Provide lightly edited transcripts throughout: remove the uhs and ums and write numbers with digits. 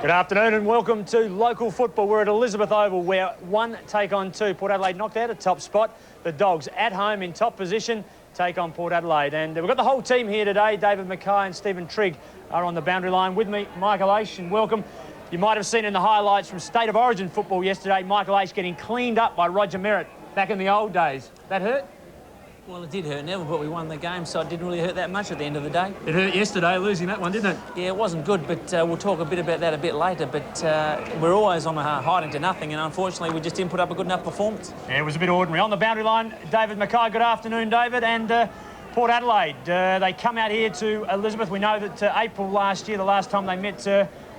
Good afternoon and welcome to local football. We're at Elizabeth Oval where one take on two. Port Adelaide knocked out a top spot. The Dogs at home in top position take on Port Adelaide. And we've got the whole team here today. David Mackay and Stephen Trigg are on the boundary line. With me, Michael Aish, and welcome. You might have seen in the highlights from State of Origin football yesterday, Michael Aish getting cleaned up by Roger Merritt back in the old days. That hurt? Well, it did hurt, Neville, but we won the game, so it didn't really hurt that much at the end of the day. It hurt yesterday, losing that one, didn't it? Yeah, it wasn't good, but we'll talk a bit about that a bit later. But we're always on hiding to nothing, and unfortunately, we just didn't put up a good enough performance. Yeah, it was a bit ordinary. On the boundary line, David Mackay. Good afternoon, David. And Port Adelaide, they come out here to Elizabeth. We know that April last year, the last time they met,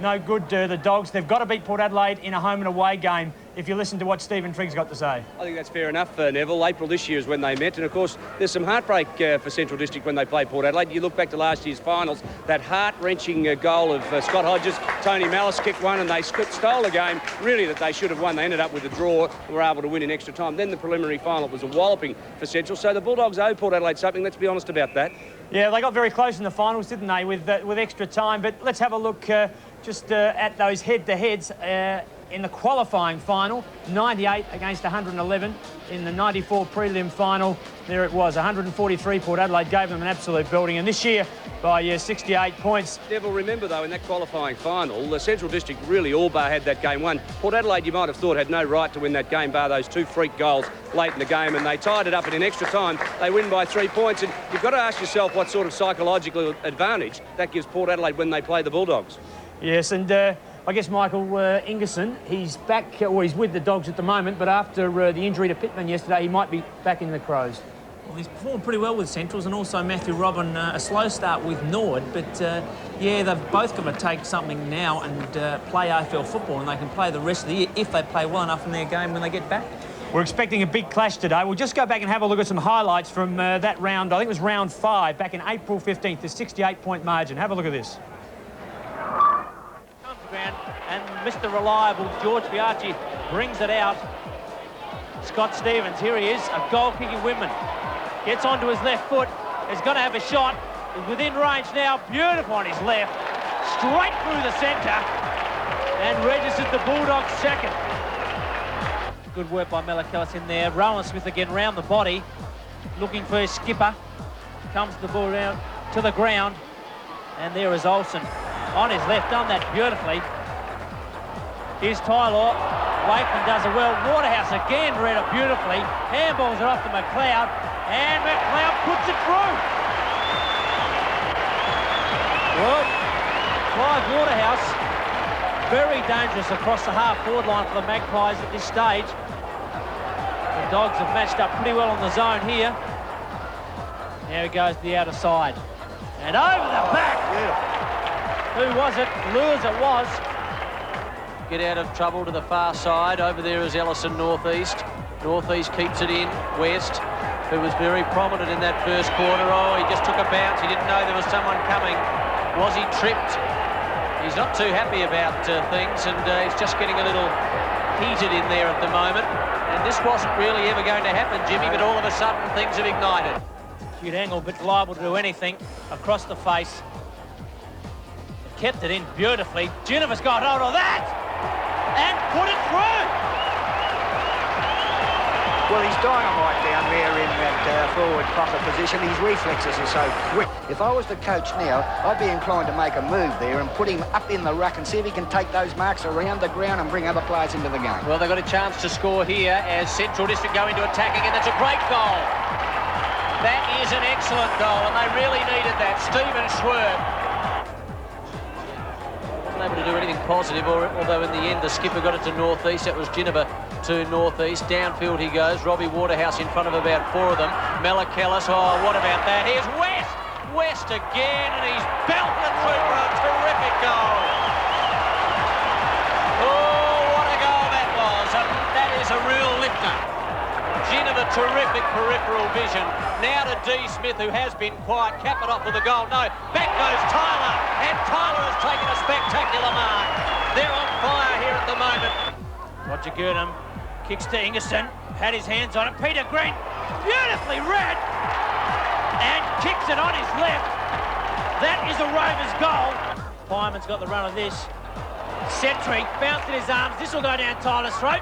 no good, the Dogs. They've got to beat Port Adelaide in a home and away game, if you listen to what Stephen Trigg's got to say. I think that's fair enough, Neville. April this year is when they met, and of course there's some heartbreak for Central District when they played Port Adelaide. You look back to last year's finals, that heart-wrenching goal of Scott Hodges, Tony Mallis kicked one and they stole a game really that they should have won. They ended up with a draw and were able to win in extra time. Then the preliminary final was a walloping for Central, so the Bulldogs owe Port Adelaide something, let's be honest about that. Yeah, they got very close in the finals, didn't they, with extra time. But let's have a look just at those head-to-heads. In the qualifying final, 98 against 111. In the 94 prelim final, there it was, 143. Port Adelaide gave them an absolute belting. And this year, by 68 points. Neville, remember though, in that qualifying final, the Central District really all bar had that game won. Port Adelaide, you might have thought, had no right to win that game, bar those two freak goals late in the game, and they tied it up, and in extra time, they win by 3 points. And you've got to ask yourself what sort of psychological advantage that gives Port Adelaide when they play the Bulldogs. Yes, and I guess Michael Ingerson, he's back, or he's with the Dogs at the moment, but after the injury to Pittman yesterday, he might be back in the Crows. Well, he's performed pretty well with Centrals, and also Matthew Robin, a slow start with Nord, but yeah, they've both got to take something now and play AFL football, and they can play the rest of the year if they play well enough in their game when they get back. We're expecting a big clash today. We'll just go back and have a look at some highlights from that round. I think it was round 5, back in April 15th, the 68-point margin. Have a look at this. And Mr. Reliable, George Biaggi, brings it out. Scott Stevens, here he is, a goal-kicking Whitman. Gets onto his left foot, is going to have a shot. He's within range now, beautiful on his left. Straight through the centre, and registers the Bulldogs' second. Good work by Melakalis in there. Rowan Smith again round the body, looking for his skipper. Comes the ball down to the ground, and there is Olsen. On his left, done that beautifully. Here's Tyler. Wakeman does it well. Waterhouse again read it beautifully. Handballs it off to McLeod, and McLeod puts it through. Well, Clive Waterhouse, very dangerous across the half-forward line for the Magpies at this stage. The Dogs have matched up pretty well on the zone here. Now he goes to the outer side. And over the back. Beautiful. Who was it? Lewis it was. Get out of trouble to the far side. Over there is Ellison Northeast. Northeast keeps it in. West, who was very prominent in that first quarter. Oh, he just took a bounce. He didn't know there was someone coming. Was he tripped? He's not too happy about things, and he's just getting a little heated in there at the moment. And this wasn't really ever going to happen, Jimmy, but all of a sudden things have ignited. Cute angle, but liable to do anything. Across the face. Kept it in beautifully. Jennifer's got hold of that and put it through. Well, he's dynamite down there in that forward pocket position. His reflexes are so quick. If I was the coach now, I'd be inclined to make a move there and put him up in the ruck and see if he can take those marks around the ground and bring other players into the game. Well, they've got a chance to score here as Central District go into attacking, and that's a great goal. That is an excellent goal, and they really needed that. Stephen Schwerb able to do anything positive, although in the end the skipper got it to Northeast. That was Ginniver to Northeast. Downfield he goes. Robbie Waterhouse in front of about 4 of them. Melakalis, oh, what about that? Here's West. West again, and he's belted it through for a terrific goal. Oh, what a goal that was. And that is a real lifter. Ginniver, terrific peripheral vision. Now to D. Smith, who has been quiet. Cap it off with a goal. No, back goes Tyler. And Tyler has taken a spectacular mark. They're on fire here at the moment. Roger Gurnham kicks to Ingerson. Had his hands on it. Peter Green, beautifully read. And kicks it on his left. That is a Rovers goal. Pyman's got the run of this. Century bounced in his arms. This will go down Tyler's throat.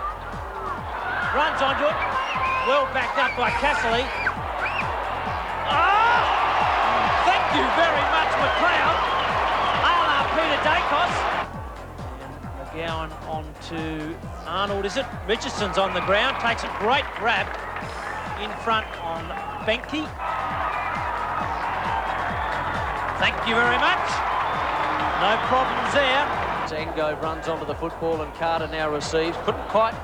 Runs onto it. Well backed up by Casserly. Oh! Thank you very much, McLeod. Peter Dacos. And McGowan on to Arnold, is it? Richardson's on the ground, takes a great grab in front on Benke. Thank you very much. No problems there. Tango runs onto the football and Carter now receives. Couldn't quite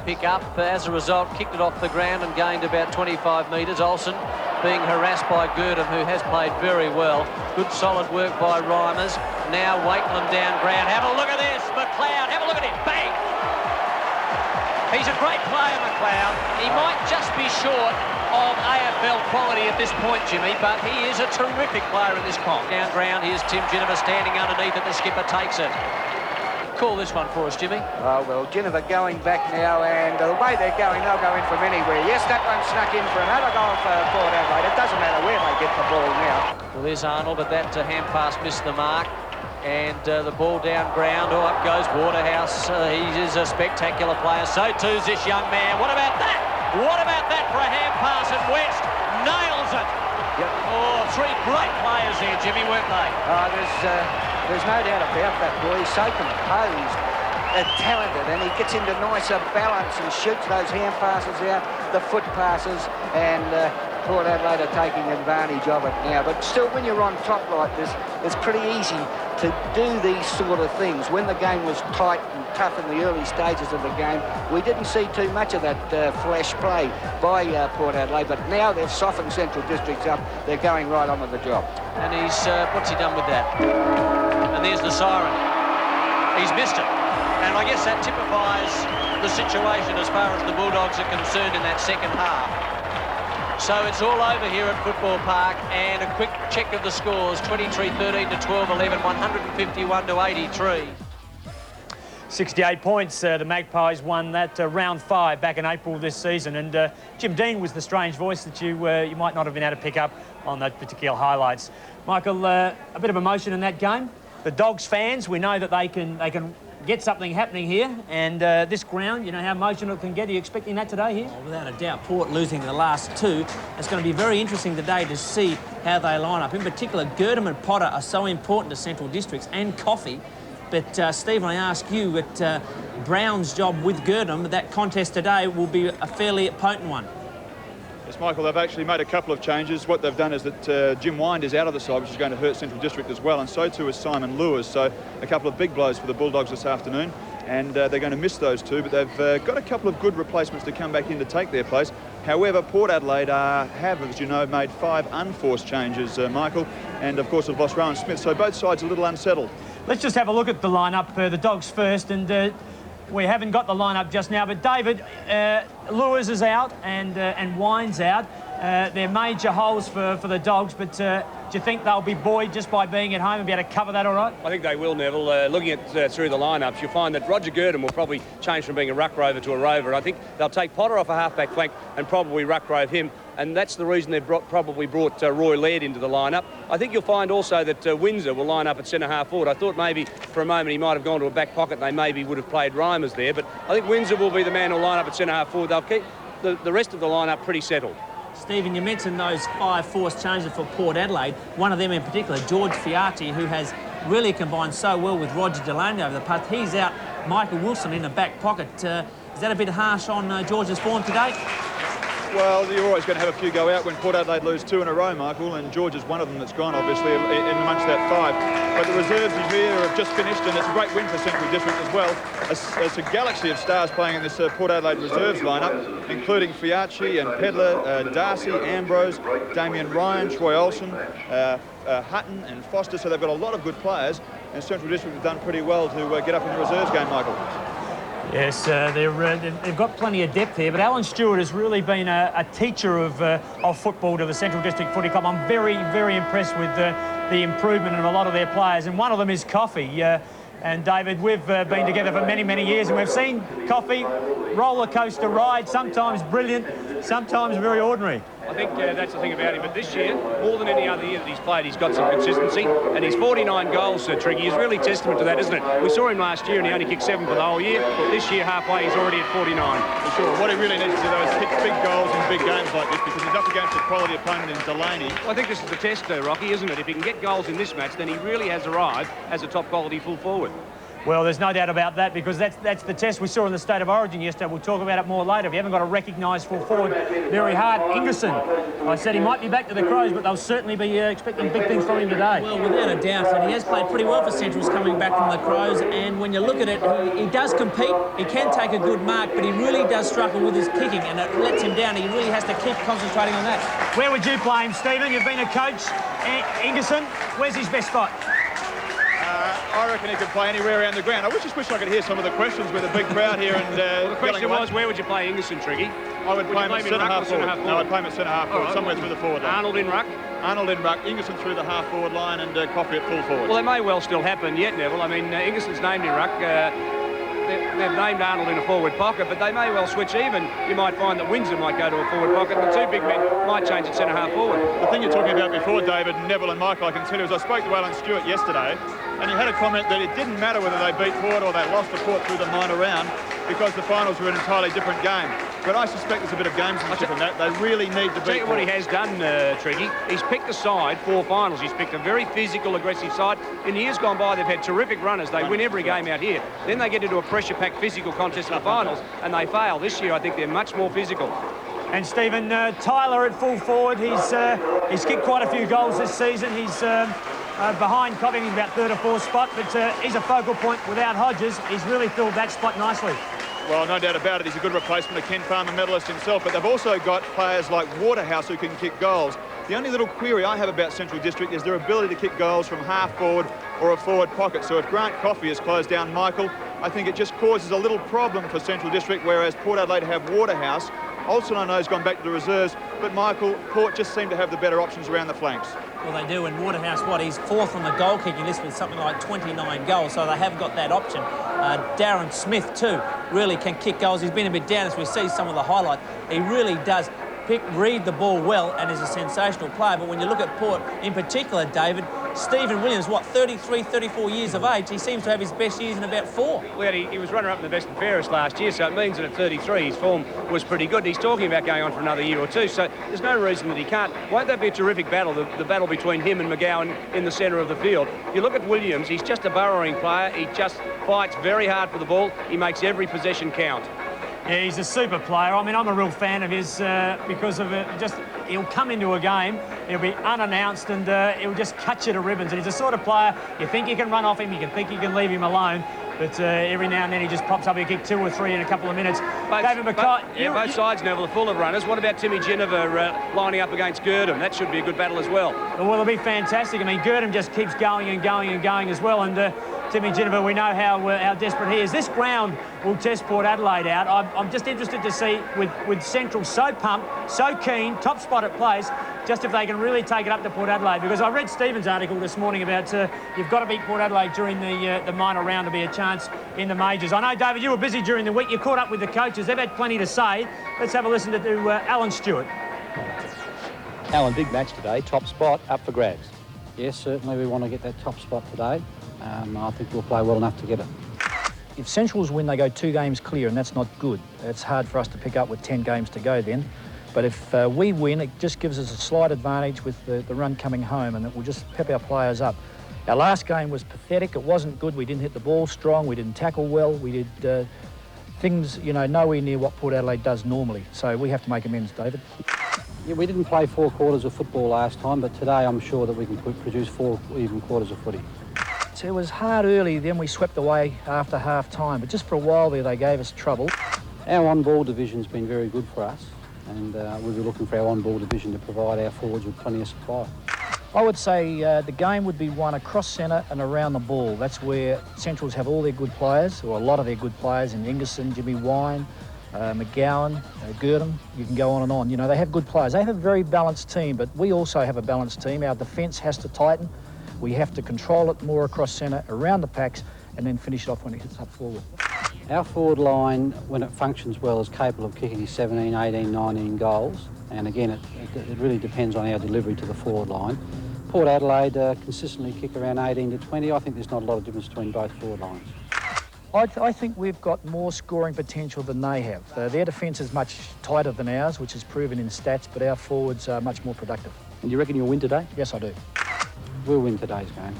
pick up. As a result, kicked it off the ground and gained about 25 metres. Olsen being harassed by Girdham, who has played very well. Good solid work by Reimers. Now Wakeland down ground. Have a look at this. McLeod, have a look at him. Bang! He's a great player, McLeod. He might just be short of AFL quality at this point, Jimmy, but he is a terrific player in this comp. Down ground, here's Tim Ginniver standing underneath it. The skipper takes it. Call this one for us, Jimmy. Oh, well, Ginniver going back now, and the way they're going, they'll go in from anywhere. Yes, that one snuck in for another goal for Port Adelaide. It doesn't matter where they get the ball now. Well, there's Arnold, but that hand pass missed the mark. And the ball down ground. Oh, up goes Waterhouse. He is a spectacular player. So too's this young man. What about that? What about that for a hand pass? And West nails it. Yep. Oh, three great players there, Jimmy, weren't they? There's no doubt about that, boy. He's so composed and talented, and he gets into nicer balance and shoots those hand passes out, the foot passes, and Port Adelaide are taking advantage of it now. But still, when you're on top like this, it's pretty easy to do these sort of things. When the game was tight and tough in the early stages of the game, we didn't see too much of that flash play by Port Adelaide, but now they've softened Central Districts up. They're going right on with the job. And he's, what's he done with that? And there's the siren. He's missed it. And I guess that typifies the situation as far as the Bulldogs are concerned in that second half. So it's all over here at Football Park, and a quick check of the scores: 23-13 to 12-11, 151 to 83. 68 points. The Magpies won that round 5 back in April this season, and Jim Dean was the strange voice that you might not have been able to pick up on those particular highlights. Michael, a bit of emotion in that game. The Dogs fans, we know that they can get something happening here, and this ground, you know how emotional it can get. Are you expecting that today here? Oh, without a doubt, Port losing the last two. It's going to be very interesting today to see how they line up. In particular, Girdham and Potter are so important to Central Districts, and Coffee. But, Stephen, I ask you, at Brown's job with Girdham, that contest today will be a fairly potent one. Yes, Michael, they've actually made a couple of changes. What they've done is that Jim Wind is out of the side, which is going to hurt Central District as well, and so too is Simon Lewis. So a couple of big blows for the Bulldogs this afternoon, and they're going to miss those two, but they've got a couple of good replacements to come back in to take their place. However, Port Adelaide have, as you know, made 5 unforced changes, Michael, and of course have lost Rowan Smith, so both sides are a little unsettled. Let's just have a look at the lineup. The Dogs first, and we haven't got the lineup just now, but David, Lewis is out and Wine's out. They're major holes for the Dogs, but do you think they'll be buoyed just by being at home and be able to cover that all right? I think they will, Neville. Looking at through the lineups, you'll find that Roger Girdham will probably change from being a ruck rover to a rover. I think they'll take Potter off a halfback flank and probably ruck rove him, and that's the reason they've probably brought Roy Laird into the lineup. I think you'll find also that Windsor will line up at centre half forward. I thought maybe for a moment he might have gone to a back pocket and they maybe would have played Reimers there, but I think Windsor will be the man who'll line up at centre half forward. They'll keep the rest of the lineup pretty settled. Stephen, you mentioned those 5 forced changes for Port Adelaide. One of them in particular, George Fiarchi, who has really combined so well with Roger Delaney over the past. He's out Michael Wilson in the back pocket. Is that a bit harsh on George's form today? Well, you're always going to have a few go out when Port Adelaide lose 2 in a row, Michael, and George is one of them that's gone, obviously, in amongst that 5. But the reserves here have just finished, and it's a great win for Central District as well. It's a galaxy of stars playing in this Port Adelaide reserves lineup, including Fiarchi and Pedler, Darcy, Ambrose, Damien Ryan, Troy Olsen, Hutton and Foster. So they've got a lot of good players, and Central District have done pretty well to get up in the reserves game, Michael. Yes, they've got plenty of depth here, but Alan Stewart has really been a teacher of football to the Central District Footy Club. I'm very, very impressed with the improvement of a lot of their players, and one of them is Coffee. And David, we've been together for many, many years, and we've seen Coffee roller coaster ride, sometimes brilliant, sometimes very ordinary. I think that's the thing about him. But this year, more than any other year that he's played, he's got some consistency. And his 49 goals, Triggy, is really testament to that, isn't it? We saw him last year and he only kicked 7 for the whole year. This year, halfway, he's already at 49. For sure. What he really needs to do though, is kick big goals in big games like this, because he's up against a quality opponent in Delaney. Well, I think this is the test, Rocky, isn't it? If he can get goals in this match, then he really has arrived as a top-quality full forward. Well, there's no doubt about that, because that's the test we saw in the State of Origin yesterday. We'll talk about it more later. If you haven't got a recognised full forward, very hard. Ingerson, I said he might be back to the Crows, but they'll certainly be expecting big things from him today. Well, without a doubt, and he has played pretty well for Centrals coming back from the Crows, and when you look at it, he does compete. He can take a good mark, but he really does struggle with his kicking, and it lets him down. He really has to keep concentrating on that. Where would you play him, Stephen? You've been a coach. Ingerson, where's his best spot? I reckon he could play anywhere around the ground. I just wish I could hear some of the questions with a big crowd here. And well, the question was, where would you play Ingerson, Triggy? I would play him at centre-half forward. No, I'd play him at centre-half forward, somewhere through the forward line. Arnold in ruck? Arnold in ruck, Ingerson through the half-forward line, and Coffey at full forward. Well, that may well still happen yet, Neville. I mean, Ingerson's named in ruck. They've named Arnold in a forward pocket, but they may well switch even. You might find that Windsor might go to a forward pocket, and the two big men might change at centre-half forward. The thing you're talking about before, David, Neville and Michael, I can tell you, is I spoke to Alan Stewart yesterday, and he had a comment that it didn't matter whether they beat Port or they lost to Port through the minor round, because the finals were an entirely different game. But I suspect there's a bit of gamesmanship in that. They really need to beat Port. Tell you what he has done, Triggy. He's picked a side for finals. He's picked a very physical, aggressive side. In years gone by, they've had terrific runners. They win every game out here. Then they get into a pressure-packed physical contest in the finals, and they fail. This year, I think they're much more physical. And Stephen, Tyler at full forward. He's kicked quite a few goals this season. He's behind Covington, about third or fourth spot, but he's a focal point without Hodges. He's really filled that spot nicely. Well, no doubt about it. He's a good replacement of Ken Farmer medalist himself, but they've also got players like Waterhouse who can kick goals. The only little query I have about Central District is their ability to kick goals from half forward or a forward pocket. So if Grant Coffey has closed down Michael, I think it just causes a little problem for Central District, whereas Port Adelaide have Waterhouse. Olsen, I know, has gone back to the reserves, but Michael, Port just seem to have the better options around the flanks. Well, they do, and Waterhouse, he's fourth on the goal-kicking list with something like 29 goals, so they have got that option. Darren Smith, too, really can kick goals. He's been a bit down as we see some of the highlights. He really does read the ball well and is a sensational player. But when you look at Port in particular, David, Stephen Williams, 33, 34 years of age, he seems to have his best years in about 4. Well, he was runner-up in the best and fairest last year, so it means that at 33 his form was pretty good. He's talking about going on for another year or two, so there's no reason that he can't. Won't that be a terrific battle, the battle between him and McGowan in the centre of the field? If you look at Williams, he's just a burrowing player. He just fights very hard for the ball. He makes every possession count. Yeah, he's a super player. I mean, I'm a real fan of his because of it. He'll come into a game, he'll be unannounced, and he'll just cut you to ribbons. And he's the sort of player you think you can run off him, you can think you can leave him alone, but every now and then he just pops up. He'll kick 2 or 3 in a couple of minutes. David McKay, both sides, Neville, are full of runners. What about Timmy Geneva lining up against Girdham? That should be a good battle as well. Well, it'll be fantastic. I mean, Girdham just keeps going and going and going as well, and Timmy Geneva, we know how desperate he is. This ground will test Port Adelaide out. I'm just interested to see, with Central so pumped, so keen, top spot at place, just if they can really take it up to Port Adelaide. Because I read Stephen's article this morning about you've got to beat Port Adelaide during the minor round to be a chance in the majors. I know, David, you were busy during the week. You caught up with the coaches. They've had plenty to say. Let's have a listen to Alan Stewart. Alan, big match today. Top spot up for grabs. Yes, certainly we want to get that top spot today. I think we'll play well enough to get it. If Centrals win, they go 2 games clear, and that's not good. It's hard for us to pick up with 10 games to go then. But if we win, it just gives us a slight advantage with the run coming home, and it will just pep our players up. Our last game was pathetic. It wasn't good. We didn't hit the ball strong. We didn't tackle well. We did things, nowhere near what Port Adelaide does normally. So we have to make amends, David. Yeah, we didn't play 4 quarters of football last time, but today I'm sure that we can produce 4 even quarters of footy. So it was hard early, then we swept away after half-time, but just for a while there they gave us trouble. Our on-ball division's been very good for us, and we'll be looking for our on-ball division to provide our forwards with plenty of supply. I would say the game would be won across centre and around the ball. That's where Centrals have all their good players, or a lot of their good players, in Ingerson, Jimmy Wine, McGowan, Girdham, you can go on and on. They have good players. They have a very balanced team, but we also have a balanced team. Our defence has to tighten. We have to control it more across centre, around the packs, and then finish it off when it hits up forward. Our forward line, when it functions well, is capable of kicking 17, 18, 19 goals. And again, it really depends on our delivery to the forward line. Port Adelaide consistently kick around 18 to 20. I think there's not a lot of difference between both forward lines. I think we've got more scoring potential than they have. Their defence is much tighter than ours, which is proven in stats, but our forwards are much more productive. And you reckon you'll win today? Yes, I do. We'll win today's game.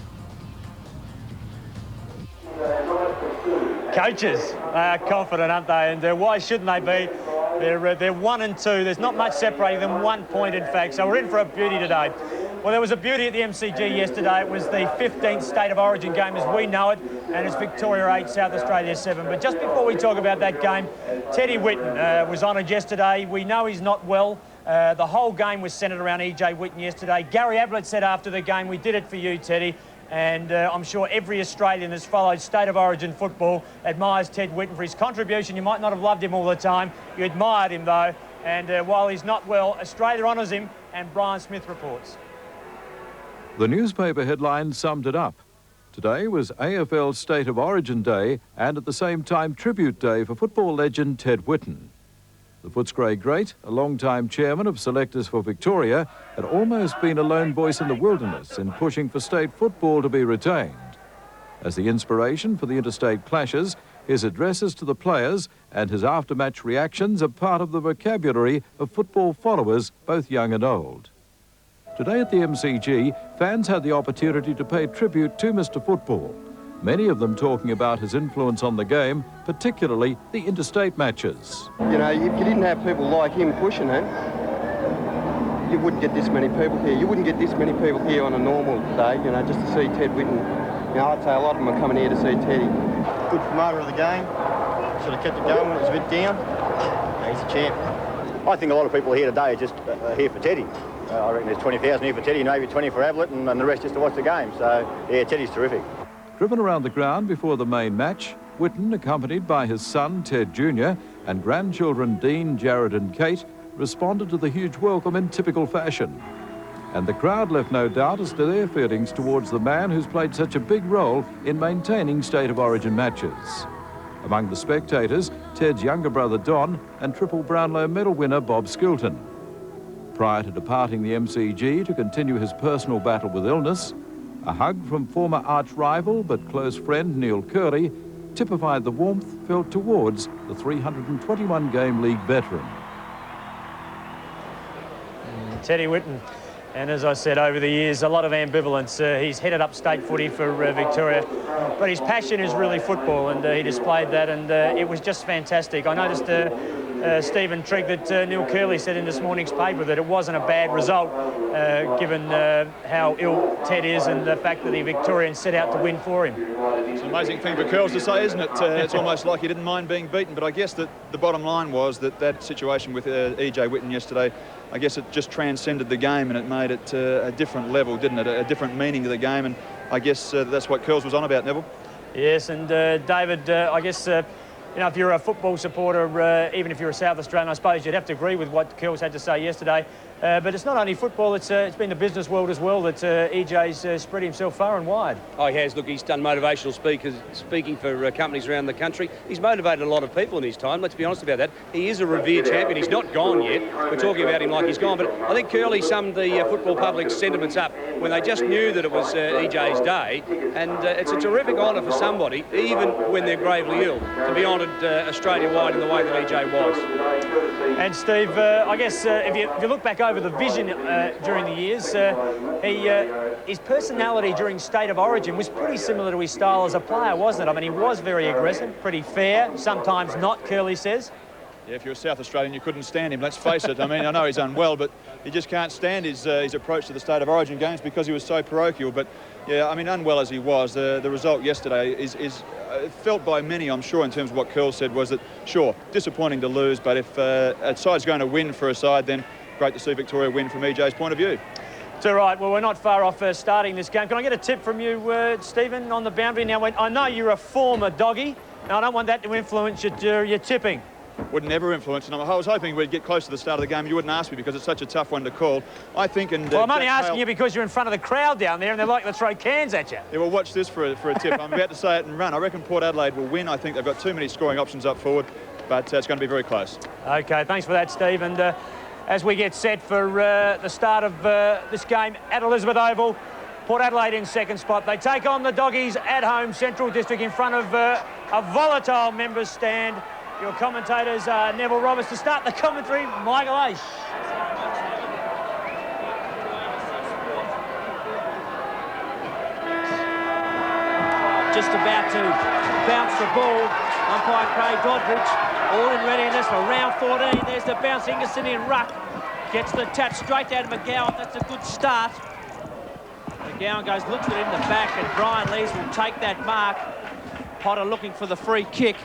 Coaches are confident, aren't they? And why shouldn't they be? They're 1 and 2. There's not much separating them, 1 point in fact. So we're in for a beauty today. Well, there was a beauty at the MCG yesterday. It was the 15th State of Origin game as we know it, and it's Victoria 8, South Australia 7. But just before we talk about that game, Teddy Whitten was honoured yesterday. We know he's not well. The whole game was centred around EJ Whitten yesterday. Gary Ablett said after the game, "We did it for you, Teddy." And I'm sure every Australian that's followed State of Origin football admires Ted Whitten for his contribution. You might not have loved him all the time. You admired him, though. And while he's not well, Australia honours him, and Brian Smith reports. The newspaper headline summed it up. Today was AFL State of Origin Day and at the same time Tribute Day for football legend Ted Whitten. The Footscray great, a long-time chairman of selectors for Victoria, had almost been a lone voice in the wilderness in pushing for state football to be retained. As the inspiration for the interstate clashes, his addresses to the players and his after-match reactions are part of the vocabulary of football followers, both young and old. Today at the MCG, fans had the opportunity to pay tribute to Mr. Football, many of them talking about his influence on the game, particularly the interstate matches. You know, if you didn't have people like him pushing it, you wouldn't get this many people here. You wouldn't get this many people here on a normal day, you know, just to see Ted Whitten. You know, I'd say a lot of them are coming here to see Teddy. Good promoter of the game. Should have kept it going when it was a bit down. He's a champ. I think a lot of people here today are just here for Teddy. I reckon there's 20,000 here for Teddy, maybe 20 for Ablett, and the rest just to watch the game. So, yeah, Teddy's terrific. Driven around the ground before the main match, Whitten, accompanied by his son Ted Jr. and grandchildren Dean, Jared and Kate, responded to the huge welcome in typical fashion. And the crowd left no doubt as to their feelings towards the man who's played such a big role in maintaining State of Origin matches. Among the spectators, Ted's younger brother Don and Triple Brownlow medal winner Bob Skilton. Prior to departing the MCG to continue his personal battle with illness, a hug from former arch-rival but close friend Neil Curley typified the warmth felt towards the 321-game league veteran. Teddy Whitten. And as I said, over the years, a lot of ambivalence. He's headed up state footy for Victoria, but his passion is really football, and he displayed that, and it was just fantastic. I noticed Stephen Trigg that Neil Curley said in this morning's paper that it wasn't a bad result, given how ill Ted is and the fact that the Victorians set out to win for him. It's an amazing thing for Curls to say, isn't it? It's almost like he didn't mind being beaten, but I guess that the bottom line was that situation with EJ Whitten yesterday, I guess it just transcended the game and it made it a different level, didn't it? A different meaning to the game, and I guess that's what Curls was on about, Neville. Yes, and David, I guess, you know, if you're a football supporter, even if you're a South Australian, I suppose you'd have to agree with what Curls had to say yesterday. But it's not only football, it's been the business world as well that EJ's spread himself far and wide. Oh, he has. Look, he's done motivational speaking for companies around the country. He's motivated a lot of people in his time, let's be honest about that. He is a revered champion. He's not gone yet. We're talking about him like he's gone. But I think Curley summed the football public's sentiments up when they just knew that it was EJ's day. And it's a terrific honour for somebody, even when they're gravely ill, to be honoured Australia-wide in the way that EJ was. And Steve, I guess if you look back over the vision during the years, his personality during State of Origin was pretty similar to his style as a player, wasn't it? I mean, he was very aggressive, pretty fair, sometimes not, Curley says. Yeah, if you're a South Australian, you couldn't stand him, let's face it. I mean, I know he's unwell, but you just can't stand his approach to the State of Origin games because he was so parochial. But, yeah, I mean, unwell as he was, the result yesterday is felt by many, I'm sure, in terms of what Curl said, was that, sure, disappointing to lose, but if a side's going to win for a side, then great to see Victoria win from EJ's point of view. It's all right. Well, we're not far off starting this game. Can I get a tip from you, Stephen, on the boundary? Now, I know you're a former doggy. Now, I don't want that to influence your tipping. would never influence. And I was hoping we'd get close to the start of the game. You wouldn't ask me because it's such a tough one to call. I think... Well, I'm only asking you because you're in front of the crowd down there and they're likely to throw cans at you. Yeah, well, watch this for a tip. I'm about to say it and run. I reckon Port Adelaide will win. I think they've got too many scoring options up forward, but it's going to be very close. OK, thanks for that, Steve. And as we get set for the start of this game at Elizabeth Oval, Port Adelaide in second spot. They take on the Doggies at home, Central District, in front of a volatile members stand. Your commentators are Neville Roberts. To start the commentary, Michael Aish. Just about to bounce the ball. Umpire Craig Godrich, all in readiness for round 14. There's the bounce. Ingerson in ruck. Gets the tap straight down to McGowan. That's a good start. McGowan goes, looks at it in the back, and Brian Lees will take that mark. Potter looking for the free kick.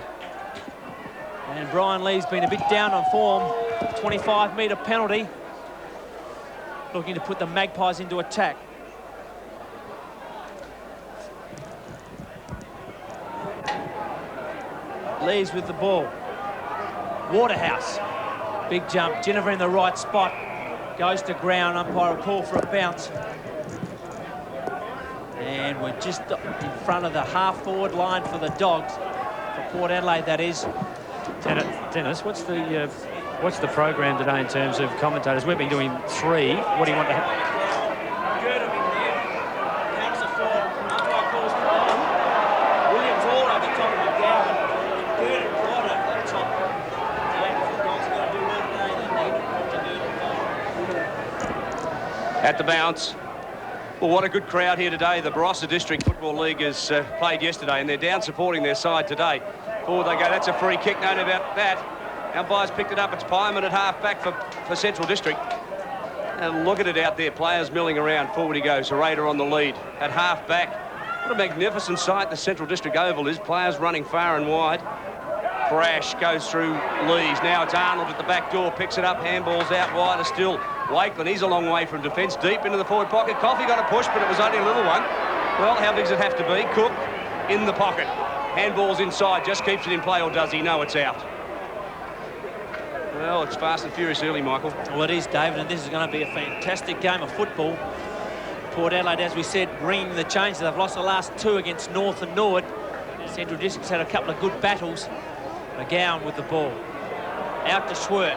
And Brian Lee's been a bit down on form. 25-metre penalty. Looking to put the Magpies into attack. Lees with the ball. Waterhouse. Big jump. Jennifer in the right spot. Goes to ground. Umpire will call for a bounce. And we're just in front of the half-forward line for the Dogs. For Port Adelaide, that is. Dennis, what's the program today in terms of commentators? We've been doing 3. What do you want to have? Williams all over the top of McGowan. Good and right over the top. At the bounce. Well, what a good crowd here today. The Barossa District Football League has played yesterday, and they're down supporting their side today. Forward they go. That's a free kick, no doubt about that. Umpire's picked it up. It's Pyman at half-back for Central District. And look at it out there. Players milling around. Forward he goes. Herrera on the lead at half-back. What a magnificent sight the Central District Oval is. Players running far and wide. Brash goes through Lees. Now it's Arnold at the back door. Picks it up. Handball's out wider still. Wakeland, he's a long way from defence. Deep into the forward pocket. Coffey got a push, but it was only a little one. Well, how big does it have to be? Cook in the pocket. Handball's inside. Just keeps it in play, or does he? No, it's out. Well, it's fast and furious early, Michael. Well, it is, David, and this is going to be a fantastic game of football. Port Adelaide, as we said, bringing the change. They've lost the last 2 against North and Norwood. Central District's had a couple of good battles. McGowan with the ball. Out to Schwert.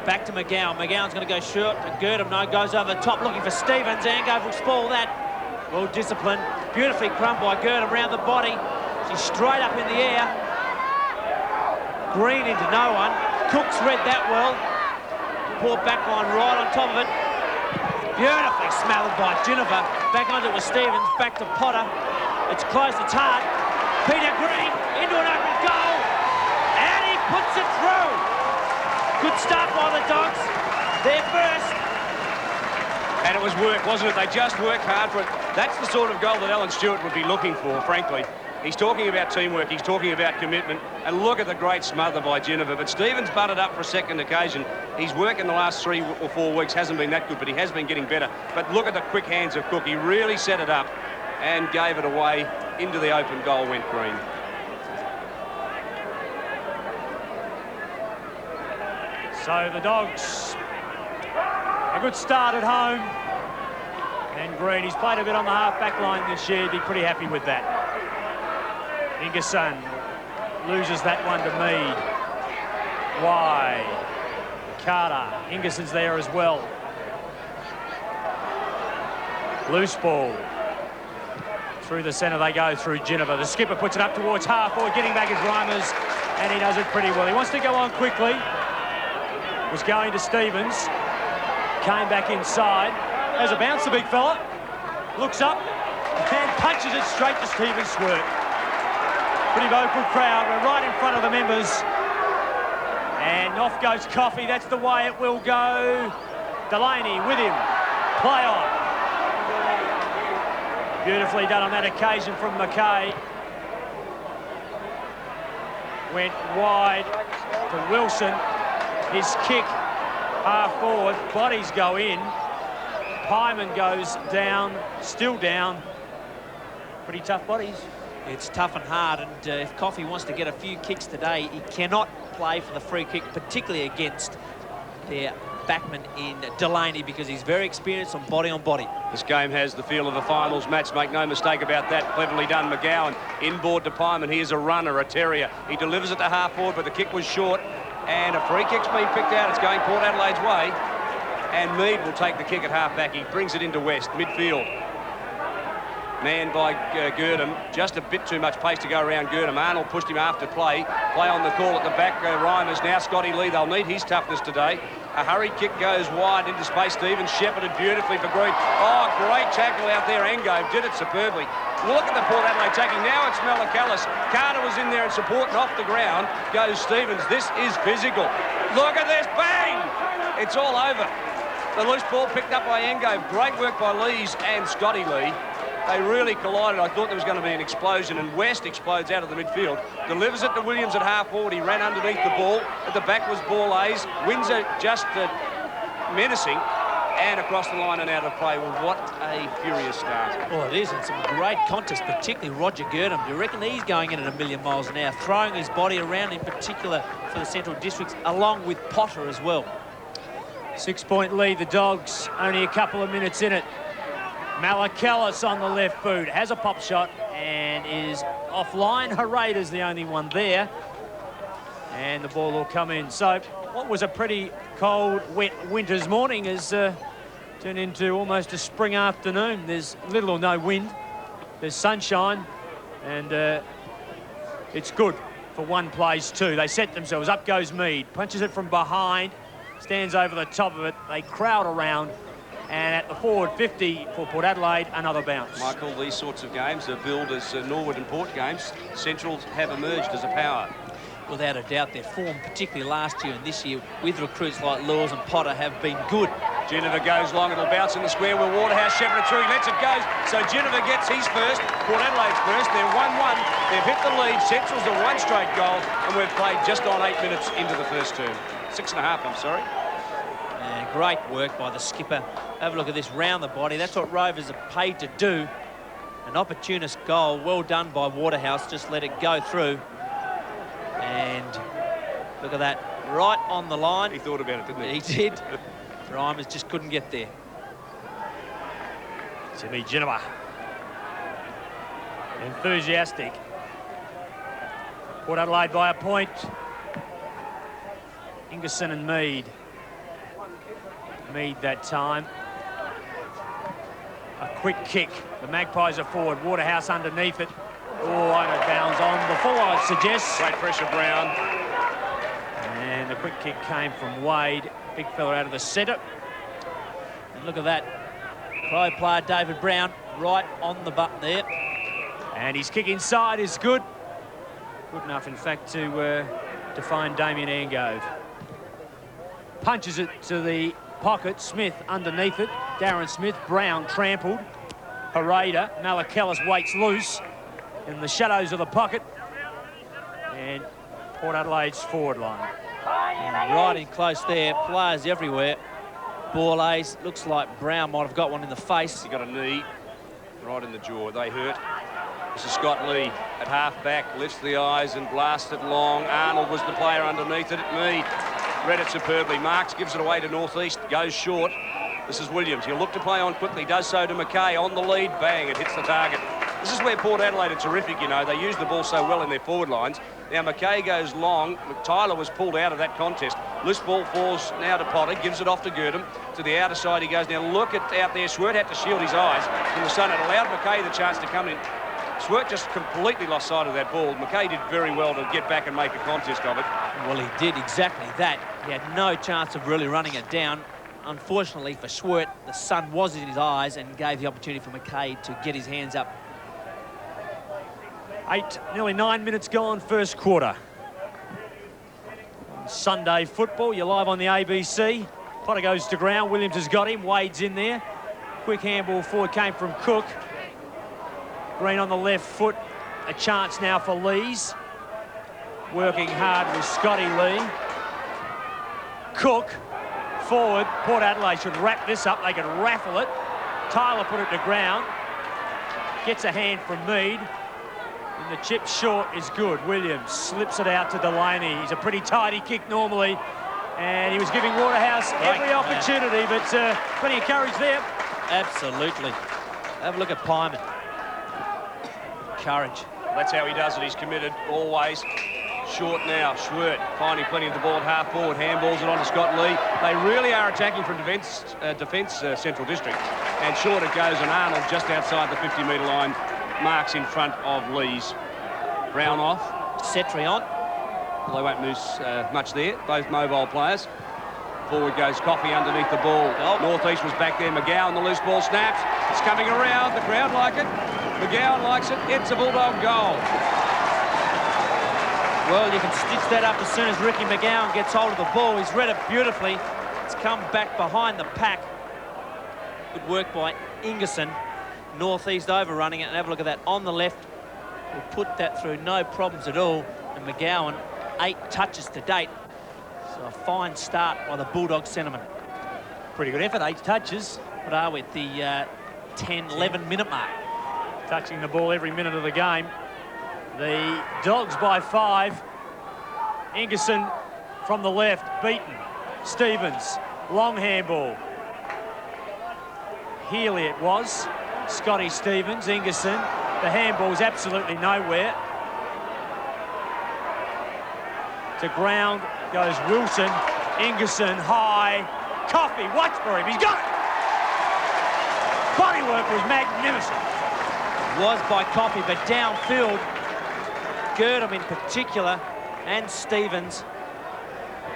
Back to McGowan. McGowan's going to go short to Girdham. No, goes over the top looking for Stevens. Angrove will spoil that. Well disciplined. Beautifully crumbed by Girdham round the body. She's straight up in the air. Green into no one. Cook's read that well. Poor back line right on top of it. Beautifully smothered by Jennifer. Back onto it with Stevens. Back to Potter. It's close. It's hard. Peter Green into an open goal. And he puts it through. Good start by the Dogs. They're first. And it was work, wasn't it? They just worked hard for it. That's the sort of goal that Alan Stewart would be looking for, frankly. He's talking about teamwork. He's talking about commitment. And look at the great smother by Jennifer. But Stevens butted up for a second occasion. His work in the last 3 or 4 weeks hasn't been that good, but he has been getting better. But look at the quick hands of Cook. He really set it up and gave it away. Into the open goal went Green. So the Dogs, a good start at home. And Green, he's played a bit on the half-back line this year. He'd be pretty happy with that. Ingerson loses that one to Mead. Wide. Carter. Ingerson's there as well. Loose ball. Through the centre they go, through Jennifer. The skipper puts it up towards half-forward, getting back his Reimers, and he does it pretty well. He wants to go on quickly. Was going to Stevens. Came back inside. There's a bounce, the big fella. Looks up and punches it straight to Stevens' Schwert. Pretty vocal crowd. We're right in front of the members. And off goes Coffey. That's the way it will go. Delaney with him. Play on. Beautifully done on that occasion from McKay. Went wide to Wilson. His kick half forward. Bodies go in. Pyman goes down, still down. Pretty tough bodies. It's tough and hard, and if Coffey wants to get a few kicks today, he cannot play for the free kick, particularly against their backman in Delaney, because he's very experienced on body. This game has the feel of a finals match, make no mistake about that. Cleverly done, McGowan. Inboard to Pyman. Here's a runner, a terrier. He delivers it to half forward, but the kick was short, and a free kick's been picked out. It's going Port Adelaide's way, and Mead will take the kick at half back. He brings it into West, midfield. Man by Girdham, just a bit too much pace to go around Girdham. Arnold pushed him after play on the call at the back. Reimers, now Scotty Lee, they'll need his toughness today. A hurried kick goes wide into space. Stevens shepherded beautifully for Green. Oh, great tackle out there. Engove did it superbly. Look at the Port Adelaide taking. Now it's Malakalis. Carter was in there and supporting off the ground. Goes Stevens. This is physical. Look at this. Bang! It's all over. The loose ball picked up by Engove. Great work by Lees and Scotty Lee. They really collided. I thought there was going to be an explosion, and West explodes out of the midfield. Delivers it to Williams at half forward. He ran underneath the ball. At the back was Borlase. Windsor just menacing, and across the line and out of play. Well, what a furious start. Well, it is, and some great contests, particularly Roger Girdham. Do you reckon he's going in at 1,000,000 miles an hour, throwing his body around, in particular for the Central Districts, along with Potter as well? 6-point lead, the Dogs, only a couple of minutes in it. Malakalis on the left boot, has a pop shot and is offline. Harada's the only one there. And the ball will come in. So what was a pretty cold, wet winter's morning has turned into almost a spring afternoon. There's little or no wind. There's sunshine. And it's good for one plays two. They set themselves. Up goes Mead. Punches it from behind. Stands over the top of it. They crowd around. And at the forward 50 for Port Adelaide, another bounce. Michael, these sorts of games are billed as Norwood and Port games. Centrals have emerged as a power. Without a doubt, their form, particularly last year and this year, with recruits like Laws and Potter, have been good. Ginnivan goes long. It'll bounce in the square where Waterhouse shepherded through. He lets it go. So Ginnivan gets his first. Port Adelaide's first. They're 1-1. They've hit the lead. Central's a one straight goal. And we've played just on 8 minutes into the first term. 6.5, I'm sorry. And great work by the skipper. Have a look at this, round the body. That's what Rovers are paid to do. An opportunist goal, well done by Waterhouse. Just let it go through. And look at that, right on the line. He thought about it, didn't he? He did. Reimers just couldn't get there. Timmy Ginnivan. Enthusiastic. Port Adelaide by a point. Ingerson and Mead. Mead that time. A quick kick. The Magpies are forward. Waterhouse underneath it. Oh, and it bounds on the full, I'd suggest. Great pressure, Brown. And the quick kick came from Wade. Big fella out of the centre. And look at that. Pro player David Brown right on the button there. And his kick inside is good. Good enough, in fact, to find Damien Angove. Punches it to the pocket. Smith underneath it. Darren Smith. Brown trampled. Harada. Malakalis waits loose in the shadows of the pocket. And Port Adelaide's forward line. And right in close there. Players everywhere. Borlase. Looks like Brown might have got one in the face. He got a knee right in the jaw. They hurt. This is Scott Lee at half back. Lifts the eyes and blasts it long. Arnold was the player underneath it. Mead read it superbly. Marks gives it away to Northeast. Goes short. This is Williams. He'll look to play on quickly. Does so to McKay. On the lead. Bang. It hits the target. This is where Port Adelaide are terrific, you know. They use the ball so well in their forward lines. Now McKay goes long. Tyler was pulled out of that contest. Loose ball falls now to Potter. Gives it off to Girdham. To the outer side he goes. Now look at out there. Swert had to shield his eyes from the sun. It allowed McKay the chance to come in. Swert just completely lost sight of that ball. McKay did very well to get back and make a contest of it. Well, he did exactly that. He had no chance of really running it down. Unfortunately for Swert, the sun was in his eyes and gave the opportunity for McKay to get his hands up. Nearly 9 minutes gone, first quarter. Sunday football, you're live on the ABC. Potter goes to ground. Williams has got him. Wade's in there. Quick handball forward came from Cook. Green on the left foot. A chance now for Lees. Working hard with Scotty Lee. Cook forward. Port Adelaide should wrap this up. They can raffle it. Tyler put it to ground. Gets a hand from Mead. And the chip short is good. Williams slips it out to Delaney. He's a pretty tidy kick normally. And he was giving Waterhouse every opportunity, but plenty of courage there. Absolutely. Have a look at Pyman. Courage. That's how he does it. He's committed always. Short now. Schwert finding plenty of the ball at half forward. Handballs it on to Scott Lee. They really are attacking from defence Central District. And short it goes, and Arnold just outside the 50-metre line marks in front of Lees. Brown off. Setri on. Well, they won't lose much there. Both mobile players. Forward goes Coffey underneath the ball. Northeast was back there. McGowan, the loose ball snaps. It's coming around. The crowd like it. McGowan likes it. It's a Bulldog goal. Well, you can stitch that up as soon as Ricky McGowan gets hold of the ball. He's read it beautifully. It's come back behind the pack. Good work by Ingerson. Northeast overrunning it. And have a look at that on the left. We'll put that through no problems at all. And McGowan, 8 touches to date. So a fine start by the Bulldog centreman. Pretty good effort, 8 touches. What are we at the 10, 11 minute mark? Touching the ball every minute of the game. The Dogs by 5. Ingerson from the left, beaten. Stevens, long handball. Healy it was. Scotty Stevens, Ingerson. The handball's absolutely nowhere. To ground goes Wilson. Ingerson high. Coffey, watch for him. He's got it. Bodywork was magnificent. Was by Coffey, but downfield, Girdham in particular, and Stevens.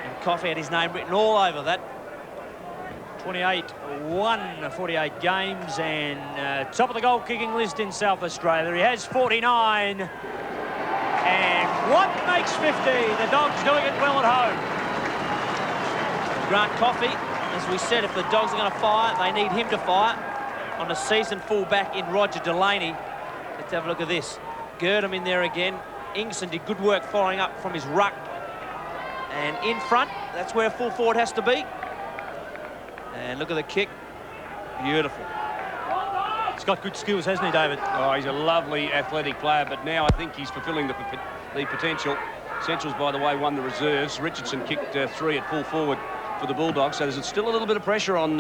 And Coffey had his name written all over that. 28-1, 48 games, and top of the goal-kicking list in South Australia. He has 49. And what makes 50? The Dogs doing it well at home. Grant Coffey, as we said, if the Dogs are going to fire, they need him to fire on a seasoned fullback in Roger Delaney. Let's have a look at this. Girdham in there again. Ingerson did good work following up from his ruck. And in front, that's where a full forward has to be. And look at the kick. Beautiful. He's got good skills, hasn't he, David? Oh, he's a lovely athletic player, but now I think he's fulfilling the potential. Centrals, by the way, won the reserves. Richardson kicked 3 at full forward for the Bulldogs, so there's still a little bit of pressure on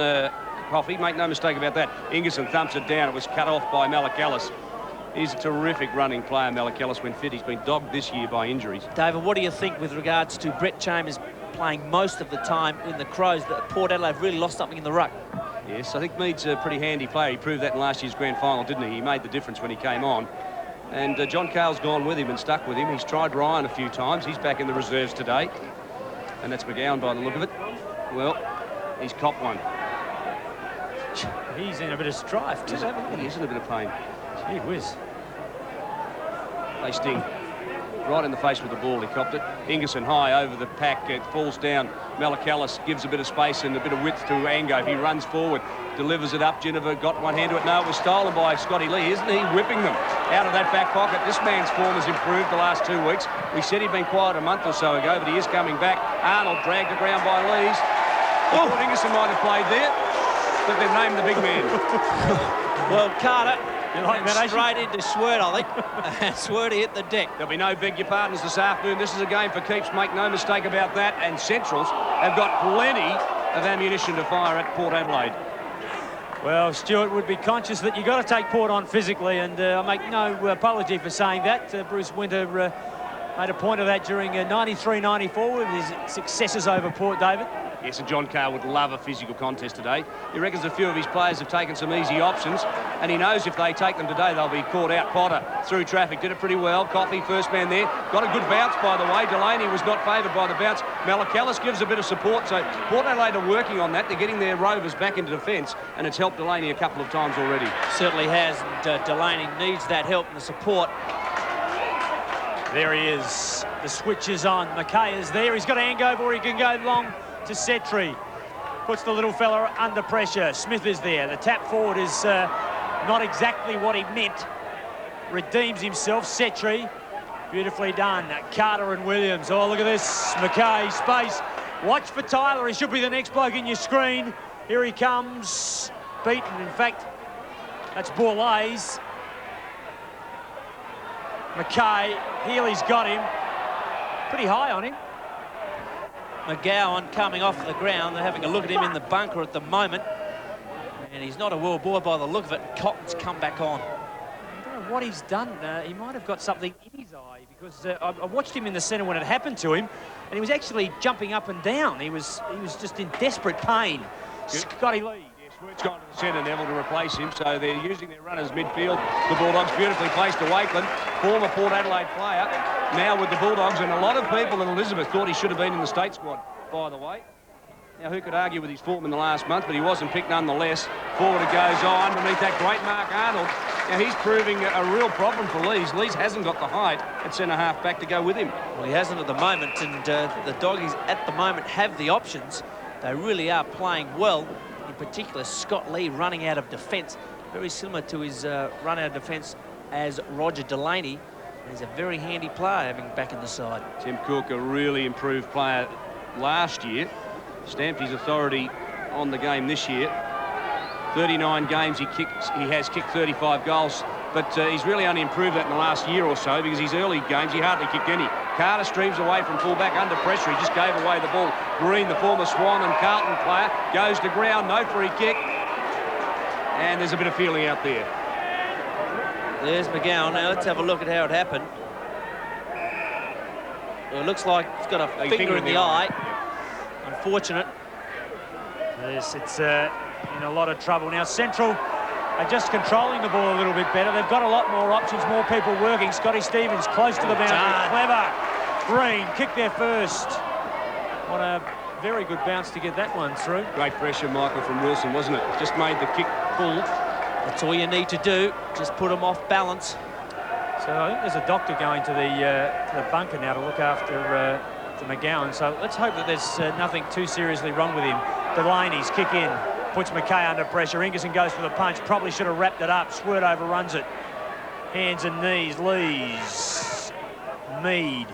Coffey. Make no mistake about that. Ingerson thumps it down. It was cut off by Malakalis. He's a terrific running player, Malakalis, when fit. He's been dogged this year by injuries. David, what do you think with regards to Brett Chambers playing most of the time in the Crows, that Port Adelaide really lost something in the ruck? Yes, I think Mead's a pretty handy player. He proved that in last year's grand final, didn't he? He made the difference when he came on. And John Cale's gone with him and stuck with him. He's tried Ryan a few times. He's back in the reserves today. And that's McGowan by the look of it. Well, he's copped one. He's in a bit of strife, too, haven't he? He is in a bit of pain. Gee whiz. They sting. Right in the face with the ball, he copped it. Ingerson high over the pack, it falls down. Malakalis gives a bit of space and a bit of width to Ango. He runs forward, delivers it up. Ginniver got one hand to it. No, it was stolen by Scotty Lee. Isn't he whipping them out of that back pocket? This man's form has improved the last 2 weeks. We said he'd been quiet a month or so ago, but he is coming back. Arnold dragged the ground by Lees. I thought Ingerson might have played there, but they've named the big man. Well, Carter, you like that, straight into Schwert, I think. And Schwert hit the deck. There'll be no beg your pardons this afternoon. This is a game for keeps, make no mistake about that. And Centrals have got plenty of ammunition to fire at Port Adelaide. Well, Stuart would be conscious that you've got to take Port on physically, and I make no apology for saying that. Bruce Winter made a point of that during 93-94 with his successes over Port, David. Yes, and John Carr would love a physical contest today. He reckons a few of his players have taken some easy options, and he knows if they take them today, they'll be caught out. Potter through traffic, did it pretty well. Coffey, first man there. Got a good bounce, by the way. Delaney was not favoured by the bounce. Malakalis gives a bit of support, so Port Adelaide are working on that. They're getting their Rovers back into defence, and it's helped Delaney a couple of times already. Certainly has, and Delaney needs that help and the support. There he is. The switch is on. McKay is there. He's got Ango, or he can go long to Setri. Puts the little fella under pressure. Smith is there. The tap forward is not exactly what he meant. Redeems himself. Setri. Beautifully done. Carter and Williams. Oh, look at this. McKay, space. Watch for Tyler. He should be the next bloke in your screen. Here he comes. Beaten, in fact. That's Borlase. McKay, Healy's got him. Pretty high on him. McGowan coming off the ground. They're having a look at him in the bunker at the moment. And he's not a world boy by the look of it. Cotton's come back on. I don't know what he's done. He might have got something in his eye, because I watched him in the centre when it happened to him, and he was actually jumping up and down. He was just in desperate pain. Scotty Lee. Swert's gone to the centre, Neville, to replace him, so they're using their runners midfield. The Bulldogs beautifully placed to Wakeland, former Port Adelaide player, now with the Bulldogs, and a lot of people in Elizabeth thought he should have been in the state squad, by the way. Now, who could argue with his form in the last month, but he wasn't picked nonetheless. Forward it goes on, underneath that great Mark Arnold. Now, he's proving a real problem for Lees. Lees hasn't got the height at centre-half back to go with him. Well, he hasn't at the moment, and the Doggies at the moment have the options. They really are playing well. In particular, Scott Lee running out of defence, very similar to his run out of defence as Roger Delaney. He's a very handy player having back in the side. Tim Cook, a really improved player last year, stamped his authority on the game this year. 39 games he has kicked 35 goals, but he's really only improved that in the last year or so, because his early games he hardly kicked any. Carter streams away from fullback under pressure. He just gave away the ball. Green, the former Swan and Carlton player, goes to ground, no free kick, and there's a bit of feeling out there. There's McGowan. Now let's have a look at how it happened. Well, it looks like it's got a finger in the eye. Unfortunate. Yes, it's in a lot of trouble. Now, Central are just controlling the ball a little bit better. They've got a lot more options, more people working. Scotty Stevens close to the boundary. Clever. Green kick there first. What a very good bounce to get that one through. Great pressure, Michael, from Wilson, wasn't it? Just made the kick full. That's all you need to do. Just put them off balance. So I think there's a doctor going to the bunker now to look after to McGowan. So let's hope that there's nothing too seriously wrong with him. Delaney's kick in, puts McKay under pressure. Ingerson goes for the punch. Probably should have wrapped it up. Swert overruns it. Hands and knees. Lees. Mead.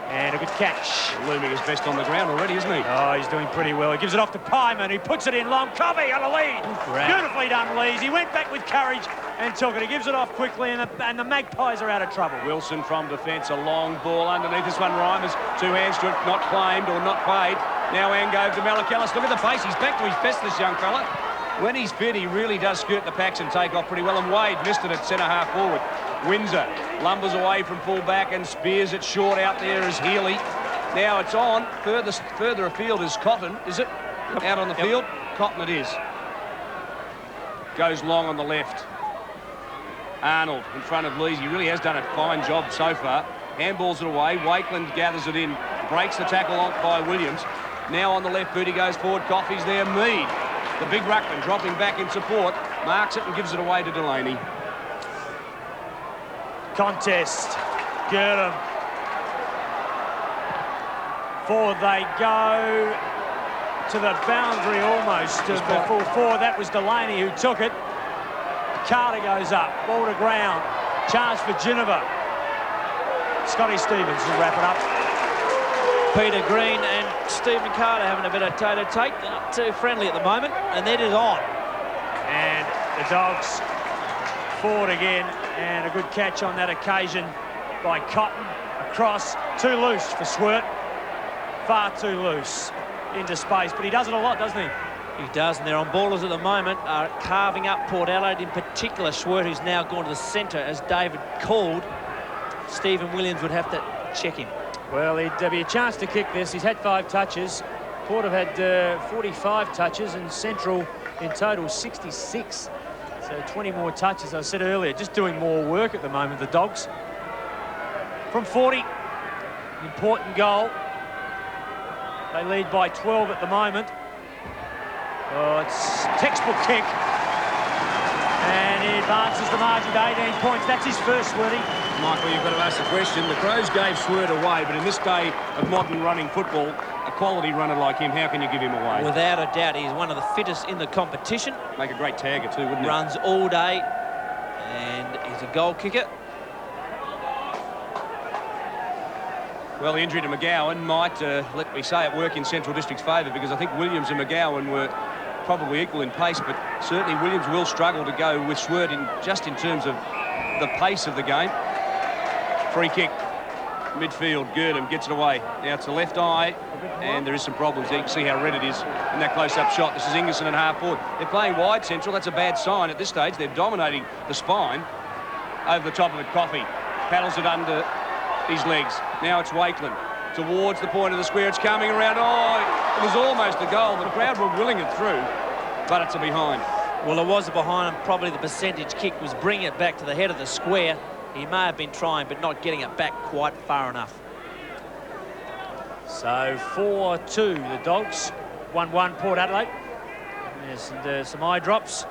And a good catch. Looming his best on the ground already, isn't he? Oh, he's doing pretty well. He gives it off to Pyman, who puts it in long. Covey on a lead. Beautifully done, Lees. He went back with courage and took it. He gives it off quickly, and the Magpies are out of trouble. Wilson from defence, a long ball underneath this one. Reimers, two hands to it, not claimed or not paid. Now Angove to Malachellis. Look at the pace. He's back to his best, this young fella. When he's fit, he really does skirt the packs and take off pretty well. And Wade missed it at centre-half forward. Windsor lumbers away from full-back and spears it short out there as Healy. Now it's on. Further afield is Cotton, is it? Out on the field? Cotton it is. Goes long on the left. Arnold in front of Lees. He really has done a fine job so far. Handballs it away. Wakeland gathers it in. Breaks the tackle on by Williams. Now on the left boot he goes forward. Coffey's there. Mead, the big ruckman, dropping back in support. Marks it and gives it away to Delaney. Contest. Get them. Forward they go to the boundary almost of the full forward. That was Delaney who took it. Carter goes up. Ball to ground. Chance for Geneva. Scotty Stevens will wrap it up. Peter Green and Stephen Carter having a bit of toe-to-take. They're not too friendly at the moment, and that is on. And the Dogs forward again, and a good catch on that occasion by Cotton. Across, too loose for Swert. Far too loose into space, but he does it a lot, doesn't he? He does, and they're on ballers at the moment, are carving up Port Adelaide, in particular Swert, who's now gone to the centre, as David called. Stephen Williams would have to check him. Well, there'd be a chance to kick this. He's had 5 touches. Port have had 45 touches, and Central in total 66. So 20 more touches, I said earlier. Just doing more work at the moment, the Dogs. From 40, important goal. They lead by 12 at the moment. Oh, it's textbook kick. And he advances the margin to 18 points. That's his first, Swirty. Michael, you've got to ask the question. The Crows gave Swert away, but in this day of modern running football, a quality runner like him, how can you give him away? Without a doubt, he's one of the fittest in the competition. Make a great tagger too, wouldn't he? Runs all day, and he's a goal kicker. Well, the injury to McGowan might, let me say it, work in Central District's favour, because I think Williams and McGowan were probably equal in pace, but certainly Williams will struggle to go with Swert just in terms of the pace of the game. Free kick. Midfield, Girdham gets it away. Now it's the left eye, and there is some problems there. You can see how red it is in that close-up shot. This is Ingerson at half forward. They're playing wide central. That's a bad sign at this stage. They're dominating the spine. Over the top of it, Coffey paddles it under his legs. Now it's Wakeland towards the point of the square. It's coming around. Oh, it was almost a goal. The crowd were willing it through, but it's a behind. Well, it was a behind, and probably the percentage kick was bringing it back to the head of the square. He may have been trying, but not getting it back quite far enough. So 4-2, the Dogs. 1-1, Port Adelaide. There's some eye drops.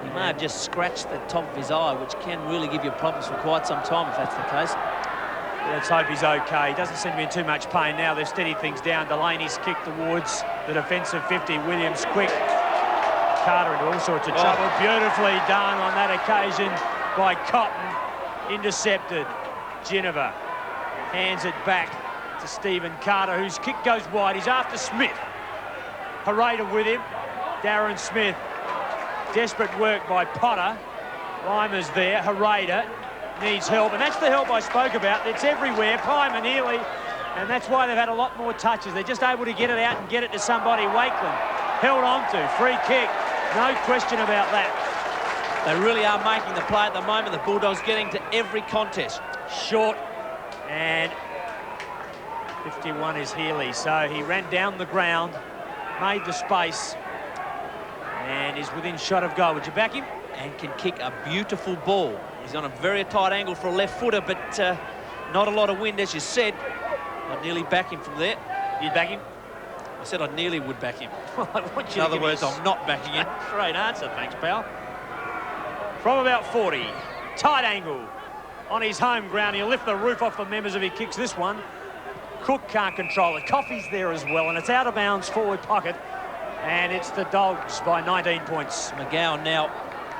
He may have just scratched the top of his eye, which can really give you problems for quite some time if that's the case. Let's hope he's okay. He doesn't seem to be in too much pain now. They've steadied things down. Delaney's kicked towards the defensive 50. Williams quick. Carter into all sorts of trouble. Beautifully done on that occasion by Cotton. Intercepted. Ginniver hands it back to Stephen Carter, whose kick goes wide. He's after Smith. Harada with him. Darren Smith. Desperate work by Potter. Reimer's there. Harada needs help, and that's the help I spoke about. It's everywhere. Pimer nearly, and that's why they've had a lot more touches. They're just able to get it out and get it to somebody. Wakeland held on to. Free kick. No question about that. They really are making the play at the moment. The Bulldogs getting to every contest. Short, and 51 is Healy. So he ran down the ground, made the space, and is within shot of goal. Would you back him? And can kick a beautiful ball. He's on a very tight angle for a left footer, but not a lot of wind, as you said. I'd nearly back him from there. You'd back him? I said I nearly would back him. I want you In other words, I'm not backing him. Great answer, thanks, pal. From about 40, tight angle on his home ground. He'll lift the roof off the members if he kicks this one. Cook can't control it. Coffey's there as well, and it's out of bounds forward pocket, and it's the Dogs by 19 points. McGowan now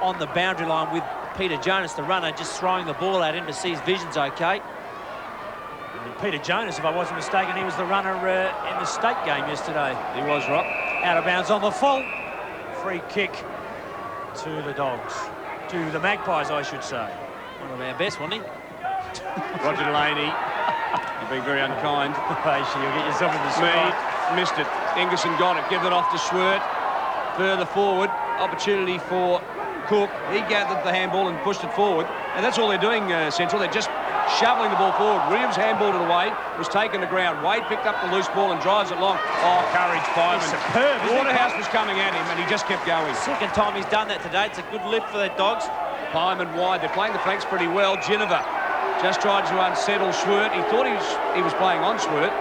on the boundary line with Peter Jonas, the runner, just throwing the ball at him to see his vision's okay. And Peter Jonas, if I wasn't mistaken, he was the runner in the state game yesterday. He was, Rob. Out of bounds on the full. Free kick to the Dogs. To the Magpies, I should say. One of our best, wasn't he? Roger Delaney. You've been very unkind. You'll get yourself in the spot. Missed it. Ingerson got it. Give it off to Schwert. Further forward. Opportunity for Cook. He gathered the handball and pushed it forward. And that's all they're doing, Central. They're just shoveling the ball forward. Williams handballed it away. Was taken to ground. Wade picked up the loose ball and drives it long. Oh, courage, Pyman. Superb. Waterhouse was coming at him and he just kept going. Second time he's done that today. It's a good lift for the Dogs. Pyman wide. They're playing the flanks pretty well. Ginniver just tried to unsettle Schwert. He thought he was playing on Schwert.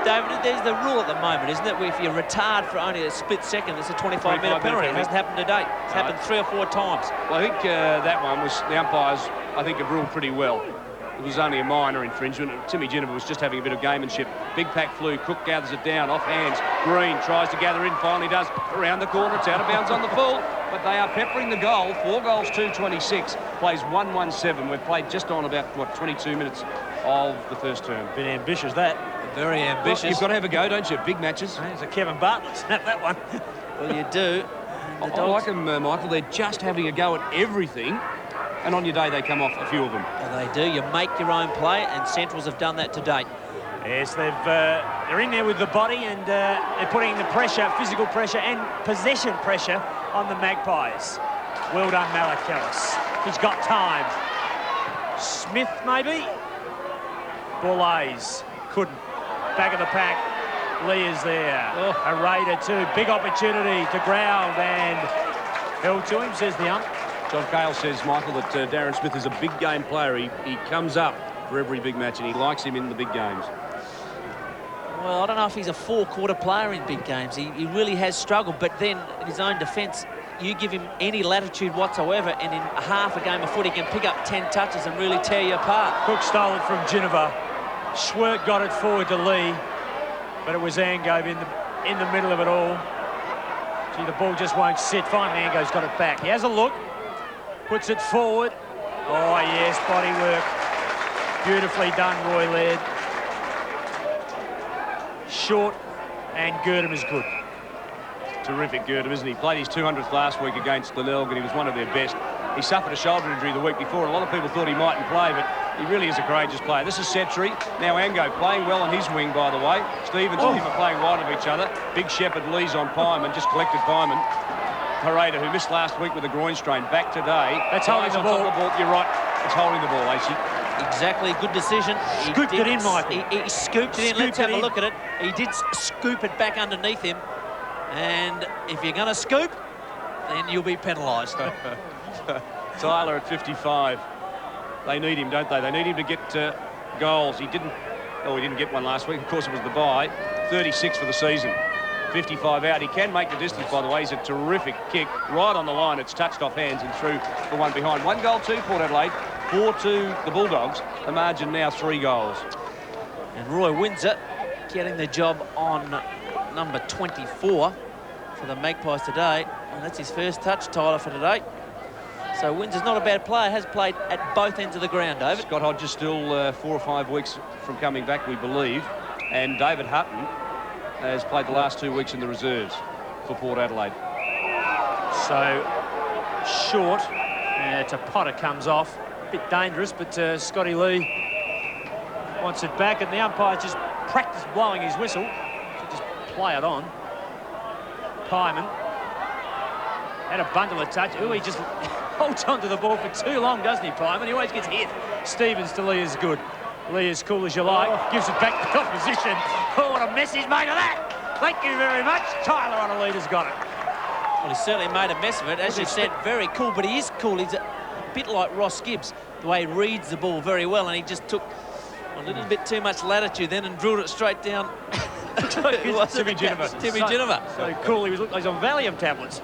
David, there's the rule at the moment, isn't it? Where if you're retired for only a split second, it's a 25-minute penalty. It hasn't happened today. It's happened 3 or 4 times. Well, I think that one was, the umpires, I think, have ruled pretty well. It was only a minor infringement. Timmy Ginniver was just having a bit of gamemanship. Big pack flew. Cook gathers it down off hands. Green tries to gather in, finally does. Around the corner, it's out of bounds on the full. But they are peppering the goal. 4 goals, 2-26. Plays 1-1-7. We've played just on about, 22 minutes of the first term. Bit ambitious, that. Very ambitious. Well, you've got to have a go, don't you? Big matches. There's a Kevin Bartlett. Snap that one. Well, you do. I like them, Michael. They're just having a go at everything. And on your day, they come off a few of them. Well, they do. You make your own play, and Centrals have done that to date. Yes, they're in there with the body, and they're putting the pressure, physical pressure and possession pressure on the Magpies. Well done, Malakalis. He's got time. Smith, maybe? Boulays. Couldn't. Back of the pack. Lee is there. Oh. Harada too. Big opportunity to ground, and held to him, says the ump. John Cale says, Michael, that Darren Smith is a big game player. He comes up for every big match, and he likes him in the big games. Well, I don't know if he's a 4-quarter player in big games. He really has struggled, but then in his own defence, you give him any latitude whatsoever, and in half a game of foot, he can pick up 10 touches and really tear you apart. Cook stole it from Ginniver. Schwert got it forward to Lee, but it was Angove in the middle of it all. Gee, the ball just won't sit. Finally, Angove's got it back. He has a look, puts it forward. Oh, yes, body work. Beautifully done, Roy Laird. Short, and Girdham is good. Terrific Girdham, isn't he? Played his 200th last week against Glenelg, and he was one of their best. He suffered a shoulder injury the week before. A lot of people thought he mightn't play, but he really is a courageous player. This is Setri. Now Ango playing well on his wing, by the way. Stevens and him are playing wide of each other. Big Shepherd Lee's on Pyman, just collected Pyman. Pareda, who missed last week with a groin strain, back today. That's holding the ball. You're right. It's holding the ball, AC. Exactly, good decision. Scooped it in, Michael. He scooped it in. Let's have a look at it. He did scoop it back underneath him. And if you're going to scoop, then you'll be penalised. Tyler at 55. They need him, don't they? They need him to get goals. He didn't get one last week. Of course, it was the bye. 36 for the season. 55 out. He can make the distance, by the way. He's a terrific kick. Right on the line. It's touched off hands and through the one behind. 1 goal to Port Adelaide. 4 to the Bulldogs. The margin now 3 goals. And Roy Windsor getting the job on number 24 for the Magpies today. And that's his first touch, Tyler, for today. So Windsor's not a bad player, has played at both ends of the ground, David. Scott Hodges still 4 or 5 weeks from coming back, we believe. And David Hutton has played the last 2 weeks in the reserves for Port Adelaide. So short. To Potter comes off. A bit dangerous, but Scotty Lee wants it back, and the umpire's just practiced blowing his whistle to just play it on. Pyman had a bundle of touch. Ooh, he just holds on to the ball for too long, doesn't he, Pyman? He always gets hit. Stevens to Lee is good. Lee is cool as you like. Gives it back to the opposition. Oh, what a mess he's made of that. Thank you very much. Tyler on a leader's got it. Well, he certainly made a mess of it. As you said, very cool, but he is cool. He's a bit like Ross Gibbs, the way he reads the ball very well, and he just took a little bit too much latitude then and drilled it straight down. Timmy Ginnivan. So cool. He's on Valium tablets.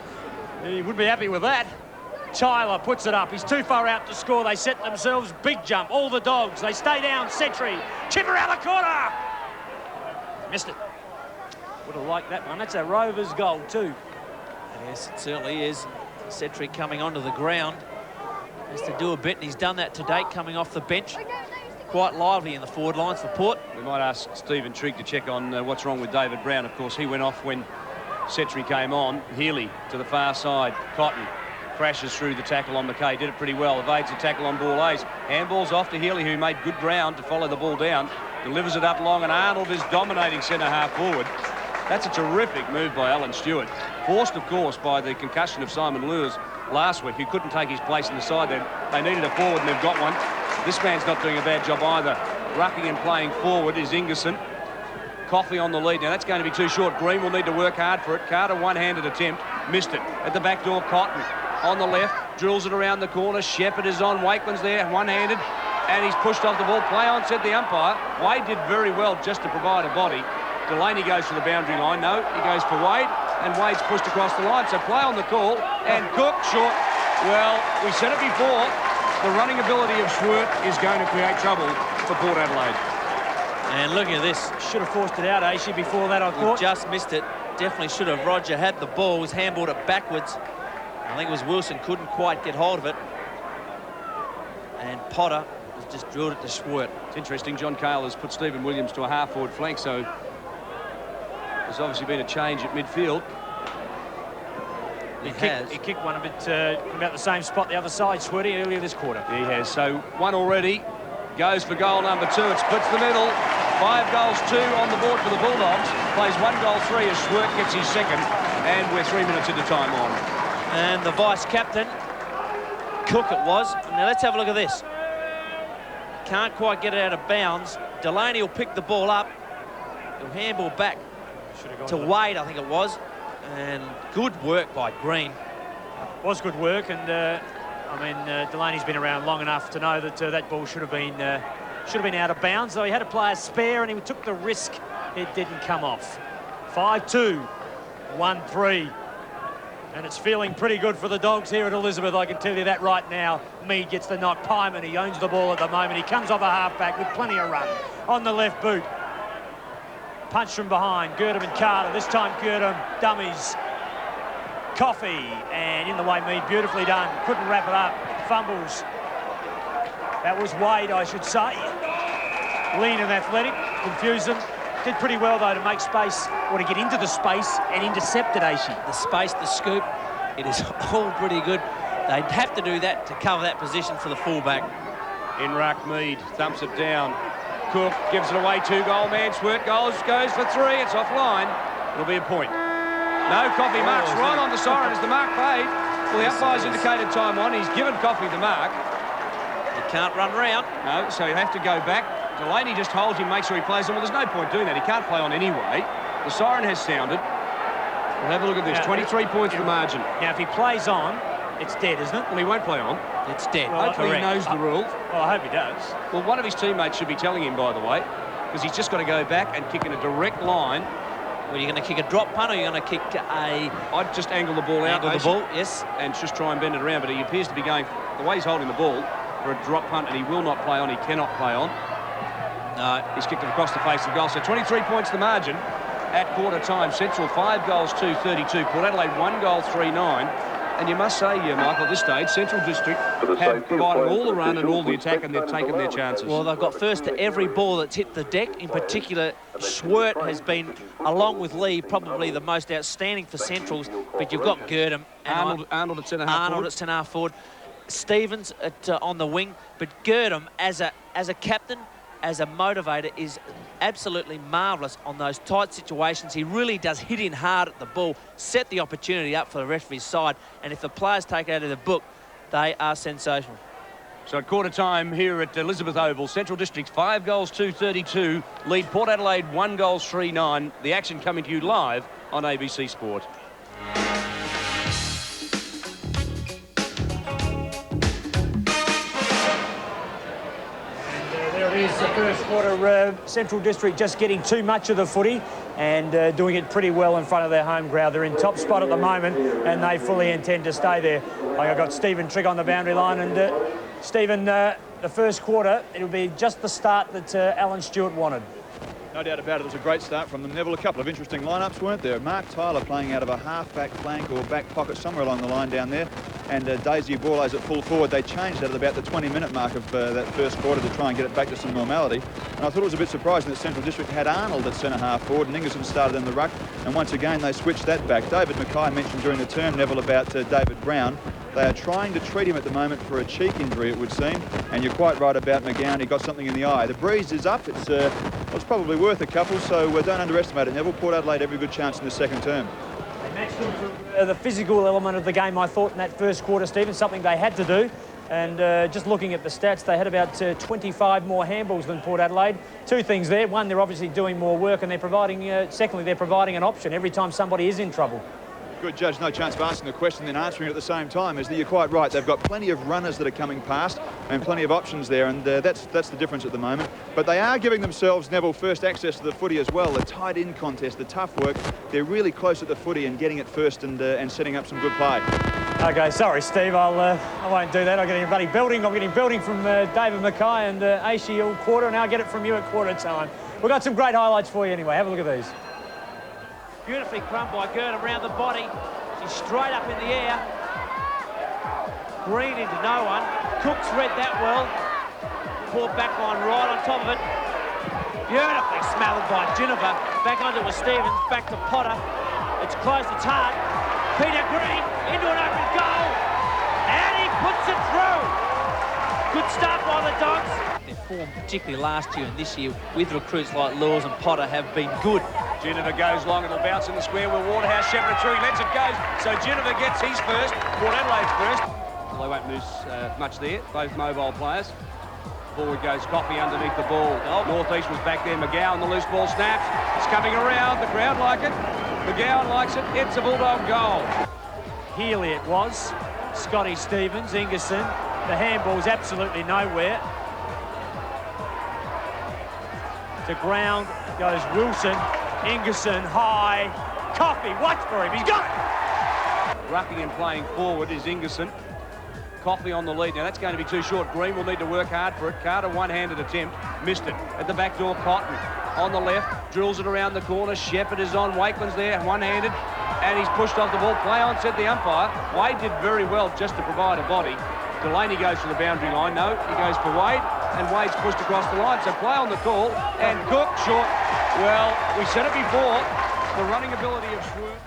He would be happy with that. Tyler puts it up. He's too far out to score. They set themselves. Big jump. All the Dogs. They stay down. Setri. Chip around the corner. Missed it. Would have liked that one. That's a Rovers goal too. Yes, it certainly is. Setri coming onto the ground. Has to do a bit, and he's done that to date, coming off the bench. Quite lively in the forward lines for Port. We might ask Stephen Trigg to check on what's wrong with David Brown. Of course, he went off when Setri came on. Healy to the far side. Cotton crashes through the tackle on McKay. Did it pretty well. Evades the tackle on ball ace. Handball's off to Healy, who made good ground to follow the ball down. Delivers it up long, and Arnold is dominating centre-half forward. That's a terrific move by Alan Stewart. Forced, of course, by the concussion of Simon Lewis last week, who couldn't take his place in the side then. They needed a forward, and they've got one. This man's not doing a bad job either. Rucking and playing forward is Ingerson. Coffey on the lead. Now, that's going to be too short. Green will need to work hard for it. Carter, one-handed attempt. Missed it. At the back door, Cotton on the left. Drills it around the corner. Shepherd is on. Wakeman's there, one-handed. And he's pushed off the ball. Play on, said the umpire. Wade did very well just to provide a body. Delaney goes to the boundary line. No, he goes for Wade, and Wade's pushed across the line. So play on the call, and Cook short. Well, we said it before, the running ability of Schwert is going to create trouble for Port Adelaide. And looking at this, should have forced it out, Aishi, before that, I thought. Just missed it. Definitely should have. Roger had the ball, was handballed it backwards. I think it was Wilson, couldn't quite get hold of it. And Potter has just drilled it to Schwert. It's interesting, John Cale has put Stephen Williams to a half-forward flank, so there's obviously been a change at midfield. He kicked one a bit from about the same spot the other side, Schwerty, earlier this quarter. He has. So one already. Goes for goal number 2. It splits the middle. 5 goals, 2 on the board for the Bulldogs. Plays 1 goal, 3 as Schwert gets his second. And we're 3 minutes into time on. And the vice-captain, Cook it was. Now let's have a look at this. Can't quite get it out of bounds. Delaney will pick the ball up. He'll handball back to Wade, I think it was. And good work by Green. Was good work, and Delaney's been around long enough to know that that ball should have been out of bounds. Though he had to play a spare, and he took the risk. It didn't come off. 5-2, 1-3, and it's feeling pretty good for the Dogs here at Elizabeth. I can tell you that right now. Mead gets the knock. Pyman, he owns the ball at the moment. He comes off a halfback with plenty of run on the left boot. Punch from behind, Girdham and Carter. This time Girdham, dummies. Coffey, and in the way Mead, beautifully done. Couldn't wrap it up, fumbles. That was Wade, I should say. Lean and athletic, confused them. Did pretty well, though, to make space, or to get into the space and intercept it, Aishi. The space, the scoop, it is all pretty good. They'd have to do that to cover that position for the fullback. In ruck, Mead thumps it down. Cook gives it away, 2-goal man. Swert goes for 3. It's offline. It'll be a point. No, Coffey marks right on the siren. Is the mark paid? Well, the umpire's indicated time on. He's given Coffey the mark. He can't run round. No, so he'll have to go back. Delaney just holds him, makes sure he plays on. Well, there's no point doing that. He can't play on anyway. The siren has sounded. We'll have a look at this. 23 points the margin. Now, if he plays on, it's dead, isn't it? Well, he won't play on. It's dead. Well, Hopefully he knows the rule. Well, I hope he does. Well, one of his teammates should be telling him, by the way, because he's just got to go back and kick in a direct line. Well, you're going to kick a drop punt or you're going to kick a... I'd just angle the ball out. Angle the ball, yes. And just try and bend it around, but he appears to be going, the way he's holding the ball, for a drop punt, and he will not play on, he cannot play on. No. He's kicked it across the face of goal. So 23 points the margin at quarter time. Central 5 goals, 2-32. Port Adelaide 1 goal, 3-9. And you must say, Michael, at this stage, Central District have provided all the run and all the attack, and they've taken their chances. Well, they've got first to every ball that's hit the deck. In particular, Swert has been, along with Lee, probably the most outstanding for Centrals. But you've got Girdham. Arnold at centre-half Arnold at centre-half forward. Stevens on the wing. But Girdham, as a captain, as a motivator, is absolutely marvellous on those tight situations. He really does hit in hard at the ball, set the opportunity up for the rest of his side, and if the players take it out of the book, they are sensational. So at quarter time here at Elizabeth Oval, Central District 5 goals, 2-32, lead Port Adelaide 1 goals, 3-9. The action coming to you live on ABC Sport. Is the first quarter, Central District just getting too much of the footy and doing it pretty well in front of their home crowd. They're in top spot at the moment and they fully intend to stay there. I've got Stephen Trigg on the boundary line, and Stephen, the first quarter, it'll be just the start that Alan Stewart wanted. No doubt about it. It was a great start from them, Neville. A couple of interesting lineups, weren't there? Mark Tyler playing out of a half-back flank or back pocket somewhere along the line down there, and Daisy Borlase at full forward. They changed that at about the 20-minute mark of that first quarter to try and get it back to some normality. And I thought it was a bit surprising that Central District had Arnold at centre-half forward and Ingerson started in the ruck, and once again they switched that back. David Mackay mentioned during the term, Neville, about David Brown. They are trying to treat him at the moment for a cheek injury, it would seem, and you're quite right about McGowan. He got something in the eye. The breeze is up. It's probably worth a couple, so don't underestimate it, Neville. Port Adelaide every good chance in the second term. The physical element of the game, I thought, in that first quarter, Stephen, something they had to do. And just looking at the stats, they had about 25 more handballs than Port Adelaide. Two things there. One, they're obviously doing more work, and they're providing, secondly, they're providing an option every time somebody is in trouble. Good, Judge. No chance of asking the question and answering it at the same time. You're quite right. They've got plenty of runners that are coming past and plenty of options there, and that's the difference at the moment. But they are giving themselves, Neville, first access to the footy as well. The tight-in contest, the tough work. They're really close at the footy and getting it first and setting up some good play. Okay, sorry, Steve. I won't do that. I'm getting bloody belting. I'm getting belting from David Mackay and Aishi all quarter, and I'll get it from you at quarter time. We've got some great highlights for you anyway. Have a look at these. Beautifully crumbed by Girdham around the body. She's straight up in the air. Green into no one. Cook's read that well. Poor backline right on top of it. Beautifully smothered by Ginniver. Back onto a Stevens, back to Potter. It's close, it's hard. Peter Green into an open goal. And he puts it through. Good start by the Dogs. Their form, particularly last year and this year, with recruits like Laws and Potter, have been good. Ginniver goes long, it'll bounce in the square where Waterhouse shepherded through, he lets it go. So Ginniver gets his first, Port Adelaide's first. Well, they won't lose much there, both mobile players. Forward goes Coffey underneath the ball. North East was back there, McGowan, the loose ball snaps. It's coming around, the crowd like it. McGowan likes it, it's a Bulldog goal. Healy it was. Scotty Stevens, Ingerson. The handball's absolutely nowhere. To ground goes Wilson. Ingerson high. Coffey, watch for him, he's got it! Rucking and playing forward is Ingerson. Coffey on the lead. Now that's going to be too short. Green will need to work hard for it. Carter one-handed attempt. Missed it. At the back door, Cotton on the left. Drills it around the corner. Shepherd is on. Wakeland's there, one-handed. And he's pushed off the ball. Play on, said the umpire. Wade did very well just to provide a body. Delaney goes to the boundary line. No, he goes for Wade. And Wade's pushed across the line. So play on the call. And Cook short. Well, we said it before. The running ability of Schwartz.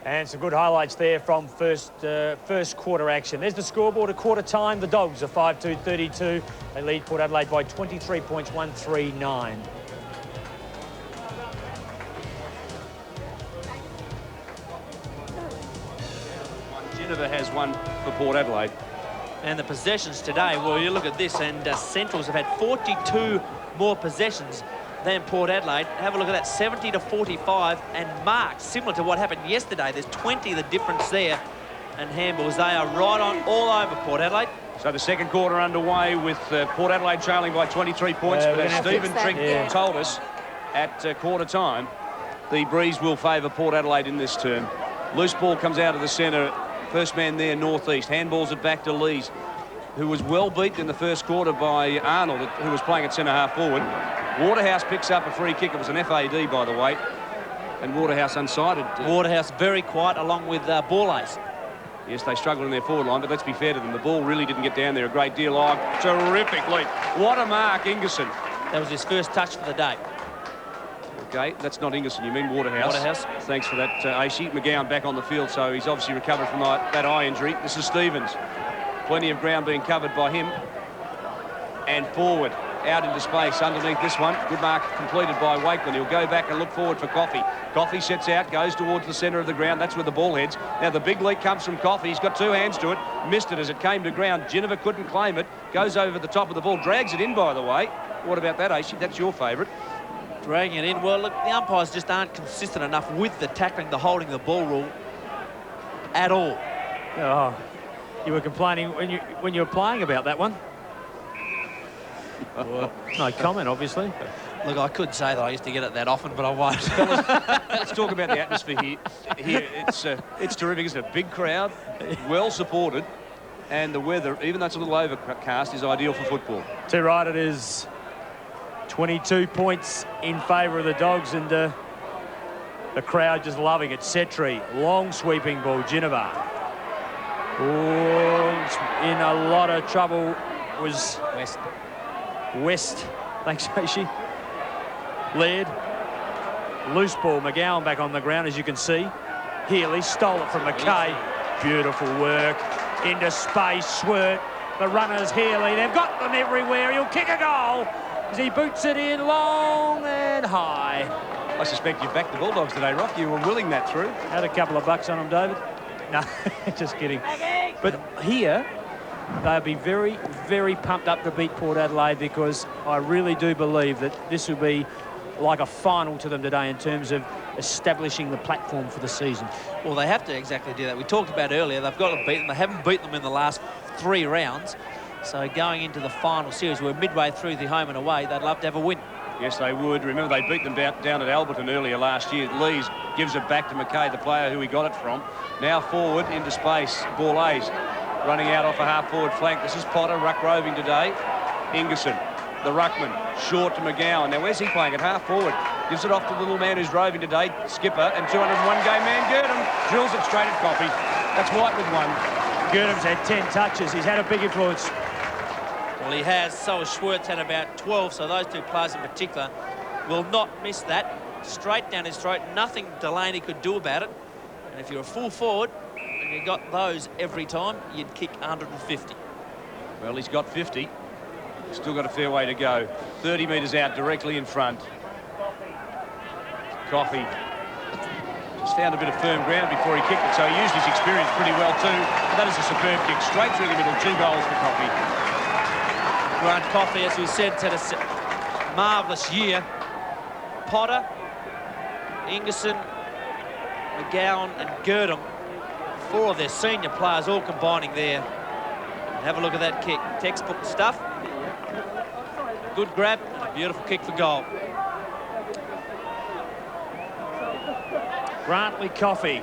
And some good highlights there from first quarter action. There's the scoreboard at quarter time. The Dogs are 5-2-32. They lead Port Adelaide by 23 points, 139. Geneva has one for Port Adelaide. And the possessions today, well, you look at this, and Centrals have had 42 more possessions than Port Adelaide. Have a look at that, 70-45, and marks similar to what happened yesterday. There's 20 the difference there, and handballs, they are right on all over Port Adelaide. So the second quarter underway with Port Adelaide trailing by 23 points, but as Stephen Trink told us at quarter time, the breeze will favour Port Adelaide in this term. Loose ball comes out of the centre. First man there, Northeast. Handballs it back to Lees, who was well beaten in the first quarter by Arnold, who was playing at centre-half forward. Waterhouse picks up a free kick. It was an FAD, by the way. And Waterhouse unsighted. Waterhouse very quiet, along with Borlase. Yes, they struggled in their forward line, but let's be fair to them. The ball really didn't get down there a great deal. Oh, terrific lead. What a mark, Ingerson. That was his first touch for the day. Okay, that's not Ingerson, you mean Waterhouse. Waterhouse. Thanks for that, Aishi. McGowan back on the field, so he's obviously recovered from that eye injury. This is Stevens. Plenty of ground being covered by him. And forward, out into space underneath this one. Good mark completed by Wakeland. He'll go back and look forward for Coffey. Coffey sets out, goes towards the centre of the ground. That's where the ball heads. Now the big leak comes from Coffey. He's got two hands to it. Missed it as it came to ground. Geneva couldn't claim it. Goes over the top of the ball. Drags it in, by the way. What about that, Aishi? That's your favourite. Dragging it in. Well, look, the umpires just aren't consistent enough with the tackling, the holding the ball rule at all. Oh, you were complaining when you were playing about that one. Well, no comment, obviously. Look, I could say that I used to get it that often, but I won't. Let's talk about the atmosphere here. It's terrific, isn't it? Big crowd, well supported, and the weather, even though it's a little overcast, is ideal for football. Too right, it is. 22 points in favour of the Dogs, and the crowd just loving it. Setri, long sweeping ball, Geneva. Oh, in a lot of trouble was West. Thanks, Aishi. Laird. Loose ball, McGowan back on the ground, as you can see. Healy stole it from McKay. Beautiful work. Into space, Swert. The runners, Healy. They've got them everywhere. He'll kick a goal as he boots it in long and high. I suspect you backed the Bulldogs today, Rock. You were willing that through. Had a couple of bucks on them, David. No, just kidding. But here, they'll be very, very pumped up to beat Port Adelaide, because I really do believe that this will be like a final to them today in terms of establishing the platform for the season. Well, they have to exactly do that. We talked about earlier, they've got to beat them. They haven't beaten them in the last 3 rounds. So going into the final series, we're midway through the home and away, they'd love to have a win. Yes, they would. Remember, they beat them down at Alberton earlier last year. Lees gives it back to McKay, the player who he got it from. Now forward into space. Borlase running out off a half-forward flank. This is Potter, ruck roving today. Ingerson, the ruckman, short to McGowan. Now, where's he playing? At half-forward. Gives it off to the little man who's roving today, Skipper, and 201-game man, Girdham, drills it straight at Coffey. That's White with one. Girdham's had 10 touches. He's had a big influence. Well, he has. So has Schwartz, had about 12. So those two players in particular will not miss that. Straight down his throat. Nothing Delaney could do about it. And if you're a full forward and you got those every time, you'd kick 150. Well, he's got 50. Still got a fair way to go. 30 metres out, directly in front. Coffey just found a bit of firm ground before he kicked it, so he used his experience pretty well too. But that is a superb kick, straight through the middle. 2 goals for Coffey. Grant Coffey, as we said, had a marvellous year. Potter, Ingerson, McGowan and Girdham, 4 of their senior players all combining there. And have a look at that kick. Textbook stuff. Good grab and a beautiful kick for goal. Grantley Coffey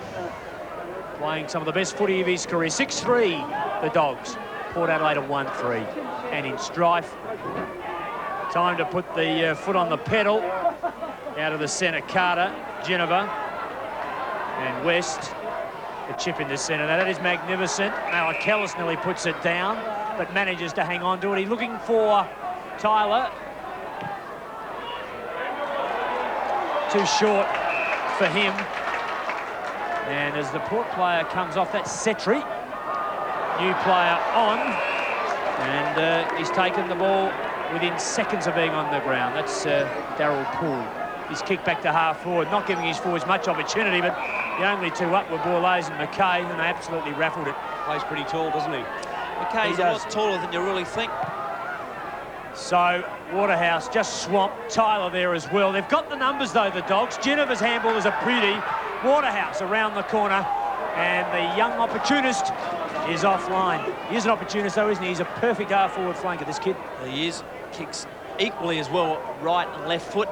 playing some of the best footy of his career. 6-3, the Dogs. Port Adelaide at 1-3. And in strife, time to put the foot on the pedal. Out of the centre, Carter, Geneva, and West. The chip in the centre. Now, that is magnificent. Now, Kellis nearly puts it down, but manages to hang on to it. He's looking for Tyler. Too short for him. And as the Port player comes off, that's Setri. New player on. And he's taken the ball within seconds of being on the ground. That's Darryl Poole. His kick back to half forward, not giving his forwards much opportunity, but the only two up were Borlase and McKay, and they absolutely raffled it. Plays pretty tall, doesn't he? McKay's a lot taller than you really think. So Waterhouse just swamped Tyler there as well. They've got the numbers though, the Dogs. Ginniver's handball is a beauty. Waterhouse around the corner, and the young opportunist is offline. He is an opportunist though, isn't he? He's a perfect half-forward flanker, this kid. He is. Kicks equally as well, right and left foot,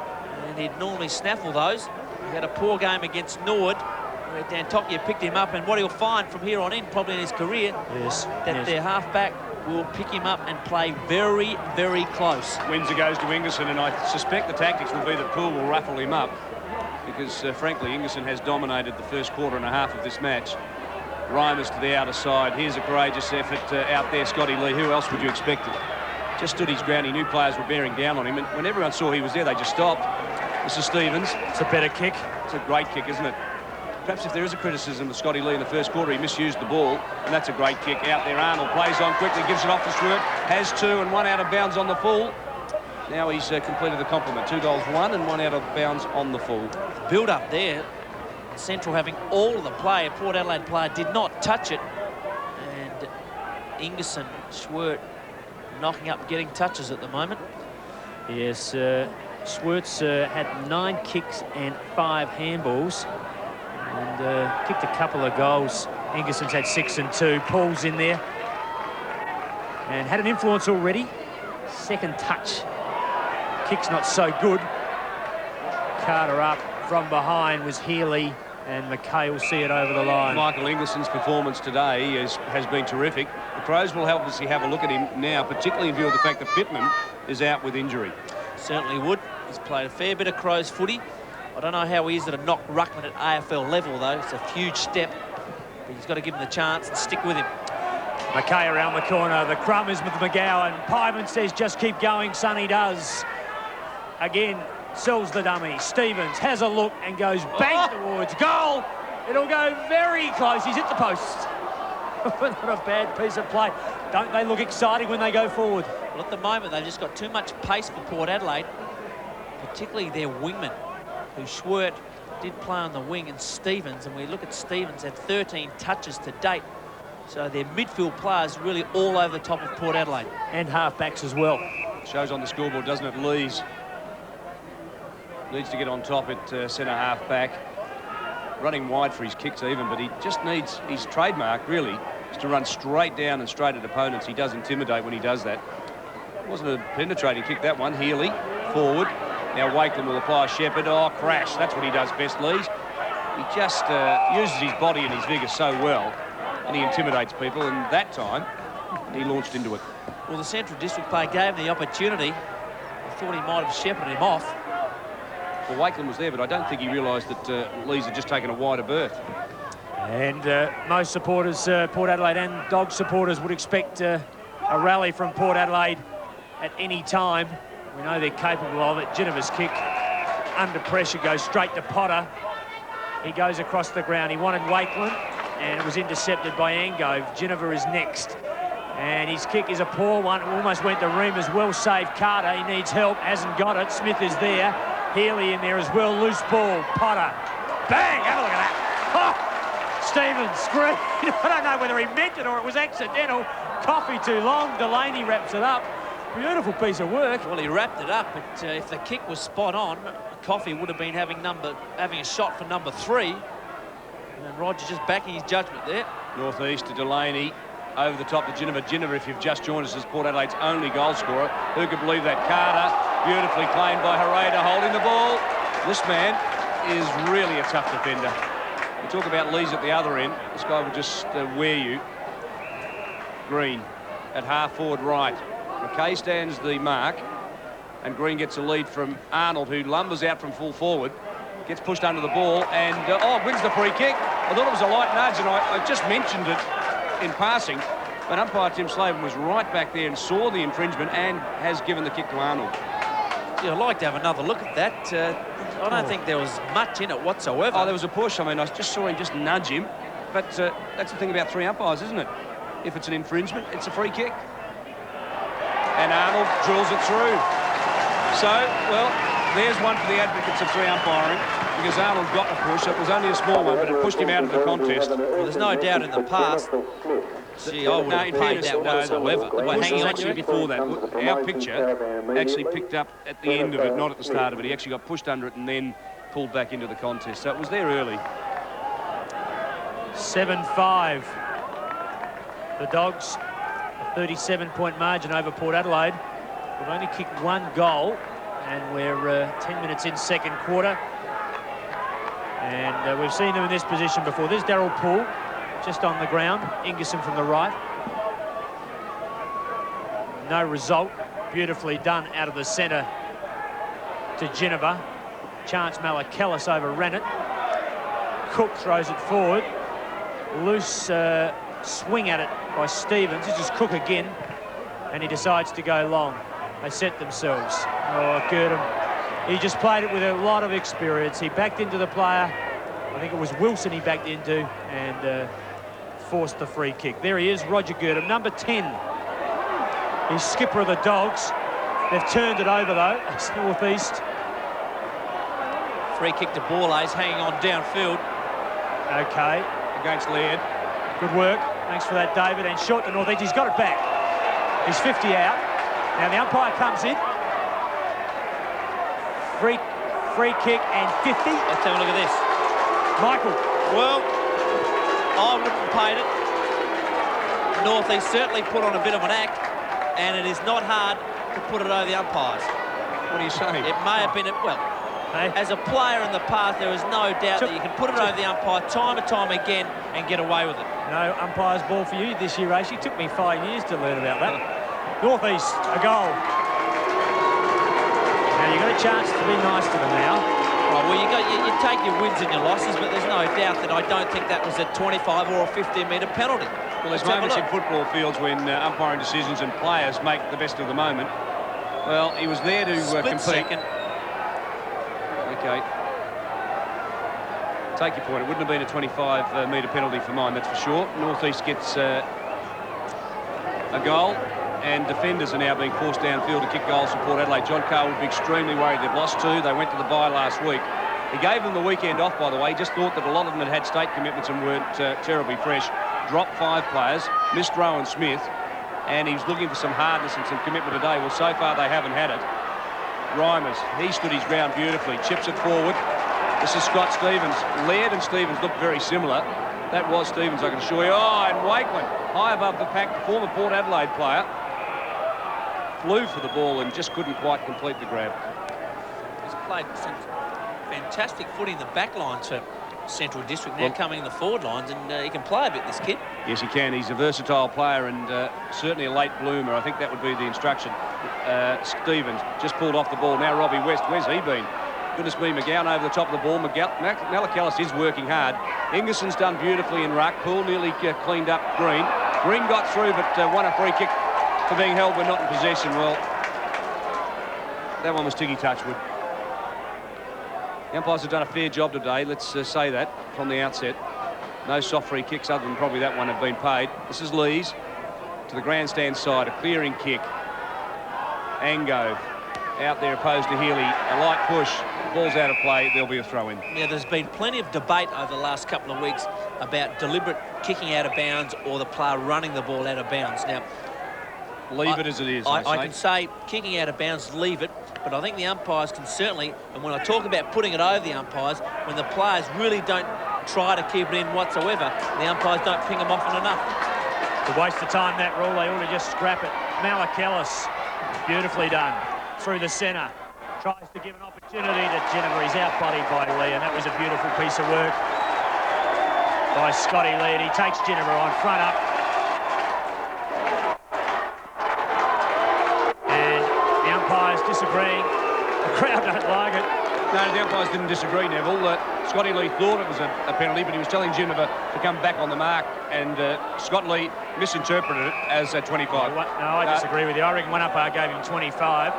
and he'd normally snaffle those. He had a poor game against Norwood, where Dantokia picked him up, and what he'll find from here on in, probably in his career, that their half-back will pick him up and play very, very close. Windsor goes to Ingerson, and I suspect the tactics will be that Poole will raffle him up, because frankly Ingerson has dominated the first quarter and a half of this match. Reimers to the outer side. Here's a courageous effort out there, Scotty Lee. Who else would you expect it? Just stood his ground. He knew players were bearing down on him, and when everyone saw he was there, they just stopped. This is Stevens. It's a better kick. It's a great kick, isn't it? Perhaps if there is a criticism of Scotty Lee in the first quarter, he misused the ball, and that's a great kick out there. Arnold plays on quickly, gives it off to Stewart, has two and one out of bounds on the full. Now he's completed the complement. 2 goals, 1 and 1 out of bounds on the full. Build up there. Central having all of the play. A Port Adelaide player did not touch it, and Ingerson, Schwert knocking up, getting touches at the moment. Yes, Schwertz had 9 kicks and 5 handballs, and kicked a couple of goals. Ingerson's had 6 and 2. Paul's in there and had an influence already. Second touch. Kick's not so good. Carter up from behind was Healy, and McKay will see it over the line. Michael Ingerson's performance today has been terrific. The Crows will obviously have a look at him now, particularly in view of the fact that Pittman is out with injury. Certainly would. He's played a fair bit of Crows footy. I don't know how he is at a knock ruckman at AFL level, though. It's a huge step, but he's got to give him the chance and stick with him. McKay around the corner. The crumb is with McGowan. Pyman says, just keep going, son. He does. Again, sells the dummy. Stevens has a look and goes bang towards goal. It'll go very close. He's hit the post. Not a bad piece of play. Don't they look exciting when they go forward? Well, at the moment, they've just got too much pace for Port Adelaide, particularly their wingman, who Schwert did play on the wing, and Stevens. And we look at Stevens, had 13 touches to date. So their midfield players really all over the top of Port Adelaide. And halfbacks as well. Shows on the scoreboard, doesn't it? Lees needs to get on top at centre half back. Running wide for his kicks even, but he just needs, his trademark really is to run straight down and straight at opponents. He does intimidate when he does that. It wasn't a penetrating kick, that one. Healy forward. Now Wakeland will apply Shepherd. Oh, crash. That's what he does best, Lees. He just uses his body and his vigour so well, and he intimidates people, and that time he launched into it. Well, the Central District player gave him the opportunity. I thought he might have shepherded him off. Well, Wakeland was there, but I don't think he realised that Lees had just taken a wider berth. And most supporters, Port Adelaide and Dog supporters, would expect a rally from Port Adelaide at any time. We know they're capable of it. Ginniver's kick under pressure goes straight to Potter. He goes across the ground. He wanted Wakeland, and it was intercepted by Angove. Ginniver is next, and his kick is a poor one. It almost went to Reimers. Well saved, Carter. He needs help, hasn't got it. Smith is there. Healy in there as well. Loose ball. Potter. Bang! Have a look at that. Oh! Stevens screamed. I don't know whether he meant it or it was accidental. Coffee too long. Delaney wraps it up. Beautiful piece of work. Well, he wrapped it up, but if the kick was spot on, Coffey would have been having a shot for number 3. And Roger just backing his judgment there. Northeast to Delaney. Over the top to Ginniver. Ginniver, if you've just joined us, as Port Adelaide's only goal scorer. Who could believe that? Carter, beautifully claimed by Hereda, holding the ball. This man is really a tough defender. We talk about Lees at the other end. This guy will just wear you. Green at half forward right. McKay stands the mark, and Green gets a lead from Arnold, who lumbers out from full forward, gets pushed under the ball, and wins the free kick. I thought it was a light nudge, and I just mentioned it in passing, but umpire Tim Slavin was right back there and saw the infringement and has given the kick to Arnold. Yeah, I'd like to have another look at that. I don't think there was much in it whatsoever. Oh, there was a push. I mean, I just saw him just nudge him. But that's the thing about 3 umpires, isn't it? If it's an infringement, it's a free kick. And Arnold drills it through. So, well, there's one for the advocates of 3 umpiring, because Arnold got the push. It was only a small one, but it pushed him out of the contest. Well, there's no doubt in the past. Gee, I wouldn't have paid that whatsoever. The push was actually before that. Our picture actually picked up at the end of it, not at the start of it. He actually got pushed under it and then pulled back into the contest. So it was there early. 7-5. The Dogs, a 37-point margin over Port Adelaide. We've only kicked 1 goal, and we're 10 minutes in second quarter. And we've seen them in this position before. There's Daryl Poole, just on the ground. Ingerson from the right. No result. Beautifully done out of the centre to Geneva. Chance Malakellis overran it. Cook throws it forward. Loose swing at it by Stevens. This is Cook again, and he decides to go long. They set themselves. Oh, Girdham. He just played it with a lot of experience. He backed into the player. I think it was Wilson he backed into, and forced the free kick. There he is, Roger Girdham, number 10. He's skipper of the Dogs. They've turned it over, though. It's North East. Free kick to Borlase, hanging on downfield. Okay. Against Laird. Good work. Thanks for that, David. And short to North East. He's got it back. He's 50 out. Now the umpire comes in. Free kick and 50. Let's have a look at this. Michael. Well, I wouldn't have paid it. North East certainly put on a bit of an act, and it is not hard to put it over the umpires. What are you saying? It may have been, well, as a player in the past, there is no doubt that you can put it over the umpire time and time again and get away with it. No umpire's ball for you this year, Race. It took me 5 years to learn about that. North East, a goal. Now, you've got a chance to be nice to them now. Right, well, you take your wins and your losses, but there's no doubt that I don't think that was a 25 or a 15-metre penalty. Well, there's moments in football fields when umpiring decisions and players make the best of the moment. Well, he was there to compete. Second. Okay. Take your point. It wouldn't have been a 25-metre penalty for mine, that's for sure. North East gets a goal, and defenders are now being forced downfield to kick goals for Port Adelaide. John Carr would be extremely worried. They've lost 2. They went to the bye last week. He gave them the weekend off, by the way. He just thought that a lot of them had state commitments and weren't terribly fresh. Dropped 5 players, missed Rowan Smith, and he's looking for some hardness and some commitment today. Well, so far they haven't had it. Reimers, he stood his ground beautifully, chips it forward. This is Scott Stevens. Laird and Stevens look very similar. That was Stevens, I can assure you. Oh, and Wakeman, high above the pack, the former Port Adelaide player, flew for the ball and just couldn't quite complete the grab. He's played some fantastic footy in the back lines for Central District, now coming in the forward lines, and he can play a bit, this kid. Yes, he can. He's a versatile player and certainly a late bloomer. I think that would be the instruction. Stevens just pulled off the ball. Now Robbie West, where's he been? Goodness me, McGowan over the top of the ball. Malakellis is working hard. Ingerson's done beautifully in ruck. Poole nearly cleaned up Green. Green got through, but won a free kick for being held but not in possession. Well, that one was Tiggy Touchwood. The umpires have done a fair job today, let's say that from the outset. No soft free kicks other than probably that one have been paid. This is Lees to the grandstand side, a clearing kick. Ango out there opposed to Healy, a light push, ball's out of play, there'll be a throw in. Yeah, there's been plenty of debate over the last couple of weeks about deliberate kicking out of bounds or the player running the ball out of bounds. Now, leave it as it is, I can say kicking out of bounds, leave it, but I think the umpires can certainly, and when I talk about putting it over the umpires, when the players really don't try to keep it in whatsoever, the umpires don't ping them often enough. To waste the time, that rule, they ought to just scrap it. Malakellis, beautifully done, through the centre. Tries to give an opportunity to Geneva. He's out-bodied by Lee, and that was a beautiful piece of work by Scotty Lee. He takes Geneva on front up. Disagreeing. The crowd don't like it. No, the umpires didn't disagree, Neville. Scotty Lee thought it was a penalty, but he was telling Geneva to come back on the mark, and Scott Lee misinterpreted it as a 25. No, I disagree with you. I reckon one umpire gave him 25.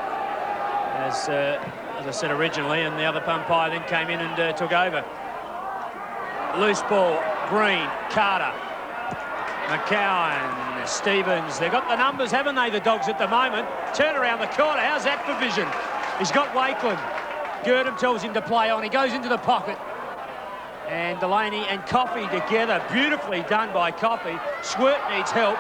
as I said originally, and the other umpire then came in and took over. Loose ball, Green, Carter, McCowan, Stevens. They've got the numbers, haven't they, the Dogs at the moment? Turn around the corner. How's that for vision? He's got Wakeland. Girdham tells him to play on. He goes into the pocket. And Delaney and Coffey together. Beautifully done by Coffey. Swirt needs help.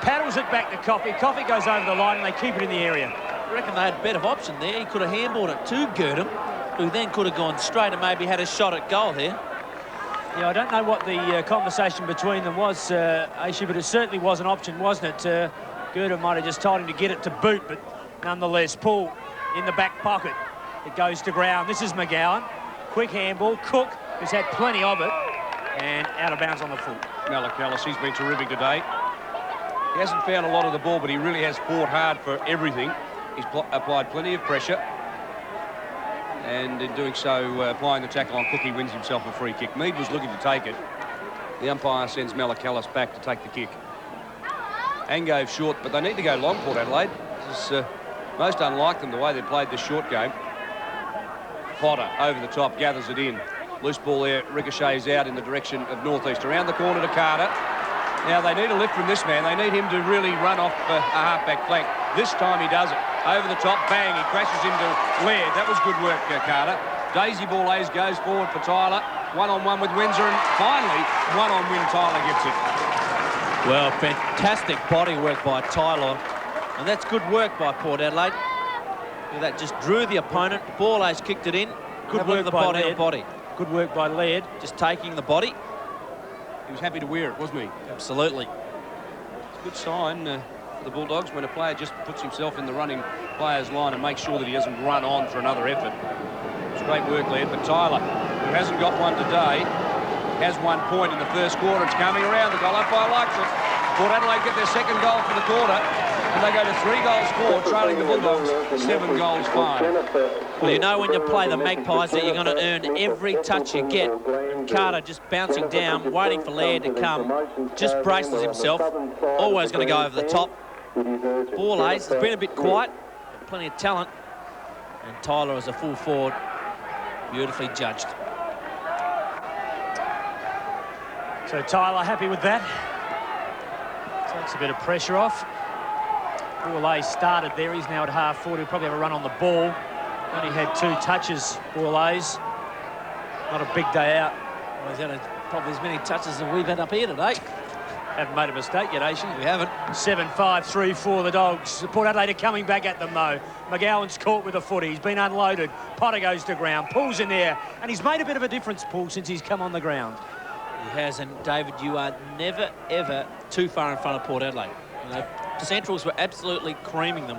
Paddles it back to Coffey. Coffey goes over the line and they keep it in the area. I reckon they had a better option there. He could have handballed it to Girdham, who then could have gone straight and maybe had a shot at goal here. Yeah, I don't know what the conversation between them was, Aishi, but it certainly was an option, wasn't it? Girdham might have just told him to get it to boot, but nonetheless, Paul in the back pocket. It goes to ground. This is McGowan. Quick handball. Cook, who's had plenty of it, and out of bounds on the foot. Malakalis, he's been terrific today. He hasn't found a lot of the ball, but he really has fought hard for everything. He's applied plenty of pressure. And in doing so, applying the tackle on Cook, he wins himself a free kick. Mead was looking to take it. The umpire sends Malakalis back to take the kick. Angove short, but they need to go long, Port Adelaide. This is most unlike them, the way they played this short game. Potter over the top, gathers it in. Loose ball there, ricochets out in the direction of Northeast. Around the corner to Carter. Now, they need a lift from this man. They need him to really run off a half-back flank. This time he does it. Over the top, bang, he crashes into Laird. That was good work, Carter. Daisy Borlase goes forward for Tyler. One-on-one with Windsor, and finally, one-on-win Tyler gets it. Well, fantastic body work by Tyler. And that's good work by Port Adelaide. That just drew the opponent. Borlase kicked it in. Good work by body Laird. on body. Good work by Laird. Just taking the body. He was happy to wear it, wasn't he? Absolutely. It's a good sign for the Bulldogs when a player just puts himself in the running player's line and makes sure that he doesn't run on for another effort. It's great work, Laird. But Tyler, who hasn't got one today, has 1 point in the first quarter. It's coming around. The goal umpire likes it. Port Adelaide get their second goal for the quarter, and they go to 3 goals 4, trailing the Bulldogs 7 goals 5. Well, you know when you play the Magpies that you're going to earn every touch you get. Carter just bouncing down, waiting for Laird to come. Just braces himself. Always going to go over the top. Borlase has been a bit quiet. Plenty of talent. And Tyler as a full forward. Beautifully judged. So Tyler happy with that. Takes a bit of pressure off. Borlase started there. He's now at half forward. He'll probably have a run on the ball. Only had 2 touches, Borlase. Not a big day out. Well, he's had probably as many touches as we've had up here today. Haven't made a mistake yet, Aishi. We haven't. 7-5, 3-4 the Dogs. Port Adelaide are coming back at them, though. McGowan's caught with a footy. He's been unloaded. Potter goes to ground. Paul's in there. And he's made a bit of a difference, Paul, since he's come on the ground. He has, and David, you are never, ever too far in front of Port Adelaide. You know, the Centrals were absolutely creaming them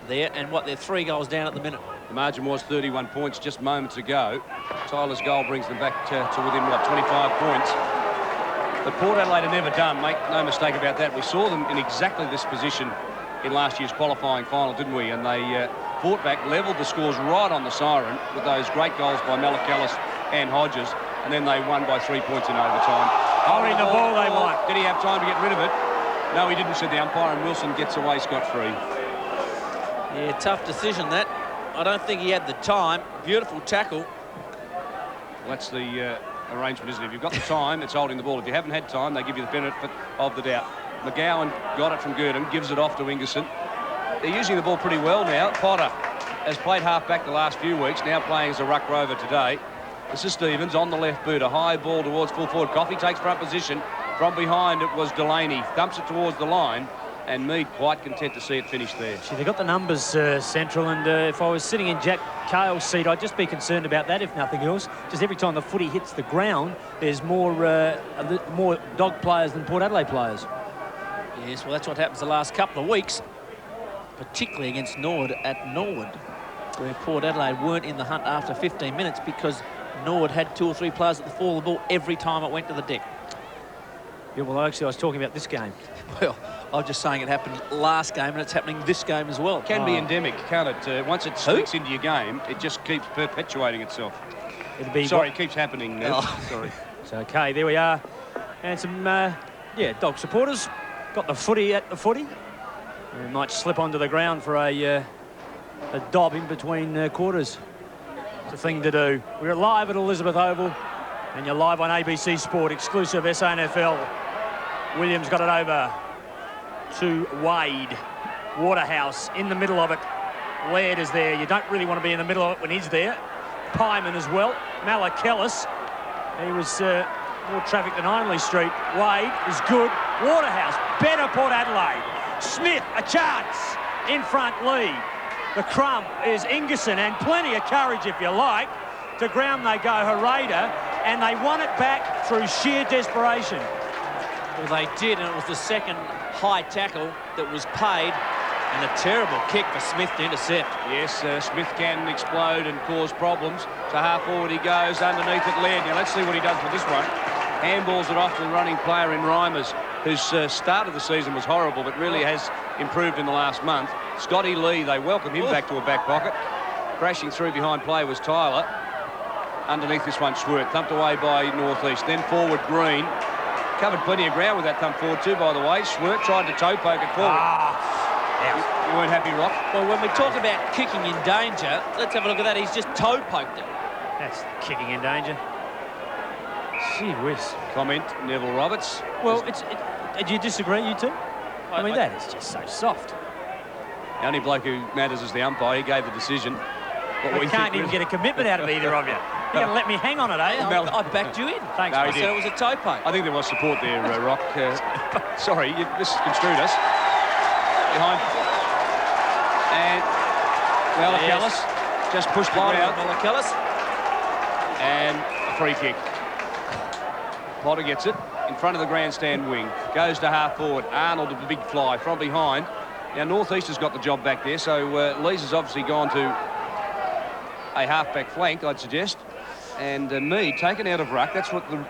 there, and they're 3 goals down at the minute. The margin was 31 points just moments ago. Tyler's goal brings them back to within, 25 points. But Port Adelaide are never done, make no mistake about that. We saw them in exactly this position in last year's qualifying final, didn't we? And they fought back, levelled the scores right on the siren with those great goals by Malakalis and Hodges, and then they won by 3 points in overtime. Holding the ball they won. Did he have time to get rid of it? No, he didn't, said the umpire, and Wilson gets away scot-free. Yeah, tough decision that. I don't think he had the time. Beautiful tackle. Well, that's the arrangement, isn't it? If you've got the time, it's holding the ball. If you haven't had time, they give you the benefit of the doubt. McGowan got it from Girdham, gives it off to Ingerson. They're using the ball pretty well now. Potter has played half-back the last few weeks, now playing as a ruck rover today. This is Stevens on the left boot, a high ball towards full forward. Coffey takes front position. From behind, it was Delaney. Thumps it towards the line, and Mead quite content to see it finish there. See, they've got the numbers, Central, and if I was sitting in Jack Cale's seat, I'd just be concerned about that, if nothing else. Just every time the footy hits the ground, there's more Dog players than Port Adelaide players. Yes, well, that's what happens the last couple of weeks, particularly against Norwood at Norwood, where Port Adelaide weren't in the hunt after 15 minutes because Norwood had 2 or 3 players at the fall of the ball every time it went to the deck. Yeah, well, actually, I was talking about this game. Well, I was just saying it happened last game and it's happening this game as well. It can be endemic, can't it? Once it sneaks into your game, it just keeps perpetuating itself. It'll be Sorry, it keeps happening now. Oh. Sorry. It's okay, there we are. And some, Dog supporters got the footy at the footy. We might slip onto the ground for a a dob in between quarters. It's a thing to do. We're live at Elizabeth Oval, and you're live on ABC Sport, exclusive SANFL. Williams got it over to Wade. Waterhouse in the middle of it. Laird is there. You don't really want to be in the middle of it when he's there. Pyman as well. Malachellis. He was more traffic than Hindley Street. Wade is good. Waterhouse. Better Port Adelaide. Smith, a chance. In front, Lee. The crump is Ingerson, and plenty of courage, if you like. To ground they go, Hereda, and they won it back through sheer desperation. Well, they did, and it was the second high tackle that was paid, and a terrible kick for Smith to intercept. Yes, Smith can explode and cause problems. So half forward he goes, underneath it Laird. Now let's see what he does with this one. Handballs it off the running player in Reimers, whose start of the season was horrible, but really has improved in the last month. Scotty Lee, they welcome him back to a back pocket. Crashing through behind play was Tyler. Underneath this one, Schwert, thumped away by North East. Then forward, Green. Covered plenty of ground with that thump forward too, by the way. Schwert tried to toe poke it forward. You weren't happy, Rock? Well, when we talk about kicking in danger, let's have a look at that. He's just toe poked it. That's kicking in danger. Gee whiz. Comment, Neville Roberts. Well, do you disagree, you two? I mean, that is just so soft. The only bloke who matters is the umpire. He gave the decision. We can't even get a commitment out of either of you. You're going to let me hang on it, eh? I backed you in. Thanks, no, mate. he So did. it was a toe poke. I think there was support there, Rock. Sorry, you misconstrued us. Behind. And Malachellis just pushed the ground. Malachellis. And a free kick. Potter gets it in front of the grandstand wing. Goes to half forward. Arnold with the big fly from behind. Now, North East has got the job back there, so Lees has obviously gone to a half-back flank, I'd suggest. And Mead taken out of ruck. That's what the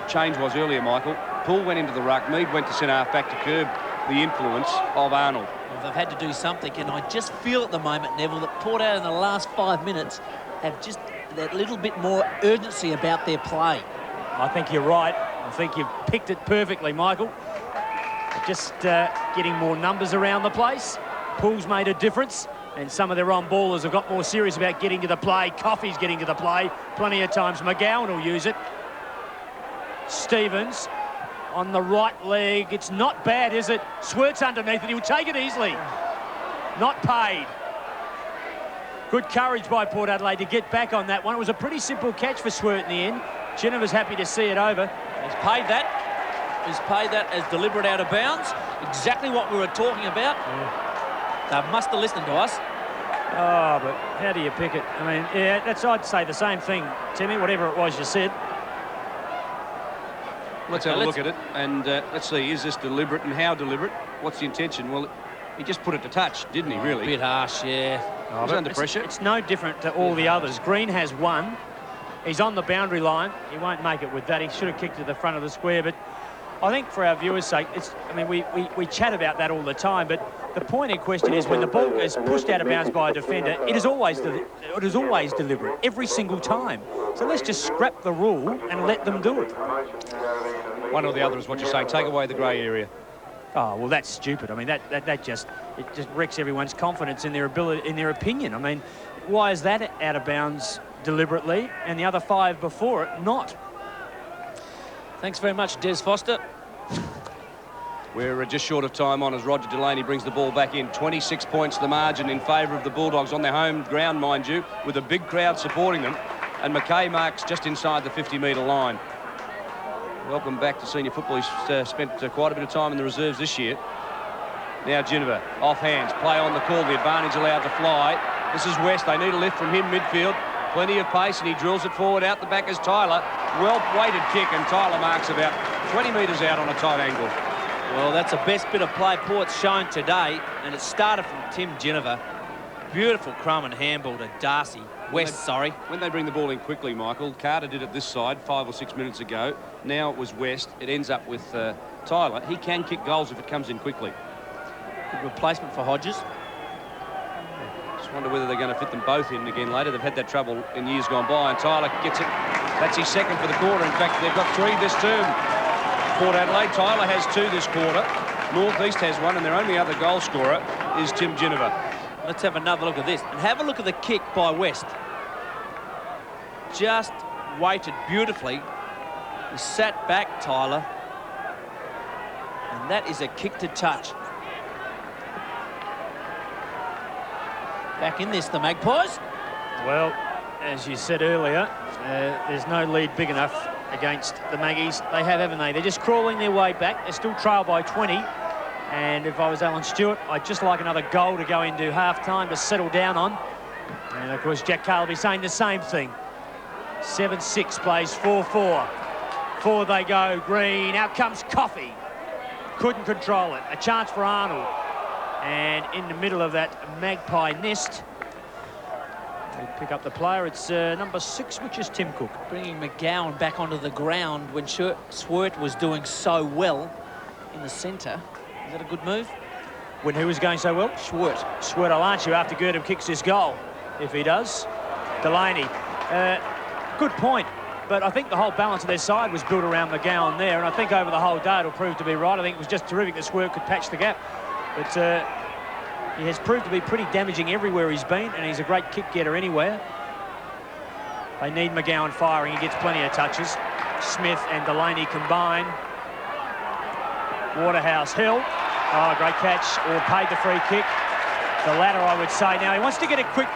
change was earlier, Michael. Poole went into the ruck. Mead went to centre half-back to curb the influence of Arnold. Well, they've had to do something, and I just feel at the moment, Neville, that Port out in the last 5 minutes have just that little bit more urgency about their play. I think you're right. I think you've picked it perfectly, Michael. Just getting more numbers around the place. Poole's made a difference, and some of their on-ballers have got more serious about getting to the play. Coffey's getting to the play plenty of times. McGowan will use it. Stevens on the right leg. It's not bad, is it? Schwert's underneath it. He'll take it easily. Not paid. Good courage by Port Adelaide to get back on that one. It was a pretty simple catch for Schwert in the end. Ginniver's happy to see it over. He's paid that. He's paid that as deliberate out of bounds. Exactly what we were talking about. Yeah. They must have listened to us. Oh, but how do you pick it? I mean, yeah, I'd say the same thing, Timmy, whatever it was you said. Let's have a look at it, and let's see, is this deliberate, and how deliberate? What's the intention? Well, he just put it to touch, didn't he, really? A bit harsh, yeah. He was under pressure. It's no different to all the others. Green has one. He's on the boundary line. He won't make it with that. He should have kicked to the front of the square, but I think for our viewers' sake, we chat about that all the time, but the point in question is when the ball is pushed out of bounds by a defender, it is always deliberate, every single time. So let's just scrap the rule and let them do it. One or the other is what you're saying. Take away the grey area. Oh, well, that's stupid. I mean, that just wrecks everyone's confidence in their ability, in their opinion. I mean, why is that out of bounds deliberately and the other 5 before it not? Thanks very much, Des Foster. We're just short of time on as Roger Delaney brings the ball back in. 26 points the margin in favour of the Bulldogs on their home ground, mind you, with a big crowd supporting them. And McKay marks just inside the 50-metre line. Welcome back to senior football. He's spent quite a bit of time in the reserves this year. Now Ginniver, off hands, play on the call, the advantage allowed to fly. This is West, they need a lift from him midfield. Plenty of pace, and he drills it forward. Out the back is Tyler. Well-weighted kick, and Tyler marks about 20 metres out on a tight angle. Well, that's the best bit of play Port's shown today, and it started from Tim Ginniver. Beautiful crumb and handball to Darcy. West, sorry. When they bring the ball in quickly, Michael, Carter did it this side 5 or 6 minutes ago. Now it was West. It ends up with Tyler. He can kick goals if it comes in quickly. Good replacement for Hodges. Just wonder whether they're going to fit them both in again later. They've had that trouble in years gone by, and Tyler gets it. That's his second for the quarter. In fact, they've got 3 this term. Port Adelaide, Tyler has 2 this quarter. North East has 1, and their only other goal scorer is Tim Ginniver. Let's have another look at this. And have a look at the kick by West. Just weighted beautifully. He sat back, Tyler. And that is a kick to touch. Back in this, the Magpies. Well, as you said earlier, there's no lead big enough against the Maggies. They have, haven't they? They're just crawling their way back. They're still trailed by 20. And if I was Alan Stewart, I'd just like another goal to go into half-time to settle down on. And, of course, Jack Carl will be saying the same thing. 7-6 plays 4-4. Forward they go. Green. Out comes Coffey. Couldn't control it. A chance for Arnold. And in the middle of that Magpie nest, they pick up the player. It's number 6, which is Tim Cook. Bringing McGowan back onto the ground when Swert was doing so well in the centre. Is that a good move? When who was going so well? Swert. Swert Alanchu after Girdham kicks his goal, if he does. Delaney. Good point. But I think the whole balance of their side was built around McGowan there, and I think over the whole day it'll prove to be right. I think it was just terrific that Swert could patch the gap. But he has proved to be pretty damaging everywhere he's been, and he's a great kick getter anywhere. They need McGowan firing. He gets plenty of touches. Smith and Delaney combine. Waterhouse Hill. Oh, great catch, or paid the free kick. The latter, I would say. Now, he wants to get a quick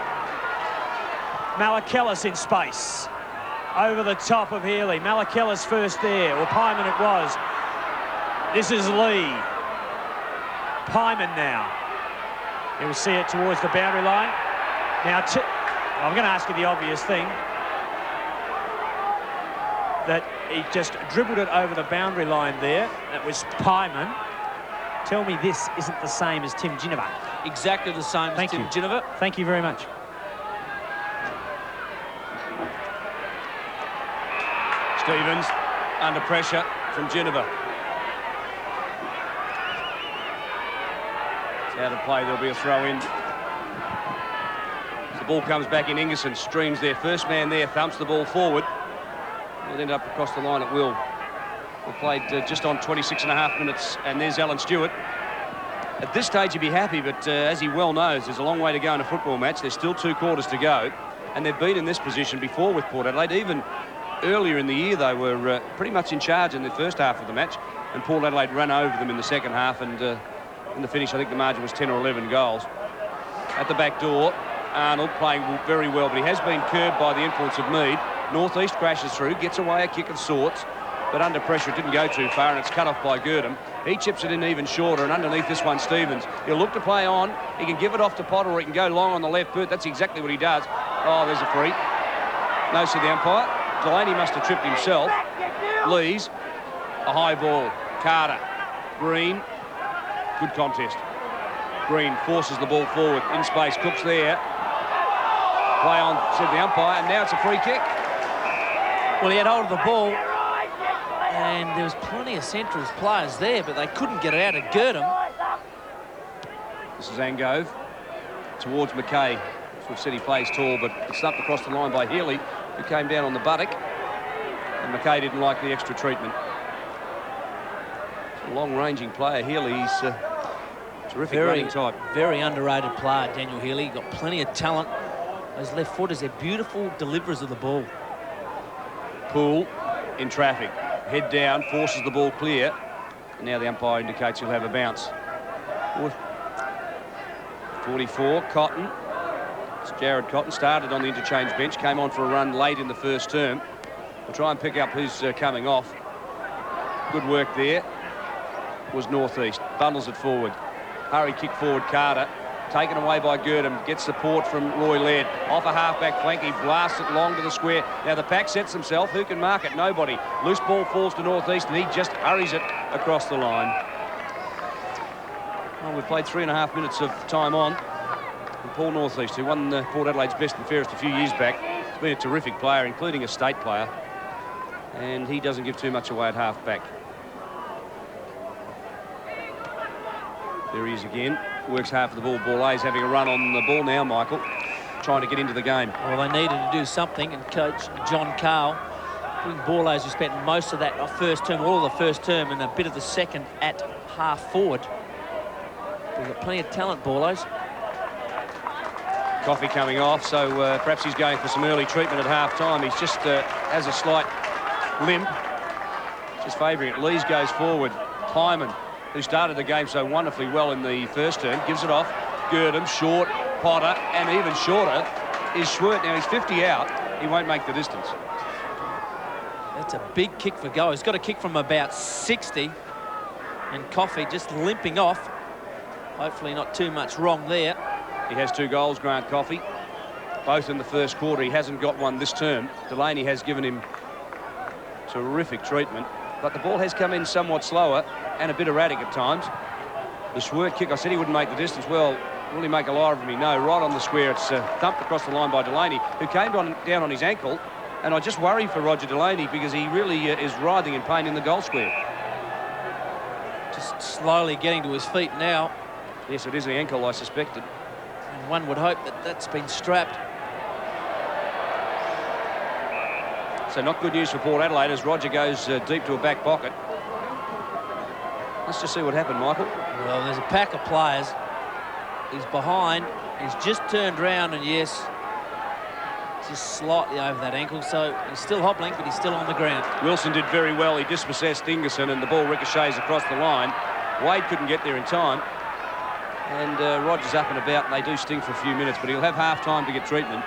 Malakellis in space. Over the top of Healy. Malakellis first there, or Pyman it was. This is Lee. Pyman now. He'll see it towards the boundary line. Now, I'm going to ask you the obvious thing. That he just dribbled it over the boundary line there. That was Pyman. Tell me this isn't the same as Tim Ginnivan. Exactly the same as Tim Ginnivan. Thank you very much. Stevens under pressure from Ginnivan. It's out of play, there'll be a throw in. The ball comes back in, Ingerson streams there. First man there, thumps the ball forward. It'll end up across the line at will. We've played just on 26.5 minutes, and there's Alan Stewart. At this stage, he'd be happy, but as he well knows, there's a long way to go in a football match. There's still 2 quarters to go, and they've been in this position before with Port Adelaide. Even earlier in the year, they were pretty much in charge in the first half of the match, and Port Adelaide ran over them in the second half, and in the finish, I think the margin was 10 or 11 goals. At the back door, Arnold playing very well, but he has been curbed by the influence of Mead. Northeast crashes through, gets away a kick of sorts, but under pressure it didn't go too far, and it's cut off by Girdham. He chips it in even shorter, and underneath this one, Stevens. He'll look to play on. He can give it off to Potter, or he can go long on the left boot. That's exactly what he does. Oh, there's a free. No, see the umpire. Delaney must have tripped himself. Lees, a high ball. Carter, Green, good contest. Green forces the ball forward in space. Cook's there. Play on, said the umpire, and now it's a free kick. Well, he had hold of the ball, and there was plenty of Central's players there, but they couldn't get it out of Girdham. This is Angove towards McKay. We've said he plays tall, but it's up across the line by Healy, who came down on the buttock, and McKay didn't like the extra treatment. It's a long-ranging player, Healy. He's a terrific running type. Very underrated player, Daniel Healy. Got plenty of talent. Those left footers, they're beautiful deliverers of the ball. Poole in traffic. Head down, forces the ball clear. And now the umpire indicates he'll have a bounce. 44, Cotton. It's Jared Cotton, started on the interchange bench, came on for a run late in the first term. We'll try and pick up who's coming off. Good work there. Was Northeast. Bundles it forward. Hurry kick forward, Carter. Taken away by Girdham. Gets support from Roy Laird. Off a half-back flank. He blasts it long to the square. Now the pack sets himself. Who can mark it? Nobody. Loose ball falls to Northeast, and he just hurries it across the line. Well, we've played 3.5 minutes of time on. And Paul Northeast, who won Port Adelaide's best and fairest a few years back, has been a terrific player, including a state player. And he doesn't give too much away at half-back. There he is again. Works half of the ball. Borlay's having a run on the ball now, Michael, trying to get into the game. Well, they needed to do something, and coach John Carl, putting Borlays, who spent most of that first term, all of the first term, and a bit of the second at half forward. They've got plenty of talent, Borlays. Coffey coming off, so perhaps he's going for some early treatment at half-time. He's just has a slight limp. Just favouring it. Lees goes forward. Hyman, who started the game so wonderfully well in the first term, gives it off. Gurdon, short, Potter, and even shorter is Schwert. Now he's 50 out. He won't make the distance. That's a big kick for goal. He's got a kick from about 60. And Coffey just limping off. Hopefully not too much wrong there. He has 2 goals, Grant Coffey, both in the first quarter. He hasn't got one this term. Delaney has given him terrific treatment, but the ball has come in somewhat slower and a bit erratic at times. The Schwert kick, I said he wouldn't make the distance. Well, will he make a liar of me? No, right on the square. It's thumped across the line by Delaney, who came down on his ankle, and I just worry for Roger Delaney because he really is writhing in pain in the goal square. Just slowly getting to his feet now. Yes, it is the ankle, I suspected. And one would hope that that's been strapped. So not good news for Port Adelaide as Roger goes deep to a back pocket. Let's just see what happened, Michael. Well, there's a pack of players. He's behind. He's just turned round, and yes, just slightly over that ankle. So he's still hobbling, but he's still on the ground. Wilson did very well. He dispossessed Ingerson, and the ball ricochets across the line. Wade couldn't get there in time. And Roger's up and about, and they do sting for a few minutes, but he'll have half-time to get treatment.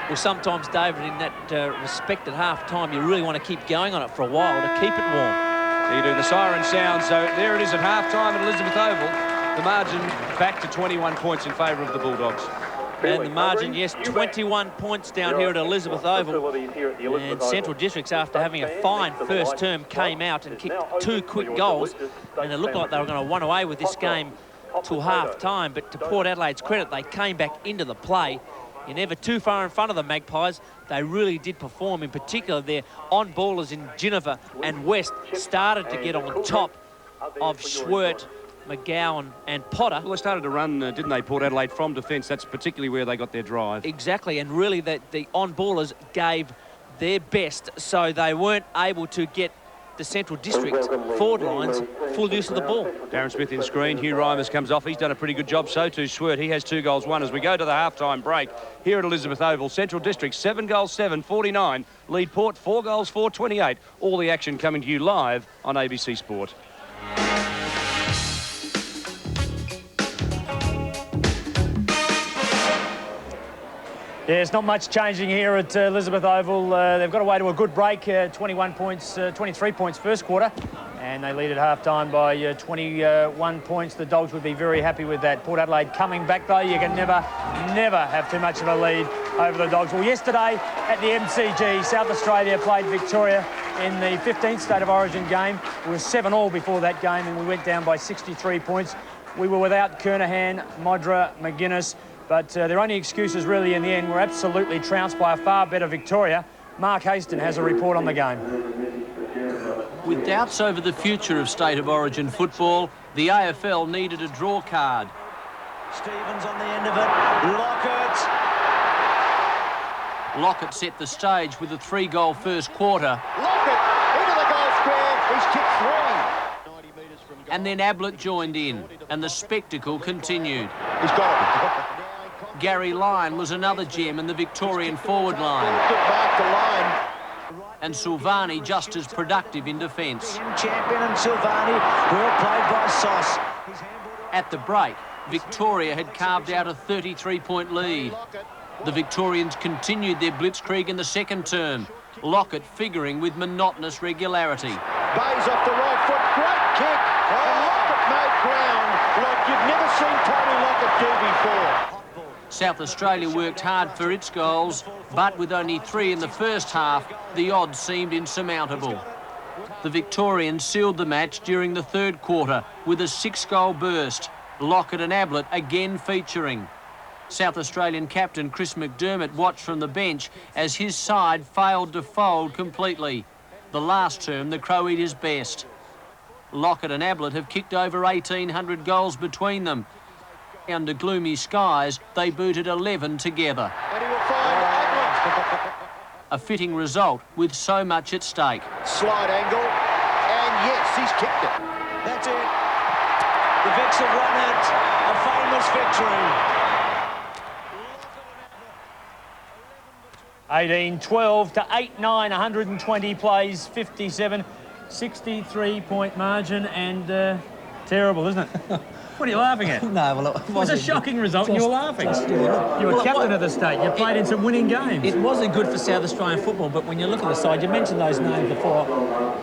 Well, sometimes, David, in that respect at half-time, you really want to keep going on it for a while to keep it warm. You do. The siren sound. So there it is at half-time at Elizabeth Oval. The margin back to 21 points in favour of the Bulldogs. And the margin, yes, 21 points down here at Elizabeth Oval. And Central Districts, after having a fine first term, came out and kicked 2 quick goals. And it looked like they were going to run away with this game till half-time. But to Port Adelaide's credit, they came back into the play. You're never too far in front of the Magpies. They really did perform. In particular, their on-ballers in Ginnivan and West started to get on top of Schwert, McGowan and Potter. Well, they started to run, didn't they, Port Adelaide, from defence. That's particularly where they got their drive. Exactly, and really the on-ballers gave their best, so they weren't able to get the Central District forward lines full use of the ball. Darren Smith in screen. Hugh Reimers comes off. He's done a pretty good job. So too Schwert. He has 2 goals, 1 as we go to the half-time break here at Elizabeth Oval. Central District 7 goals, 7, 49. Lead Port 4 goals, 4, 28. All the action coming to you live on ABC Sport. Yeah, it's not much changing here at Elizabeth Oval. They've got away to a good break, 23 points first quarter, and they lead at half-time by 21 points. The Dogs would be very happy with that. Port Adelaide coming back, though. You can never have too much of a lead over the Dogs. Well, yesterday at the MCG, South Australia played Victoria in the 15th State of Origin game. It was 7-all before that game, and we went down by 63 points. We were without Kernahan, Modra, McGuinness, but their only excuses really in the end were absolutely trounced by a far better Victoria. Mark Haston has a report on the game. With doubts over the future of State of Origin football, the AFL needed a draw card. Stevens on the end of it. Lockett set the stage with a 3-goal first quarter. Lockett into the goal square. He's kicked 3. And then Ablett joined in, and the spectacle continued. He's got it. Gary Lyon was another gem in the Victorian forward line. And Silvani just as productive in defence. Champion and Silvani, well played by Sauce. At the break, Victoria had carved out a 33-point lead. The Victorians continued their blitzkrieg in the second term, Lockett figuring with monotonous regularity. Bayes off the right foot, great kick. And Lockett made ground like you've never seen Tony Lockett do before. South Australia worked hard for its goals, but with only 3 in the first half, the odds seemed insurmountable. The Victorians sealed the match during the third quarter with a 6-goal burst, Lockett and Ablett again featuring. South Australian captain Chris McDermott watched from the bench as his side failed to fold completely. The last term, the Crow Eaters' best. Lockett and Ablett have kicked over 1,800 goals between them. Under gloomy skies, they booted 11 together. And he will find Ablett. A fitting result with so much at stake. Slide angle, and yes, he's kicked it. That's it. The Vicks have won it. A famous victory. 18-12 to 8-9, 120 plays, 57, 63-point margin, and terrible, isn't it? What are you laughing at? No, well, it was a shocking result and you were laughing. You were captain of the state. You played in some winning games. It wasn't good for South Australian football, but when you look at the side, you mentioned those names before,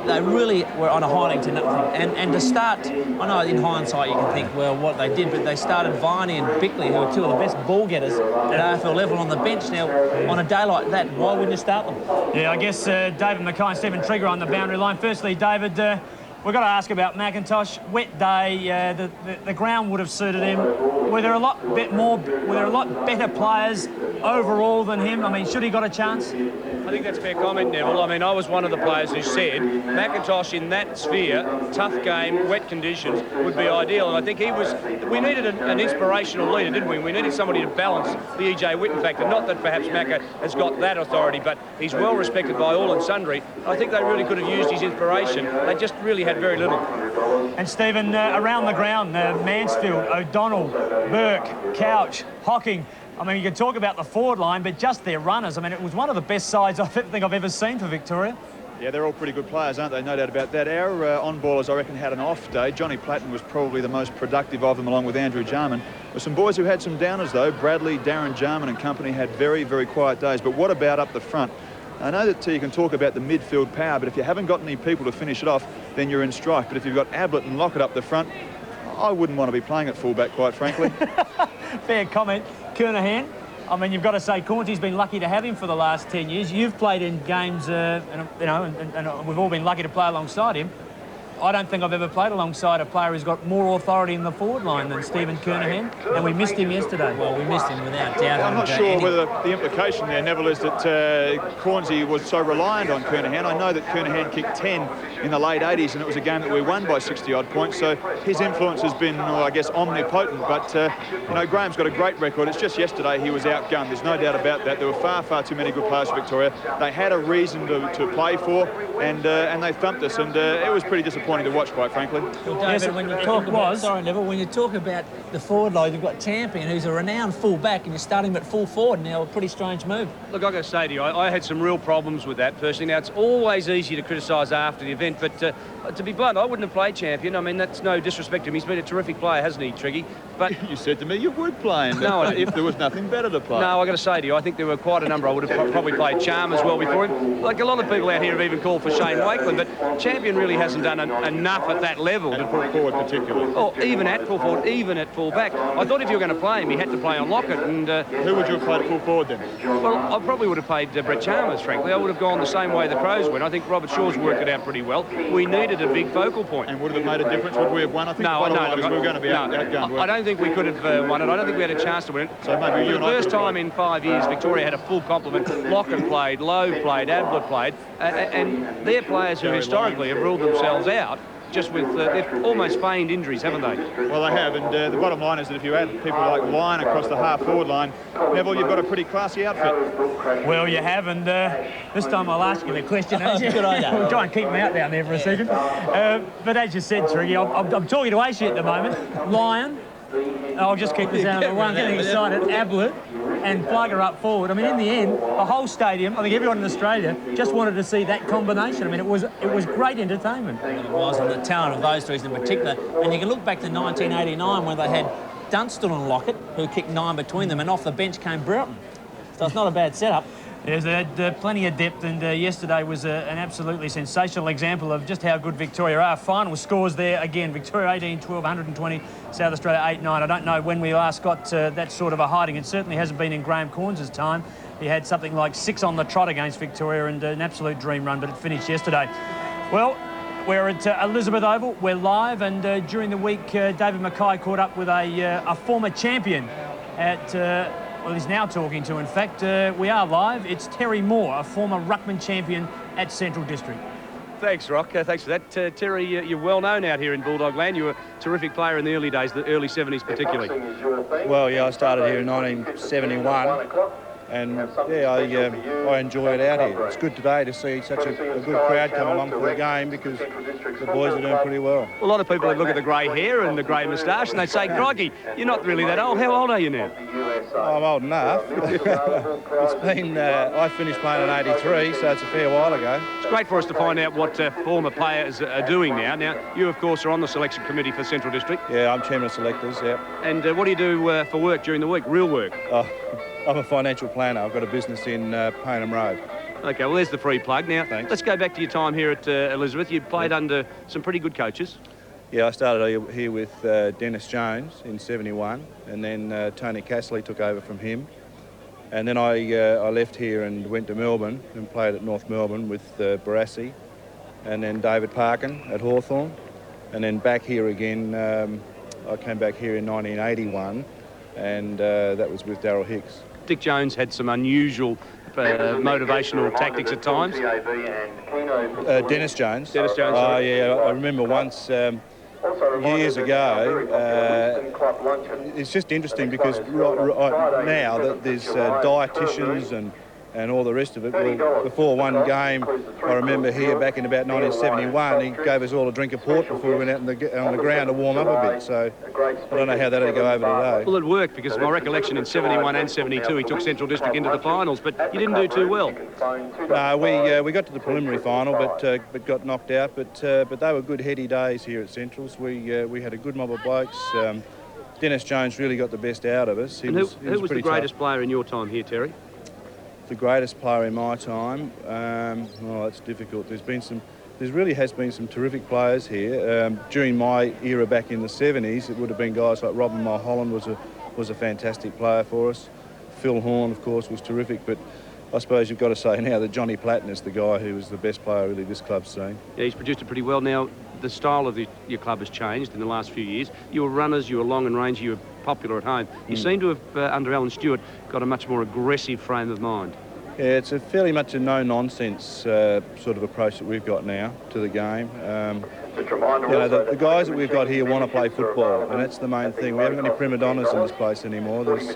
they really were on a hiding to nothing. And to start, I know in hindsight you can think, well, what they did, but they started Viney and Bickley, who are two of the best ball getters at AFL level, on the bench. Now, on a day like that, why wouldn't you start them? Yeah, I guess David Mackay and Stephen Trigger on the boundary line. Firstly, David, we've got to ask about McIntosh. Wet day, the ground would have suited him. Were there a lot better players overall than him? I mean, should he got a chance? I think that's a fair comment, Neville. I mean, I was one of the players who said McIntosh in that sphere, tough game, wet conditions, would be ideal. And I think we needed an inspirational leader, didn't we? We needed somebody to balance the E.J. Whitten factor. Not that perhaps Macca has got that authority, but he's well respected by all and sundry. I think they really could have used his inspiration. They just really had very little. And Stephen, around the ground, Mansfield, O'Donnell, Burke, Couch, Hocking. I mean, you could talk about the forward line, but just their runners. I mean, it was one of the best sides I think I've ever seen for Victoria. Yeah, they're all pretty good players, aren't they? No doubt about that. Our on-ballers, I reckon, had an off day. Johnny Platten was probably the most productive of them, along with Andrew Jarman. With some boys who had some downers, though. Bradley, Darren Jarman and company had very, very quiet days. But what about up the front? I know that you can talk about the midfield power, but if you haven't got any people to finish it off, then you're in strife. But if you've got Ablett and Lockett up the front, I wouldn't want to be playing at fullback, quite frankly. Fair comment. Kernahan, I mean, you've got to say, Cornty's been lucky to have him for the last 10 years. You've played in games, and we've all been lucky to play alongside him. I don't think I've ever played alongside a player who's got more authority in the forward line than Stephen Kernahan, and we missed him yesterday. Well, we missed him without doubt. I'm not sure whether the implication there, Neville, is that Cornsey was so reliant on Kernahan. I know that Kernahan kicked 10 in the late 80s, and it was a game that we won by 60-odd points, so his influence has been, well, I guess, omnipotent. But, you know, Graham's got a great record. It's just yesterday he was outgunned. There's no doubt about that. There were far, far too many good players for Victoria. They had a reason to play for, and they thumped us, and it was pretty disappointing to watch, quite frankly. Well, David, when you talk about, sorry, Neville, when you talk about the forward line, you've got Champion, who's a renowned full-back, and you're starting him at full forward now, a pretty strange move. Look, I've got to say to you, I had some real problems with that personally. Now, it's always easy to criticise after the event, but to be blunt, I wouldn't have played Champion. I mean, that's no disrespect to him. He's been a terrific player, hasn't he, Triggy? But you said to me you would play him no, if there was nothing better to play. No, I've got to say to you, I think there were quite a number. I would have probably played Charm as well before him. Like a lot of people out here have even called for Shane Wakeland, but Champion really hasn't done enough at that level. And full forward particularly. Oh, even at full forward, even at full back. I thought if you were going to play him, you had to play on Lockett. And who would you have played at full forward then? Well, I probably would have played Brett Chalmers, frankly. I would have gone the same way the Crows went. I think Robert Shaw's worked it out pretty well. We needed a big focal point. And would it have made a difference? Would we have won? I think no, we were going to be outgunned. I don't think we could have won it. I don't think we had a chance to win it. So maybe for the first time in 5 years, Victoria had a full complement. Lockett played, Lowe played, Ablett played, and they're players who historically have ruled themselves out. Just with, they've almost feigned injuries, haven't they? Well, they have, and the bottom line is that if you add people like Lyon across the half-forward line, Neville, you've got a pretty classy outfit. Well, you have, and this time I'll ask you the question. Good idea. We'll try and keep him out down there for a second. But as you said, Triggy, I'm talking to Aisha at the moment. Lyon, I'll just keep this out of the way. I'm getting excited. Ablett and Plugger up forward. I mean, in the end, the whole stadium, I think everyone in Australia just wanted to see that combination. I mean, it was great entertainment. It was, and the talent of those three in particular. And you can look back to 1989 when they had Dunstall and Lockett, who kicked 9 between them, and off the bench came Broughton. So it's not a bad setup. Yes, they had plenty of depth, and yesterday was an absolutely sensational example of just how good Victoria are. Final scores there again, Victoria 18-12, 120, South Australia 8-9. I don't know when we last got that sort of a hiding. It certainly hasn't been in Graham Corns' time. He had something like 6 on the trot against Victoria and an absolute dream run, but it finished yesterday. Well, we're at Elizabeth Oval, we're live, and during the week, David Mackay caught up with a former champion at... well, he's now talking to, in fact, we are live. It's Terry Moore, a former ruckman champion at Central District. Thanks, Rock. Thanks for that. Terry, you're well known out here in Bulldog Land. You were a terrific player in the early days, the early 70s particularly. Well, yeah, I started here in 1971 And yeah, I enjoy it out here. It's good today to see such a good crowd come along for the game because the boys are doing pretty well. A lot of people would look at the grey hair and the grey moustache and they'd say, "Crikey, you're not really that old. How old are you now?" I'm old enough. It's been, I finished playing in '83, so it's a fair while ago. It's great for us to find out what former players are doing now. Now, you, of course, are on the selection committee for Central District. Yeah, I'm chairman of selectors, yeah. And what do you do for work during the week, real work? I'm a financial planner. I've got a business in Payneham Road. OK, well, there's the free plug. Now, thanks. Let's go back to your time here at Elizabeth. You played under some pretty good coaches. Yeah, I started here with Dennis Jones in '71, and then Tony Castley took over from him. And then I left here and went to Melbourne and played at North Melbourne with Barassi, and then David Parkin at Hawthorn, and then back here again. I came back here in 1981, and that was with Darryl Hicks. Dick Jones had some unusual motivational tactics at times. Dennis Jones. Dennis Jones. Oh, yeah, I remember once years ago. It's just interesting because right now that there's dietitians and all the rest of it. Well, before one game, I remember here back in about 1971, he gave us all a drink of port before we went out on the ground to warm up a bit. So I don't know how that'll go over today. Well, it worked because my recollection in '71 and '72, he took Central District into the finals, but you didn't do too well. No, we got to the preliminary final, but got knocked out. But they were good heady days here at Centrals. We had a good mob of blokes. Dennis Jones really got the best out of us. Who was the greatest player in your time here, Terry? The greatest player in my time, it's difficult. There really has been some terrific players here. During my era back in the '70s, it would have been guys like Robin Mulholland was a fantastic player for us. Phil Horn, of course, was terrific, but I suppose you've got to say now that Johnny Platten is the guy who was the best player really this club's seen. Yeah, he's produced it pretty well. Now, the style of your club has changed in the last few years. You were runners, you were long and range, you were popular at home. You seem to have, under Alan Stewart, got a much more aggressive frame of mind. Yeah, it's a fairly much a no-nonsense sort of approach that we've got now to the game. The guys that we've got here want to play football, and that's the main thing. We haven't got any prima donnas in this place anymore. There's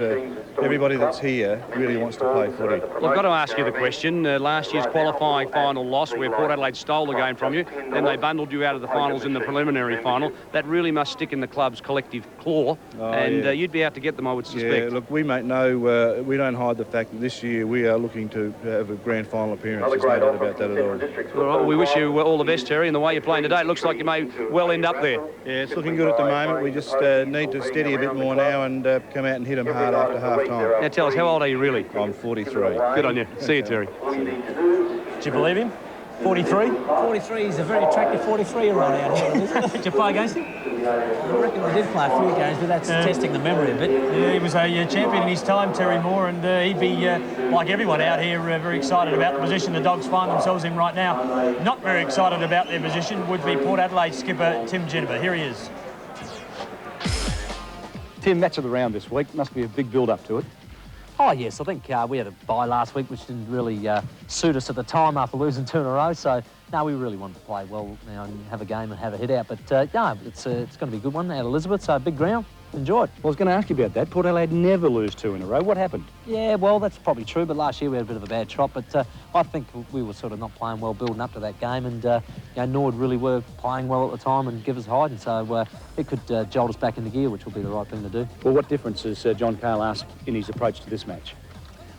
everybody that's here really wants to play footy. Well, I've got to ask you the question. Last year's qualifying final loss, where Port Adelaide stole the game from you, then they bundled you out of the finals in the preliminary final. That really must stick in the club's collective claw, you'd be out to get them, I would suspect. Yeah, look, we we don't hide the fact that this year we are looking to have a grand final appearance. There's no doubt about that at all. All right, well, we wish you all the best, Terry, and the way you're playing today, it looks like you may well end up there. Yeah, it's looking good at the moment. We just need to steady a bit more now and come out and hit them hard after half-time. Now tell us, how old are you really? I'm 43. Good on you. See you, Terry. Do you believe him? 43? 43, he's a very attractive 43-year-old out here, isn't it? Did you play against him? I reckon I did play a few games, but that's testing the memory a bit. Yeah, he was a champion in his time, Terry Moore, and he'd be, like everyone out here, very excited about the position the Dogs find themselves in right now. Not very excited about their position would be Port Adelaide skipper Tim Jennifer. Here he is. Tim, match of the round this week. Must be a big build-up to it. Oh, yes, I think we had a bye last week, which didn't really suit us at the time after losing 2 in a row. So, no, we really wanted to play well now and have a game and have a hit out. But, no, it's going to be a good one at Elizabeth, so big ground. Enjoy it. Well, I was going to ask you about that. Port Adelaide never lose 2 in a row. What happened? Yeah, well, that's probably true, but last year we had a bit of a bad trot. But I think we were sort of not playing well building up to that game, and Nord really were playing well at the time and give us hiding, so it could jolt us back into gear, which will be the right thing to do. Well, what difference has John Cale asked in his approach to this match?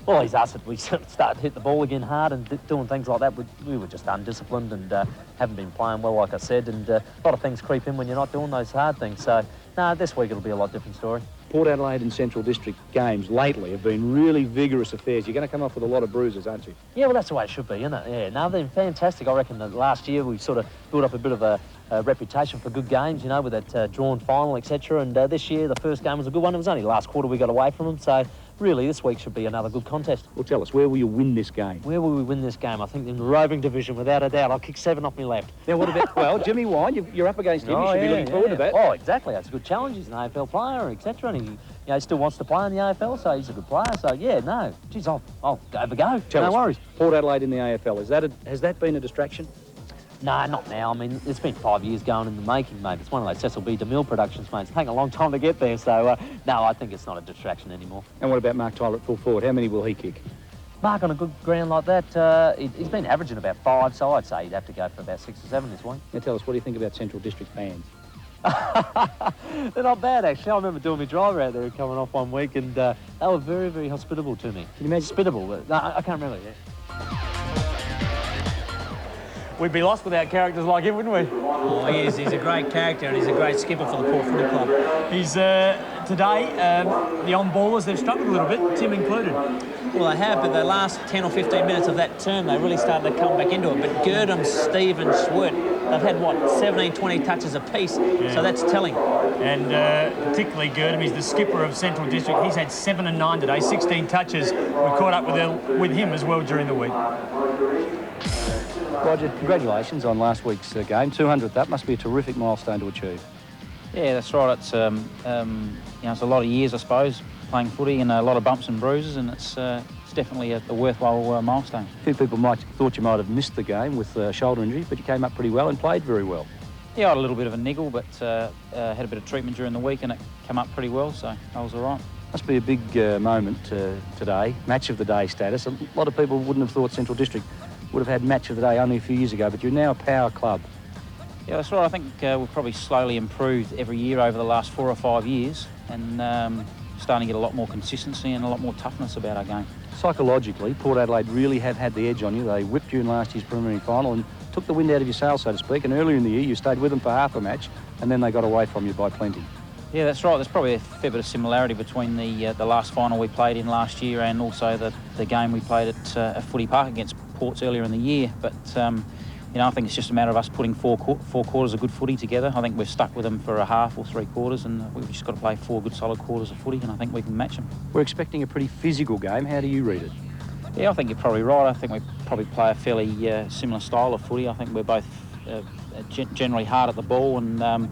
Well, he's asked that we started to hit the ball again hard and doing things like that. We were just undisciplined and haven't been playing well, like I said, and a lot of things creep in when you're not doing those hard things. So, no, this week it'll be a lot different story. Port Adelaide and Central District games lately have been really vigorous affairs. You're going to come off with a lot of bruises, aren't you? Yeah, well, that's the way it should be, isn't it? Yeah, no, they've been fantastic. I reckon that last year we sort of built up a bit of a reputation for good games, you know, with that drawn final, etc. And this year, the first game was a good one. It was only last quarter we got away from them, so really this week should be another good contest. Well, tell us, where will you win this game? Where will we win this game? I think in the roving division, without a doubt. I'll kick 7 off my left. Now, what about, well, Jimmy Wine, you're up against him. You should be looking forward to that. Oh, exactly. That's a good challenge. He's an AFL player, etc. And he still wants to play in the AFL, so he's a good player. So, yeah, no. Geez, I'll have a go. Tell us, worries. Port Adelaide in the AFL, has that been a distraction? No, not now. I mean, it's been 5 years going in the making, mate. It's one of those Cecil B. DeMille productions, mate. It's taken a long time to get there, so no, I think it's not a distraction anymore. And what about Mark Tyler at full forward? How many will he kick? Mark, on a good ground like that, he's been averaging about 5, so I'd say he'd have to go for about 6 or 7 this week. Now tell us, what do you think about Central District fans? They're not bad, actually. I remember doing my driver out there coming off one week, and they were very, very hospitable to me. Can you imagine? Hospitable, but no, I can't remember, yeah. We'd be lost without characters like him, wouldn't we? Oh, he is. He's a great character and he's a great skipper for the Port Footy Club. He's, today, the on-ballers, they've struggled a little bit, Tim included. Well, they have, but the last 10 or 15 minutes of that term, they really started to come back into it. But Girdham, Stevens, Schwert, they've had, what, 17, 20 touches apiece, so that's telling. And particularly Girdham, he's the skipper of Central District. He's had 7 and 9 today, 16 touches. We caught up with him as well during the week. Roger, congratulations on last week's game. 200th, that must be a terrific milestone to achieve. Yeah, that's right. It's you know, it's a lot of years, I suppose, playing footy, and a lot of bumps and bruises, and it's definitely a worthwhile milestone. A few people thought you might have missed the game with shoulder injury, but you came up pretty well and played very well. Yeah, I had a little bit of a niggle, but had a bit of treatment during the week, and it came up pretty well, so I was all right. Must be a big moment today, match of the day status. A lot of people wouldn't have thought Central District would have had match of the day only a few years ago, but you're now a power club. Yeah, that's right. I think we've probably slowly improved every year over the last 4 or 5 years, and starting to get a lot more consistency and a lot more toughness about our game. Psychologically, Port Adelaide really have had the edge on you. They whipped you in last year's preliminary final and took the wind out of your sails, so to speak, and earlier in the year you stayed with them for half a match, and then they got away from you by plenty. Yeah, that's right. There's probably a fair bit of similarity between the last final we played in last year and also the game we played at Footy Park against Ports earlier in the year. But you know, I think it's just a matter of us putting four quarters of good footy together. I think we're stuck with them for a half or 3 quarters, and we've just got to play 4 good solid quarters of footy, and I think we can match them. We're expecting a pretty physical game. How do you read it? Yeah, I think you're probably right. I think we probably play a fairly similar style of footy. I think we're both generally hard at the ball, and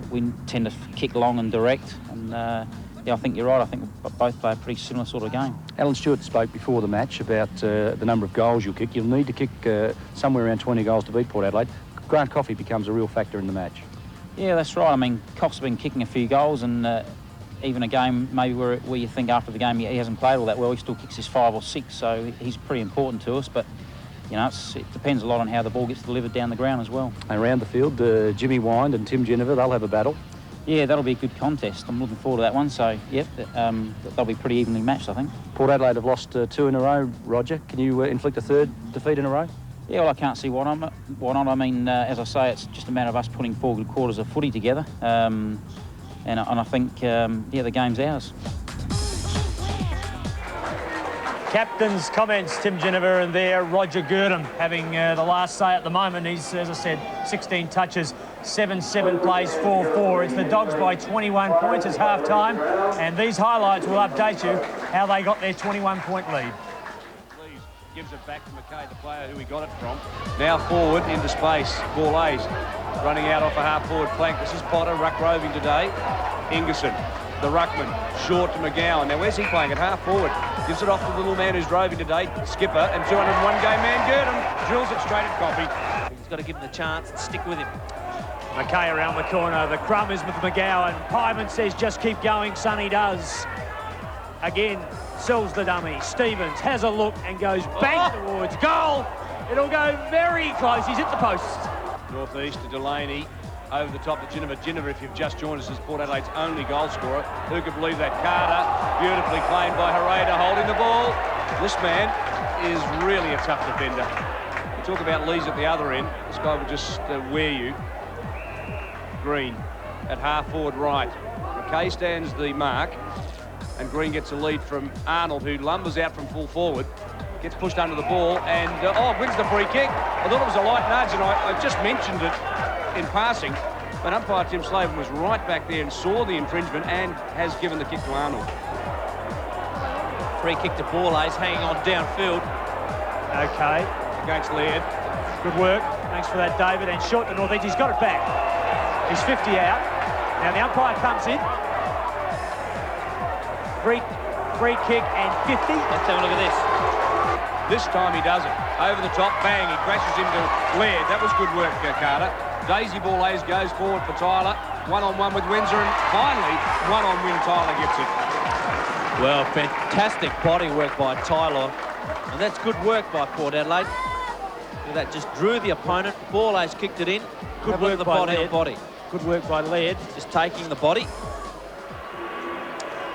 we tend to kick long and direct, and yeah, I think you're right. I think we both play a pretty similar sort of game. Alan Stewart spoke before the match about the number of goals you'll kick. You'll need to kick somewhere around 20 goals to beat Port Adelaide. Grant Coffey becomes a real factor in the match. Yeah, that's right. I mean, Coff's been kicking a few goals, and even a game maybe where you think after the game he hasn't played all that well, he still kicks his 5 or 6, so he's pretty important to us. But you know, it depends a lot on how the ball gets delivered down the ground as well. Around the field, Jimmy Wind and Tim Jennifer, they'll have a battle. Yeah, that'll be a good contest. I'm looking forward to that one. So, yep, they'll be pretty evenly matched, I think. Port Adelaide have lost 2 in a row, Roger. Can you inflict a 3rd defeat in a row? Yeah, well, I can't see why not. I mean, as I say, it's just a matter of us putting 4 good quarters of footy together. And I think, yeah, the game's ours. Captain's comments, Tim Jennifer, and there, Roger Girdham having the last say at the moment. He's, as I said, 16 touches, 7-7 plays, 4-4. It's the Dogs by 21 points. It's half-time, and these highlights will update you how they got their 21-point lead. Gives it back to McKay, the player who he got it from. Now forward into space. Borlase running out off a half-forward flank. This is Potter, ruck roving today. Ingerson, the ruckman, short to McGowan. Now where's he playing? At half-forward. Gives it off to the little man who's roving today, Skipper, and 201-game man Girdham drills it straight at Coffey. He's got to give him the chance and stick with him. McKay around the corner. The crumb is with McGowan. Pyman says just keep going. Sonny does. Again, sells the dummy. Stevens has a look and goes bang towards goal. It'll go very close. He's hit the post. Northeast to Delaney. Over the top to Jennifer. Jennifer, if you've just joined us, is Port Adelaide's only goal scorer. Who could believe that? Carter, beautifully claimed by Hereda, holding the ball. This man is really a tough defender. You talk about Lees at the other end. This guy will just wear you. Green at half-forward right. McKay stands the mark, and Green gets a lead from Arnold, who lumbers out from full forward. Gets pushed under the ball and, wins the free kick. I thought it was a light nudge, and I just mentioned it in passing, but umpire Tim Slaven was right back there and saw the infringement and has given the kick to Arnold. Free kick to Borlase, hanging on downfield. Okay. Against Laird. Good work. Thanks for that, David. And short to Northeast. He's got it back. He's 50 out. Now the umpire comes in. Free kick and 50. Let's have a look at this. This time he doesn't. Over the top, bang, he crashes into Laird. That was good work, Carter. Daisy ball A's goes forward for Tyler. One-on-one with Windsor, and finally, one-on-win Tyler gets it. Well, fantastic body work by Tyler, and that's good work by Port Adelaide. That just drew the opponent. Ball A's kicked it in. Good work the body on body. Good work by Laird. Just taking the body.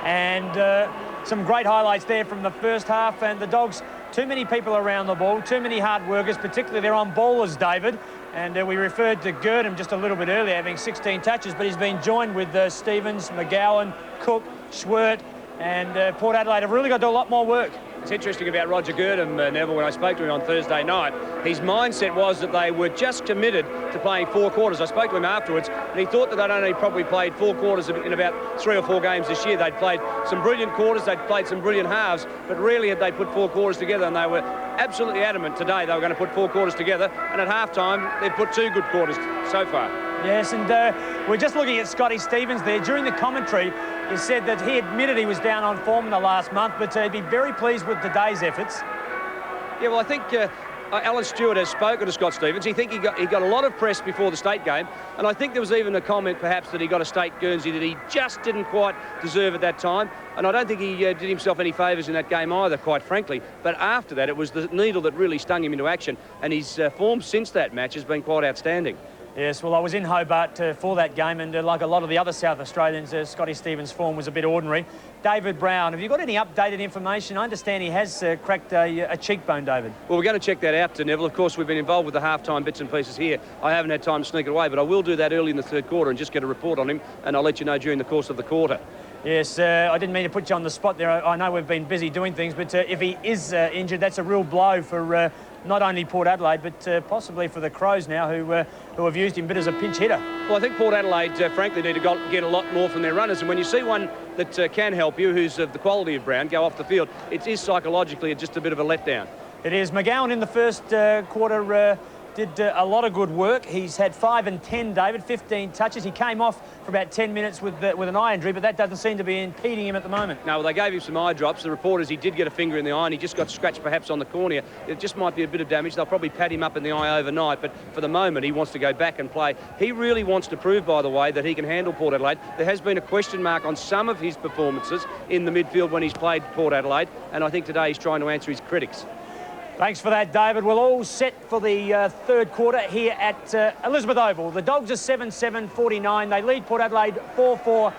And some great highlights there from the first half, and the Dogs, too many people around the ball, too many hard workers, particularly their on-ballers, David. And we referred to Gurdon just a little bit earlier, having 16 touches, but he's been joined with Stevens, McGowan, Cook, Schwert, and Port Adelaide have really got to do a lot more work. It's interesting about Roger Gurdon, Neville, when I spoke to him on Thursday night, his mindset was that they were just committed to playing 4 quarters. I spoke to him afterwards, and he thought that they'd only probably played 4 quarters in about 3 or 4 games this year. They'd played some brilliant quarters, they'd played some brilliant halves, but rarely had they put 4 quarters together, and they were absolutely adamant today they were going to put 4 quarters together, and at half-time, they've put 2 good quarters so far. Yes, and we're just looking at Scotty Stevens there. During the commentary, he said that he admitted he was down on form in the last month, but he'd be very pleased with today's efforts. Yeah, well, I think Alan Stewart has spoken to Scott Stevens. He got a lot of press before the state game, and I think there was even a comment perhaps that he got a state Guernsey that he just didn't quite deserve at that time, and I don't think he did himself any favours in that game either, quite frankly. But after that, it was the needle that really stung him into action, and his form since that match has been quite outstanding. Yes, well, I was in Hobart for that game, and like a lot of the other South Australians, Scotty Stevens' form was a bit ordinary. David Brown, have you got any updated information? I understand he has cracked a cheekbone, David. Well, we're going to check that out, Neville. Of course, we've been involved with the half-time bits and pieces here. I haven't had time to sneak it away, but I will do that early in the third quarter and just get a report on him, and I'll let you know during the course of the quarter. Yes, I didn't mean to put you on the spot there. I know we've been busy doing things, but if he is injured, that's a real blow for not only Port Adelaide, but possibly for the Crows now, who have used him a bit as a pinch hitter. Well, I think Port Adelaide, frankly, need to get a lot more from their runners. And when you see one that can help you, who's of the quality of Brown, go off the field, it is psychologically just a bit of a letdown. It is. McGowan in the first quarter did a lot of good work. He's had 5 and 10, David, 15 touches. He came off for about 10 minutes with an eye injury, but that doesn't seem to be impeding him at the moment. No, well, they gave him some eye drops. The reporters, he did get a finger in the eye, and he just got scratched perhaps on the cornea. It just might be a bit of damage. They'll probably pat him up in the eye overnight, but for the moment, he wants to go back and play. He really wants to prove, by the way, that he can handle Port Adelaide. There has been a question mark on some of his performances in the midfield when he's played Port Adelaide, and I think today he's trying to answer his critics. Thanks for that, David. We're all set for the third quarter here at Elizabeth Oval. The Dogs are 7-7-49. They lead Port Adelaide 4-4-28,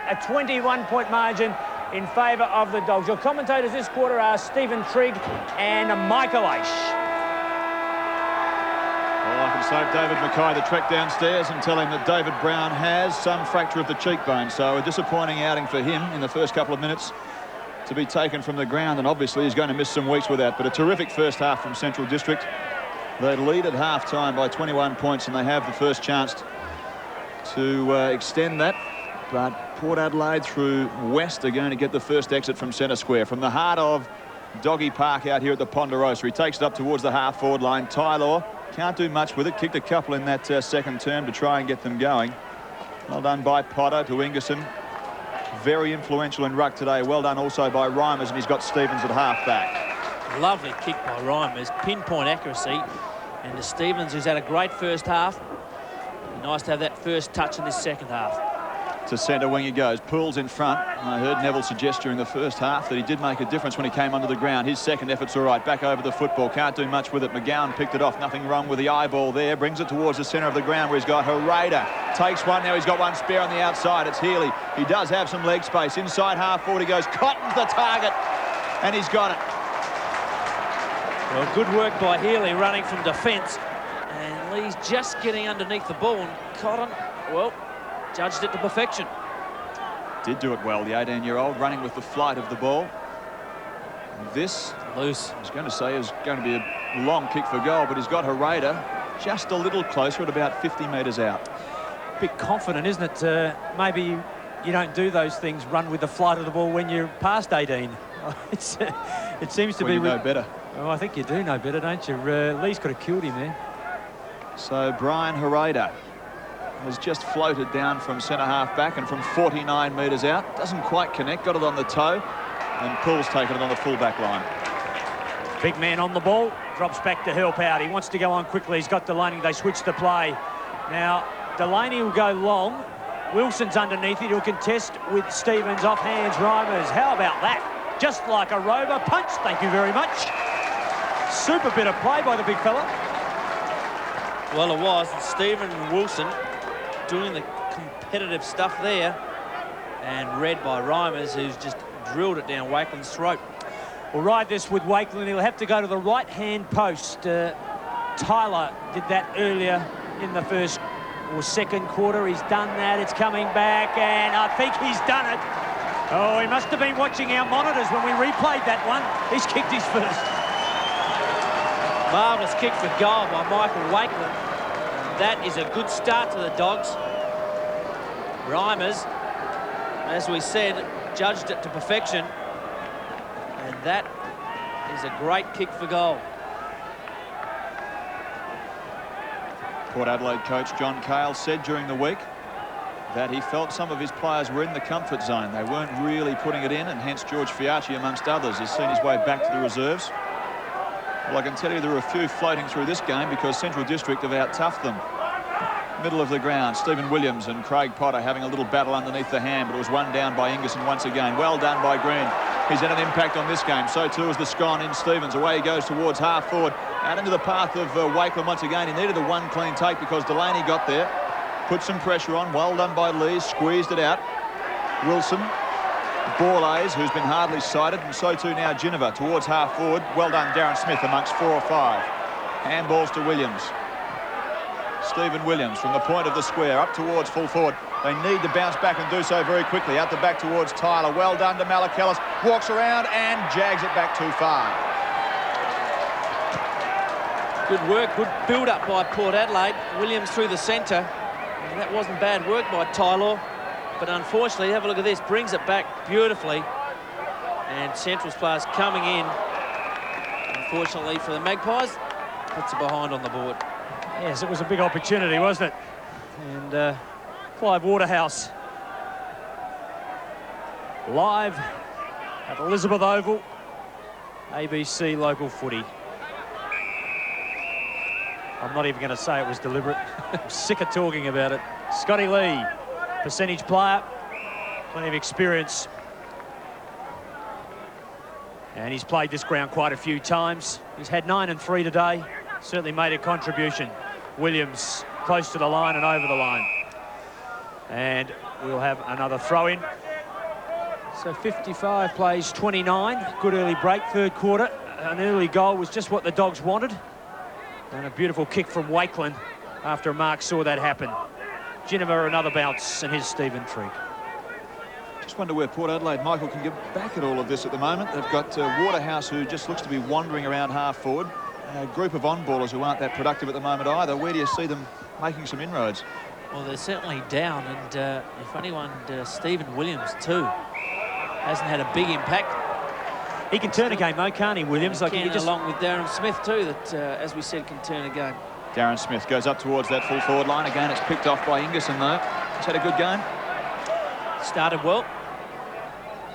a 21-point margin in favour of the Dogs. Your commentators this quarter are Stephen Trigg and Michael Aish. Well, I can save David Mackay the trek downstairs and tell him that David Brown has some fracture of the cheekbone. So a disappointing outing for him in the first couple of minutes to be taken from the ground, and obviously he's going to miss some weeks with that. But a terrific first half from Central District. They lead at half-time by 21 points, and they have the first chance to extend that. But Port Adelaide through West are going to get the first exit from centre square. From the heart of Doggy Park out here at the Ponderosa, he takes it up towards the half-forward line. Tyler can't do much with it. Kicked a couple in that second term to try and get them going. Well done by Potter to Ingerson. Very influential in ruck today. Well done also by Reimers, and he's got Stevens at half-back. Lovely kick by Reimers, pinpoint accuracy. And to Stevens, who's had a great first half. Nice to have that first touch in this second half. To centre wing he goes. Poole's in front. I heard Neville suggest during the first half that he did make a difference when he came under the ground. His second effort's all right. Back over the football. Can't do much with it. McGowan picked it off. Nothing wrong with the eyeball there. Brings it towards the centre of the ground where he's got Hereda. Takes one. Now he's got one spare on the outside. It's Healy. He does have some leg space. Inside half-forward he goes. Cotton's the target. And he's got it. Well, good work by Healy running from defence. And Lee's just getting underneath the ball. And Cotton, well, judged it to perfection. Did do it well, the 18-year-old, running with the flight of the ball. This, loose. I was going to say, is going to be a long kick for goal, but he's got Hereda just a little closer at about 50 metres out. A bit confident, isn't it? Maybe you don't do those things, run with the flight of the ball when you're past 18. It seems to when be... you know better. Oh, I think you do know better, don't you? Lee's could have killed him there. So Brian Hereda has just floated down from centre half back and from 49 metres out. Doesn't quite connect, got it on the toe, and Poole's taken it on the full back line. Big man on the ball, drops back to help out. He wants to go on quickly. He's got Delaney. They switch the play. Now, Delaney will go long. Wilson's underneath it. He'll contest with Stevens off hands. Reimers. How about that? Just like a rover punch. Thank you very much. Super bit of play by the big fella. Well, it was. Stephen Wilson doing the competitive stuff there, and read by Reimers, who's just drilled it down Wakeland's throat. We'll ride this with Wakeland. He'll have to go to the right-hand post. Tyler did that earlier in the first or second quarter. He's done that. It's coming back, and I think he's done it. Oh, he must have been watching our monitors when we replayed that one. He's kicked his first. Marvellous kick for goal by Michael Wakeland. That is a good start to the Dogs. Reimers, as we said, judged it to perfection. And that is a great kick for goal. Port Adelaide coach John Cale said during the week that he felt some of his players were in the comfort zone. They weren't really putting it in, and hence George Fiacci, amongst others, has seen his way back to the reserves. Well, I can tell you there were a few floating through this game because Central District have out-toughed them. Middle of the ground, Stephen Williams and Craig Potter having a little battle underneath the hand, but it was one down by Ingerson once again. Well done by Green. He's had an impact on this game. So too is the scone in Stevens. Away he goes towards half forward. Out into the path of Wakeland once again. He needed the one clean take because Delaney got there. Put some pressure on. Well done by Lee. Squeezed it out. Wilson. Borlays, who's been hardly sighted, and so too now Geneva towards half forward. Well done Darren Smith amongst 4 or 5. Handballs to Williams. Stephen Williams from the point of the square up towards full forward. They need to bounce back and do so very quickly. Out the back towards Tyler. Well done to Malakellus. Walks around and jags it back too far. Good work, good build-up by Port Adelaide. Williams through the centre. And that wasn't bad work by Tyler. But unfortunately, have a look at this. Brings it back beautifully. And Central's players coming in. Unfortunately for the Magpies, puts it behind on the board. Yes, it was a big opportunity, wasn't it? And Clive Waterhouse live at Elizabeth Oval, ABC local footy. I'm not even going to say it was deliberate. I'm sick of talking about it. Scotty Lee, percentage player, plenty of experience. And he's played this ground quite a few times. He's had 9 and 3 today. Certainly made a contribution. Williams close to the line and over the line. And we'll have another throw-in. So 55 plays 29. Good early break, third quarter. An early goal was just what the Dogs wanted. And a beautiful kick from Wakeland after Mark saw that happen. Geneva another bounce, and here's Stephen Trigg. Just wonder where Port Adelaide, Michael, can get back at all of this at the moment. They've got Waterhouse, who just looks to be wandering around half forward. A group of on-ballers who aren't that productive at the moment either. Where do you see them making some inroads? Well, they're certainly down, and if anyone, Stephen Williams too hasn't had a big impact. He can turn a game though, can't he, Williams? Like he just along with Darren Smith too, that as we said, can turn a game. Darren Smith goes up towards that full forward line again. It's picked off by Ingerson though. He's had a good game. Started well.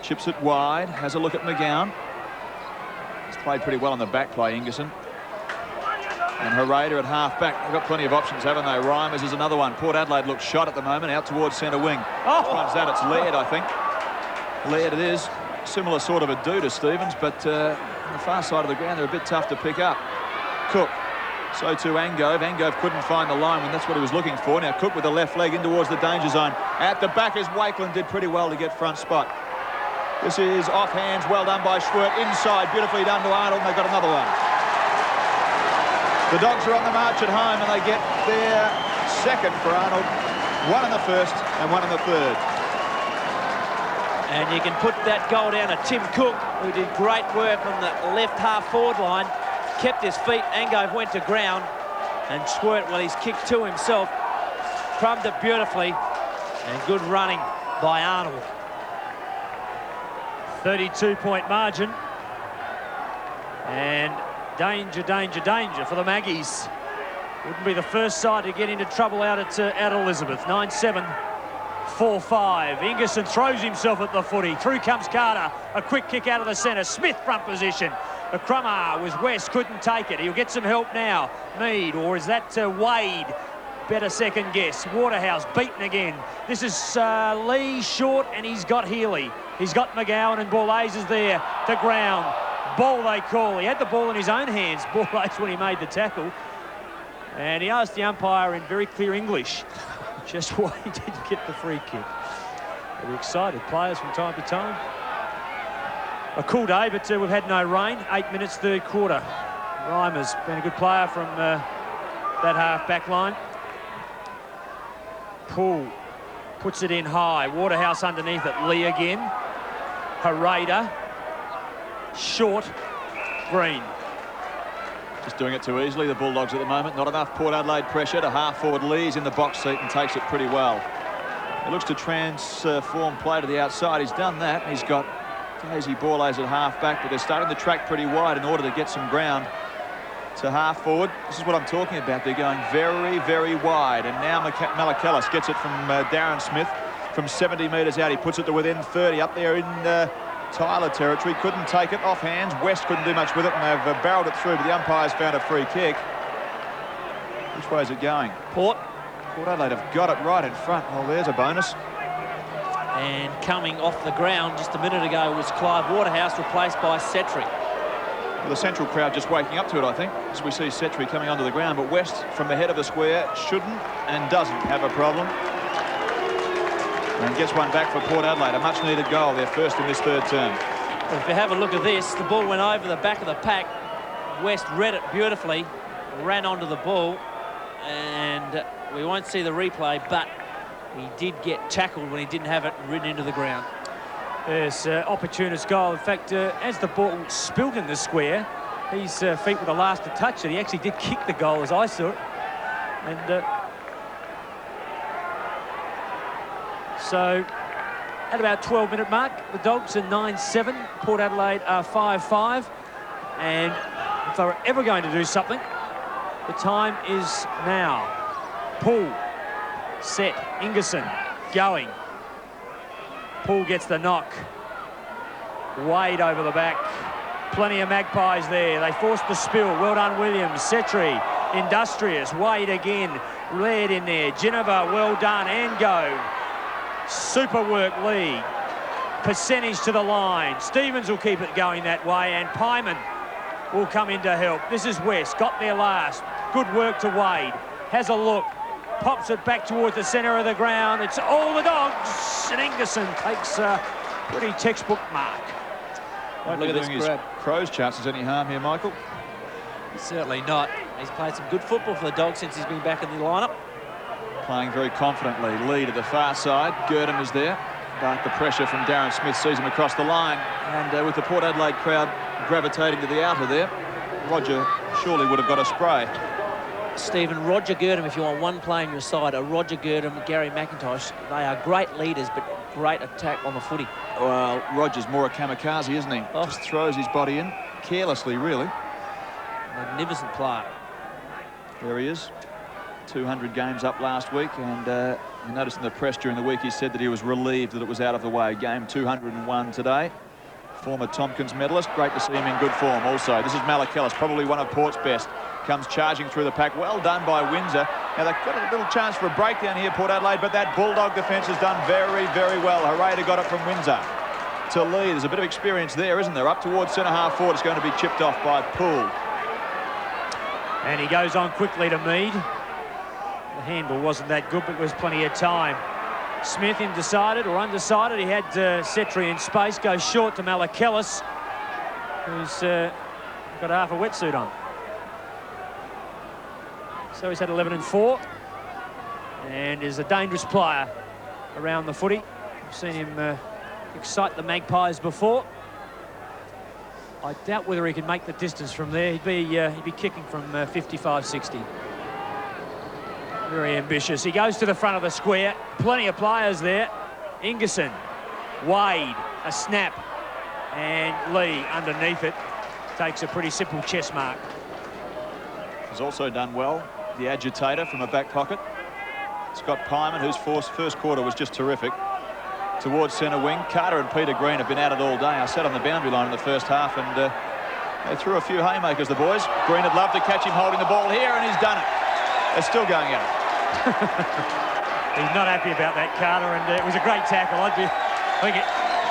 Chips it wide. Has a look at McGowan. He's played pretty well on the back play, Ingerson. And Herrera at half-back. They've got plenty of options, haven't they? Reimers is another one. Port Adelaide looks shot at the moment, out towards centre wing. Oh! Runs that, it's Laird, I think. Laird it is. Similar sort of a do to Stevens, but on the far side of the ground, they're a bit tough to pick up. Cook. So too Angove. Angove couldn't find the line when that's what he was looking for. Now Cook with the left leg in towards the danger zone. At the back is Wakeland, did pretty well to get front spot. This is off hands, well done by Schwert. Inside, beautifully done to Arnold, and they've got another one. The Dogs are on the march at home, and they get their second for Arnold. One in the first and one in the third. And you can put that goal down to Tim Cook, who did great work on the left half-forward line. Kept his feet, Angove went to ground, and Schwert, well, he's kicked to himself, crumbed it beautifully, and good running by Arnold. 32-point margin. And danger, danger, danger for the Maggies. Wouldn't be the first side to get into trouble out at Elizabeth. 9-7, 4-5. Ingerson throws himself at the footy. Through comes Carter. A quick kick out of the centre. Smith front position. The crummer was West, couldn't take it. He'll get some help now. Mead, or is that Wade? Better second guess. Waterhouse beaten again. This is Lee short, and he's got Healy. He's got McGowan, and Borlase is there to ground. Ball, they call. He had the ball in his own hands, Borlase, when he made the tackle. And he asked the umpire in very clear English just why he didn't get the free kick. Very excited players from time to time. A cool day, but we've had no rain. 8 minutes, third quarter. Reimer's been a good player from that half-back line. Poole puts it in high. Waterhouse underneath it. Lee again. Harada. Short. Green. Just doing it too easily, the Bulldogs at the moment. Not enough Port Adelaide pressure to half-forward. Lee's in the box seat and takes it pretty well. He looks to transform play to the outside. He's done that. He's got Daisy Borlase at half-back, but they're starting the track pretty wide in order to get some ground to half-forward. This is what I'm talking about. They're going very, very wide. And now Malakalis gets it from Darren Smith from 70 metres out. He puts it to within 30 up there in Tyler territory. Couldn't take it off hands. West couldn't do much with it, and they've barreled it through, but the umpires found a free kick. Which way is it going? Port Adelaide have got it right in front. Well, there's a bonus. And coming off the ground just a minute ago was Clive Waterhouse, replaced by Setri. Well, the central crowd just waking up to it, I think, as we see Setri coming onto the ground. But West, from the head of the square, shouldn't and doesn't have a problem. And gets one back for Port Adelaide. A much-needed goal, their first in this third term. Well, if you have a look at this, the ball went over the back of the pack. West read it beautifully, ran onto the ball, and we won't see the replay, but he did get tackled when he didn't have it ridden into the ground. Yes, opportunist goal. In fact, as the ball spilled in the square, his feet were the last to touch it. He actually did kick the goal, as I saw it. And so, at about 12-minute mark, the Dogs are 9-7. Port Adelaide are 5-5. And if they were ever going to do something, the time is now. Poole, set, Ingerson, going. Poole gets the knock. Wade over the back. Plenty of Magpies there. They forced the spill. Well done, Williams. Setri, industrious. Wade again. Laird in there. Geneva, well done. And go. Super work, Lee. Percentage to the line. Stevens will keep it going that way, and Pyman will come in to help. This is West. Got there last. Good work to Wade. Has a look. Pops it back towards the centre of the ground. It's all the Dogs. And Ingerson takes a pretty textbook mark. Look at this grab. Crow's chances any harm here, Michael? Certainly not. He's played some good football for the Dogs since he's been back in the lineup. Playing very confidently. Lee to the far side. Girdham is there. But the pressure from Darren Smith sees him across the line. And with the Port Adelaide crowd gravitating to the outer there, Roger surely would have got a spray. Stephen, Roger Girdham, if you want one player on your side, a Roger Girdham, Gary McIntosh, they are great leaders, but great attack on the footy. Well, Roger's more a kamikaze, isn't he? Oh. Just throws his body in, carelessly, really. Magnificent player. There he is. 200 games up last week, and I noticed in the press during the week he said that he was relieved that it was out of the way. Game 201 today. Former Tompkins medalist. Great to see him in good form also. This is Malakalis, probably one of Port's best. Comes charging through the pack. Well done by Windsor. Now, they've got a little chance for a breakdown here, Port Adelaide, but that Bulldog defence has done very, very well. Harada got it from Windsor to Lee. There's a bit of experience there, isn't there? Up towards centre-half forward. It's going to be chipped off by Poole. And he goes on quickly to Mead. The handball wasn't that good, but there was plenty of time. Smith undecided. He had Setri in space. Goes short to Malakalis, who's got half a wetsuit on. So he's had 11 and 4, and is a dangerous player around the footy. I've seen him excite the Magpies before. I doubt whether he can make the distance from there. He'd be kicking from 55-60. Very ambitious. He goes to the front of the square. Plenty of players there. Ingerson, Wade, a snap, and Lee underneath it takes a pretty simple chest mark. He's also done well. The agitator from a back pocket. Scott Pyman, whose first quarter was just terrific. Towards centre wing, Carter and Peter Green have been at it all day. I sat on the boundary line in the first half, and They threw a few haymakers, the boys. Green had loved to catch him holding the ball here, and he's done it. They're still going at it. He's not happy about that, Carter, and it was a great tackle. I think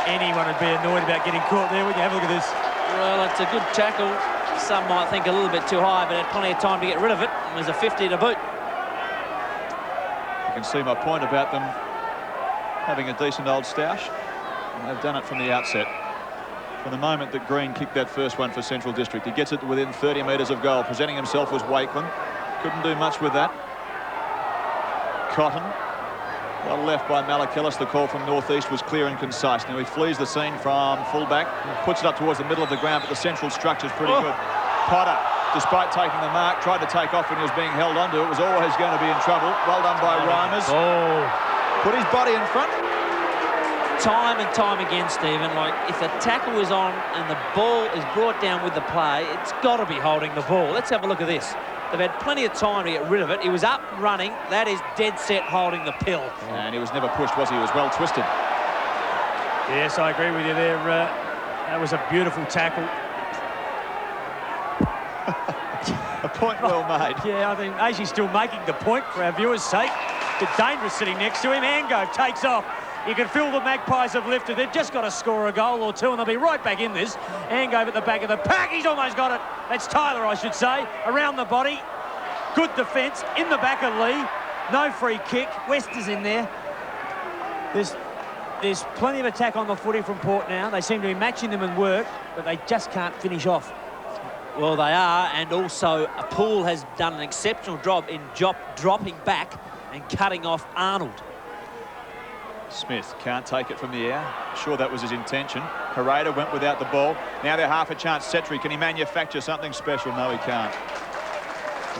anyone would be annoyed about getting caught there. Would you have a look at this? Well, it's a good tackle. Some might think a little bit too high, but had plenty of time to get rid of it. And there's a 50 to boot. You can see my point about them having a decent old stoush, and they've done it from the outset. From the moment that Green kicked that first one for Central District, he gets it within 30 metres of goal. Presenting himself was Wakeland. Couldn't do much with that. Cotton, well left by Malakillis. The call from Northeast was clear and concise. Now he flees the scene from fullback, puts it up towards the middle of the ground, but the central structure's pretty good. Potter, despite taking the mark, tried to take off when he was being held onto. It was always going to be in trouble. Well done by Reimers. Put his body in front. Time and time again, Stephen, like if the tackle is on and the ball is brought down with the play, it's got to be holding the ball. Let's have a look at this. They've had plenty of time to get rid of it. He was up running. That is dead set holding the pill. And he was never pushed, was he? He was well twisted. Yes, I agree with you there. That was a beautiful tackle. A point well made. Yeah, I think Aishi's still making the point for our viewers' sake. But dangerous sitting next to him. Angove takes off. You can feel the Magpies have lifted. They've just got to score a goal or two and they'll be right back in this. Angove at the back of the pack. He's almost got it. That's Tyler, I should say. Around the body. Good defence. In the back of Lee. No free kick. West is in there. There's plenty of attack on the footy from Port now. They seem to be matching them in work, but they just can't finish off. Well, they are, and also Poole has done an exceptional job in dropping back and cutting off Arnold. Smith can't take it from the air. Sure, that was his intention. Pareda went without the ball. Now they're half a chance. Setri, can he manufacture something special? No, he can't.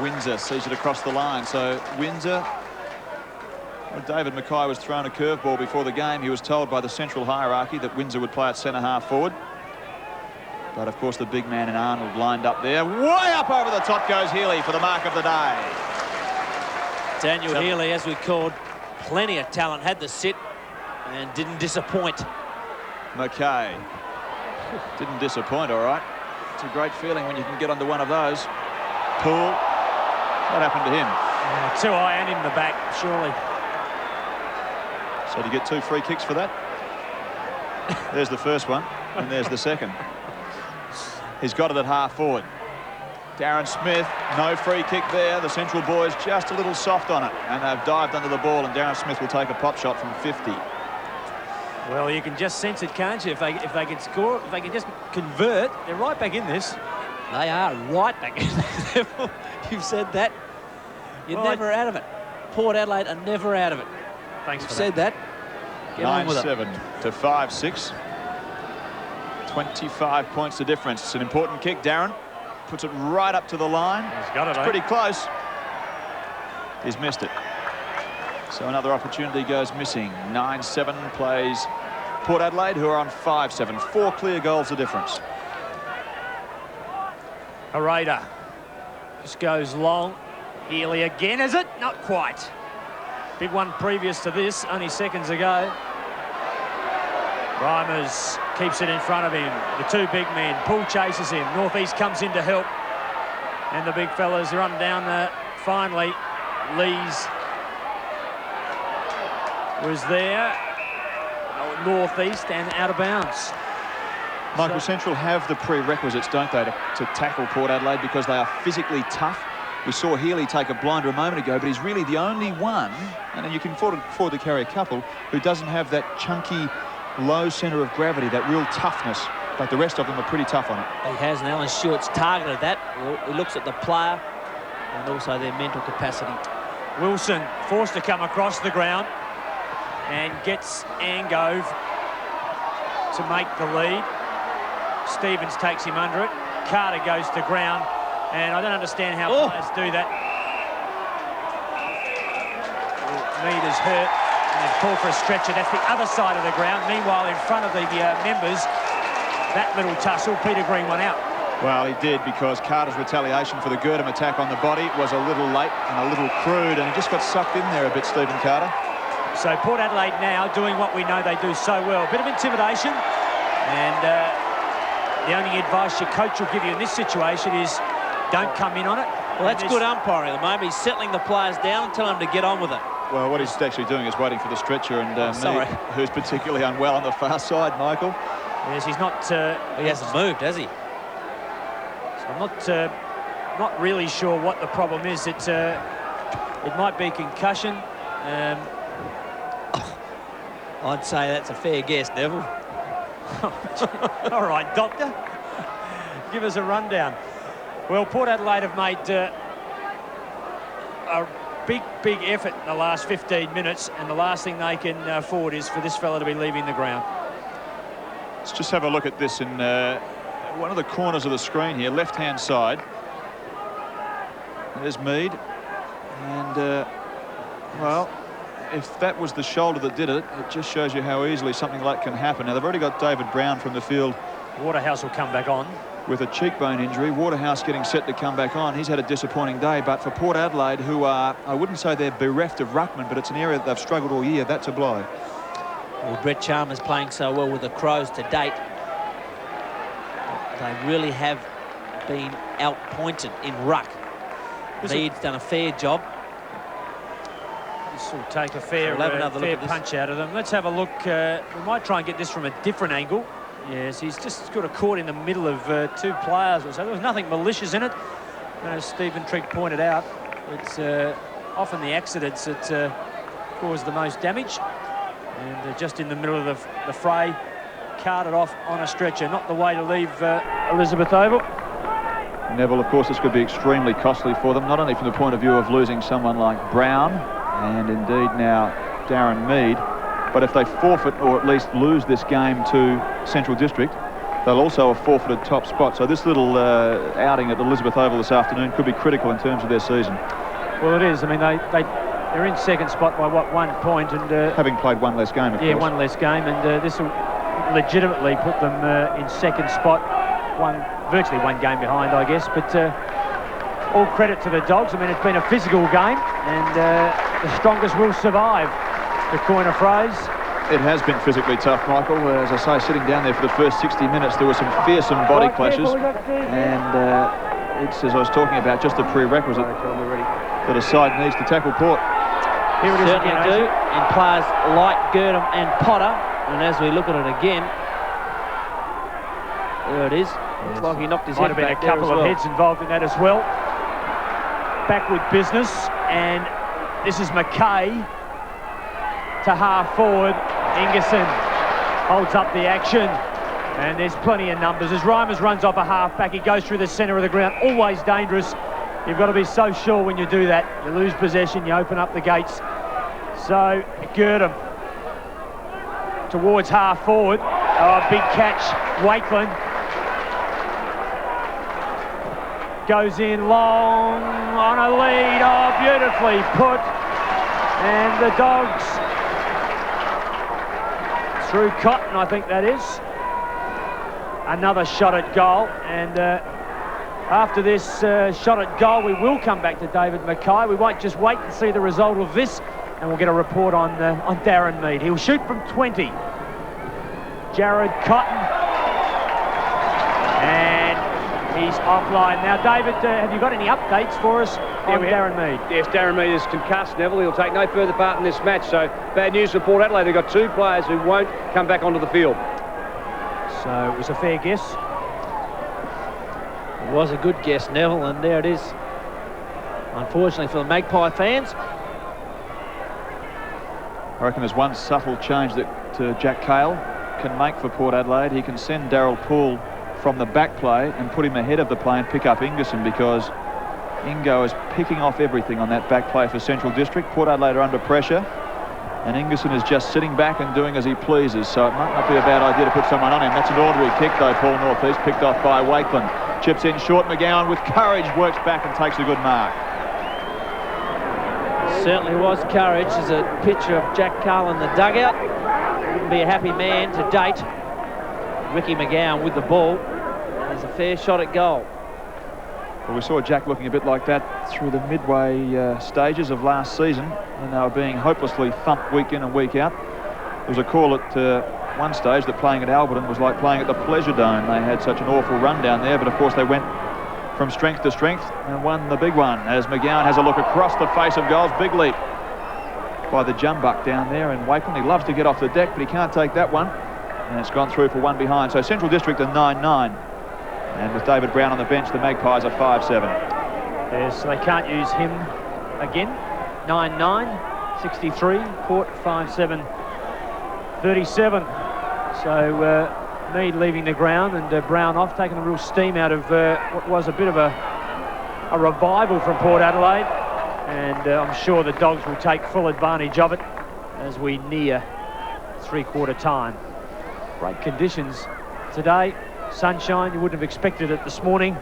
Windsor sees it across the line. So Windsor, well, David Mackay was thrown a curveball before the game. He was told by the central hierarchy that Windsor would play at centre half forward. But of course the big man in Arnold lined up there. Way up over the top goes Healy for the mark of the day. Daniel Healy, as we called, plenty of talent, had the sit and didn't disappoint. Mackay didn't disappoint, all right. It's a great feeling when you can get onto one of those. Poole, what happened to him? Too high and in the back, surely. So do you get 2 free kicks for that? There's the first one, and there's the second. He's got it at half forward. Darren Smith, no free kick there. The Central boys just a little soft on it, and they've dived under the ball, and Darren Smith will take a pop shot from 50. Well, you can just sense it, can't you? If they can score, if they can just convert, they're right back in this. They are right back in this. You've said that. You're never out of it. Port Adelaide are never out of it. Thanks for said that. Get on with it. 9-7 to 5-6. 25 points the difference. It's an important kick. Darren puts it right up to the line. He's got it, it's pretty close. He's missed it. So another opportunity goes missing. 9-7 plays Port Adelaide, who are on 5-7. 4 clear goals the difference. Pareda just goes long. Healy again, is it? Not quite. Big one previous to this, only seconds ago. Reimers keeps it in front of him. The 2 big men. Poole chases him. Northeast comes in to help. And the big fellas run down there. Finally, Lees was there. Northeast and out of bounds. Michael, Central have the prerequisites, don't they, to tackle Port Adelaide because they are physically tough. We saw Healy take a blinder a moment ago, but he's really the only one, and then you can afford to carry a couple, who doesn't have that chunky, low centre of gravity, that real toughness. But the rest of them are pretty tough on it. He has, and Alan Stewart's targeted that. He looks at the player and also their mental capacity. Wilson forced to come across the ground and gets Angove to make the lead. Stevens takes him under it. Carter goes to ground, and I don't understand how players do that. Mead is hurt, and they call for a stretcher. That's the other side of the ground. Meanwhile, in front of the members, that little tussle, Peter Green won out. Well, he did, because Carter's retaliation for the Girdham attack on the body was a little late and a little crude, and he just got sucked in there a bit, Stephen Carter. So Port Adelaide now doing what we know they do so well. A bit of intimidation, and the only advice your coach will give you in this situation is don't come in on it. Well, that's good umpiring at the moment. He's settling the players down and telling them to get on with it. Well, what he's actually doing is waiting for the stretcher, and Mead, who's particularly unwell on the far side, Michael. Yes, he's not... he hasn't moved, has he? So I'm not really sure what the problem is. It might be concussion. I'd say that's a fair guess, Neville. All right, doctor. Give us a rundown. Well, Port Adelaide have made a big effort in the last 15 minutes, and the last thing they can afford is for this fella to be leaving the ground. Let's just have a look at this in one of the corners of the screen here, left-hand side. There's Mead, and well, if that was the shoulder that did it, it just shows you how easily something like that can happen. Now, they've already got David Brown from the field. Waterhouse will come back on with a cheekbone injury. Waterhouse getting set to come back on. He's had a disappointing day, but for Port Adelaide, who are, I wouldn't say they're bereft of ruckman, but it's an area that they've struggled all year. That's a blow. Well, Brett Chalmers playing so well with the Crows to date. They really have been outpointed in ruck. Mead's done a fair job. This will take a fair punch out of them. Let's have a look. We might try and get this from a different angle. Yes, he's just got a caught in the middle of two players or so. There was nothing malicious in it. As Stephen Trigg pointed out, it's often the accidents that cause the most damage. And just in the middle of the fray, carted off on a stretcher. Not the way to leave Elizabeth Oval. Neville, of course, this could be extremely costly for them, not only from the point of view of losing someone like Brown and indeed now Darren Mead, but if they forfeit or at least lose this game to Central District, they'll also have forfeited top spot. So this little outing at Elizabeth Oval this afternoon could be critical in terms of their season. Well, it is. I mean, they're in second spot by, what, 1 point? And having played one less game, of course. Yeah, one less game, and this will legitimately put them in second spot, virtually one game behind, I guess. But all credit to the Dogs. I mean, it's been a physical game, and the strongest will survive, to coin a phrase. It has been physically tough, Michael. As I say, sitting down there for the first 60 minutes, there were some fearsome body clashes, and it's, as I was talking about, just a prerequisite that a side needs to tackle Port. Here it is again, do, and players like Girdham and Potter, and as we look at it again, there it is. Looks like he knocked his head back. Might have been a couple of heads involved in that as well. Backward business, and this is McKay to half forward. Ingerson holds up the action, and there's plenty of numbers. As Reimers runs off a half-back, he goes through the centre of the ground, always dangerous. You've got to be so sure when you do that. You lose possession, you open up the gates. So, Girdham towards half forward. Oh, big catch, Wakeland. Goes in long on a lead. Oh, beautifully put. And the Dogs through Cotton, I think that is. Another shot at goal. And after this shot at goal, we will come back to David McKay. We won't just wait and see the result of this, and we'll get a report on Darren Mead. He'll shoot from 20. Jared Cotton. And he's offline. Now, David, have you got any updates for us on Darren Mead? Yes, Darren Mead is concussed, Neville. He'll take no further part in this match. So, bad news for Port Adelaide. They've got two players who won't come back onto the field. So, it was a fair guess. It was a good guess, Neville, and there it is. Unfortunately for the Magpie fans. I reckon there's one subtle change that Jack Cale can make for Port Adelaide. He can send Daryl Poole from the back play and put him ahead of the play and pick up Ingerson, because Ingo is picking off everything on that back play for Central District. Port Adelaide are under pressure, and Ingerson is just sitting back and doing as he pleases, so it might not be a bad idea to put someone on him. That's an ordinary kick though, Paul North East, picked off by Wakeland. Chips in short, McGowan with courage works back and takes a good mark. Certainly was courage. There's a picture of Jack Cale in the dugout. Wouldn't be a happy man to date. Ricky McGowan with the ball. There's a fair shot at goal. Well, we saw Jack looking a bit like that through the midway stages of last season, when they were being hopelessly thumped week in and week out. There was a call at at one stage that playing at Alberton was like playing at the Pleasure Dome. They had such an awful run down there, but of course they went from strength to strength and won the big one as McGowan has a look across the face of goals. Big leap by the jumbuck down there, and Wakeland, he loves to get off the deck, but he can't take that one, and it's gone through for one behind. So Central District are 9-9, and with David Brown on the bench, the Magpies are 5-7. Yes, they can't use him again. 9-9, 63, Port 5-7, 37. So Mead leaving the ground and Brown off, taking a real steam out of what was a bit of a revival from Port Adelaide. And I'm sure the Dogs will take full advantage of it as we near three-quarter time. Great conditions today. Sunshine, you wouldn't have expected it this morning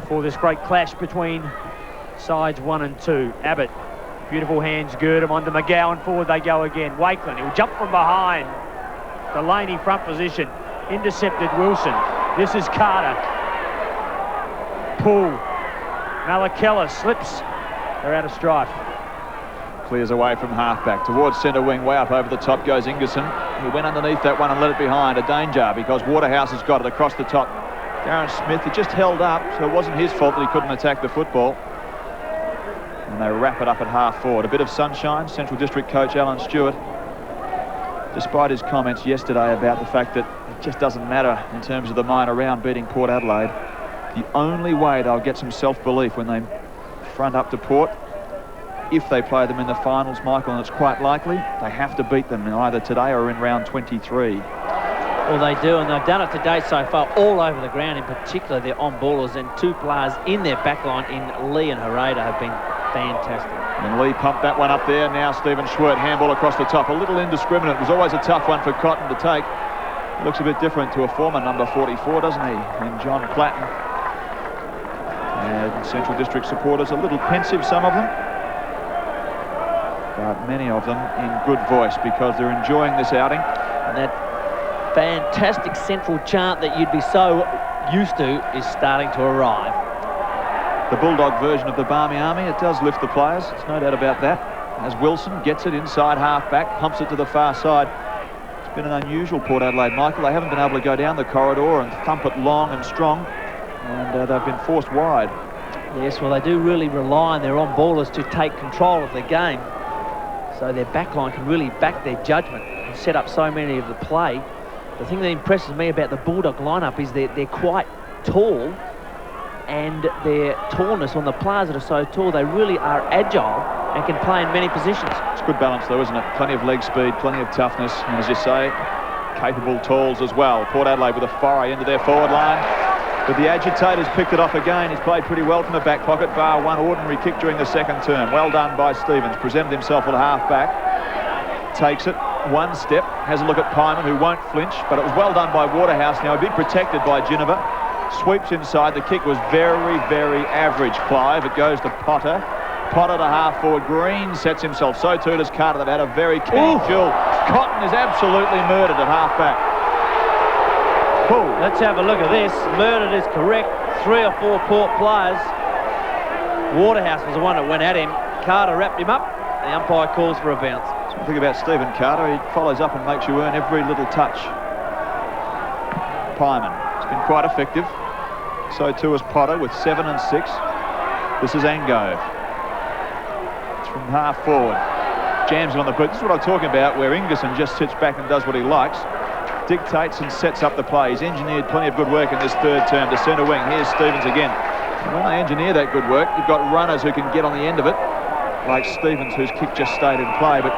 for this great clash between sides 1 and 2. Abbott, beautiful hands, Girdham onto McGowan, forward they go again. Wakeland, he'll jump from behind. Delaney front position, intercepted Wilson. This is Carter. Pull. Malakella slips. They're out of strife. Clears away from halfback towards centre wing. Way up over the top goes Ingerson. He went underneath that one and let it behind. A danger because Waterhouse has got it across the top. Darren Smith, it just held up, so it wasn't his fault that he couldn't attack the football. And they wrap it up at half forward. A bit of sunshine. Central District coach Alan Stewart, despite his comments yesterday about the fact that it just doesn't matter in terms of the minor round beating Port Adelaide, the only way they'll get some self-belief when they front up to Port, if they play them in the finals, Michael, and it's quite likely, they have to beat them either today or in round 23. Well, they do, and they've done it today so far all over the ground, in particular their on-ballers, and two players in their backline in Lee and Hereda have been fantastic. And Lee pumped that one up there. Now Stephen Schwert, handball across the top. A little indiscriminate. It was always a tough one for Cotton to take. Looks a bit different to a former number 44, doesn't he, in John Platten. And Central District supporters a little pensive, some of them, but many of them in good voice because they're enjoying this outing. And that fantastic central chant that you'd be so used to is starting to arrive. The Bulldog version of the Barmy Army, it does lift the players, there's no doubt about that. As Wilson gets it inside half-back, pumps it to the far side. It's been an unusual Port Adelaide, Michael. They haven't been able to go down the corridor and thump it long and strong, and they've been forced wide. Yes, well, they do really rely on their on-ballers to take control of the game, so their backline can really back their judgment and set up so many of the play. The thing that impresses me about the Bulldog lineup is they're quite tall, and their tallness on the players that are so tall, they really are agile and can play in many positions. It's good balance though, isn't it? Plenty of leg speed, plenty of toughness, and as you say, capable talls as well. Port Adelaide with a foray into their forward line, but the Agitators picked it off again. He's played pretty well from the back pocket, bar one ordinary kick during the second term. Well done by Stevens, presented himself at half-back, takes it one step, has a look at Pyman, who won't flinch, but it was well done by Waterhouse. Now a bit protected by Ginniver. Sweeps inside. The kick was very, very average, Clive. It goes to Potter. Potter to half-forward. Green sets himself. So too does Carter. They've had a very keen duel. Cotton is absolutely murdered at half-back. Let's have a look at this. Murdered is correct. 3 or 4 Port players. Waterhouse was the one that went at him. Carter wrapped him up. The umpire calls for a bounce. Something about Stephen Carter. He follows up and makes you earn every little touch. Pyman. It's been quite effective. So too is Potter with 7 and 6. This is Angove. It's from half forward. Jams it on the boot. This is what I'm talking about, where Ingerson just sits back and does what he likes. Dictates and sets up the play. He's engineered plenty of good work in this third term to centre wing. Here's Stevens again. And when they engineer that good work, you've got runners who can get on the end of it, like Stevens, whose kick just stayed in play, but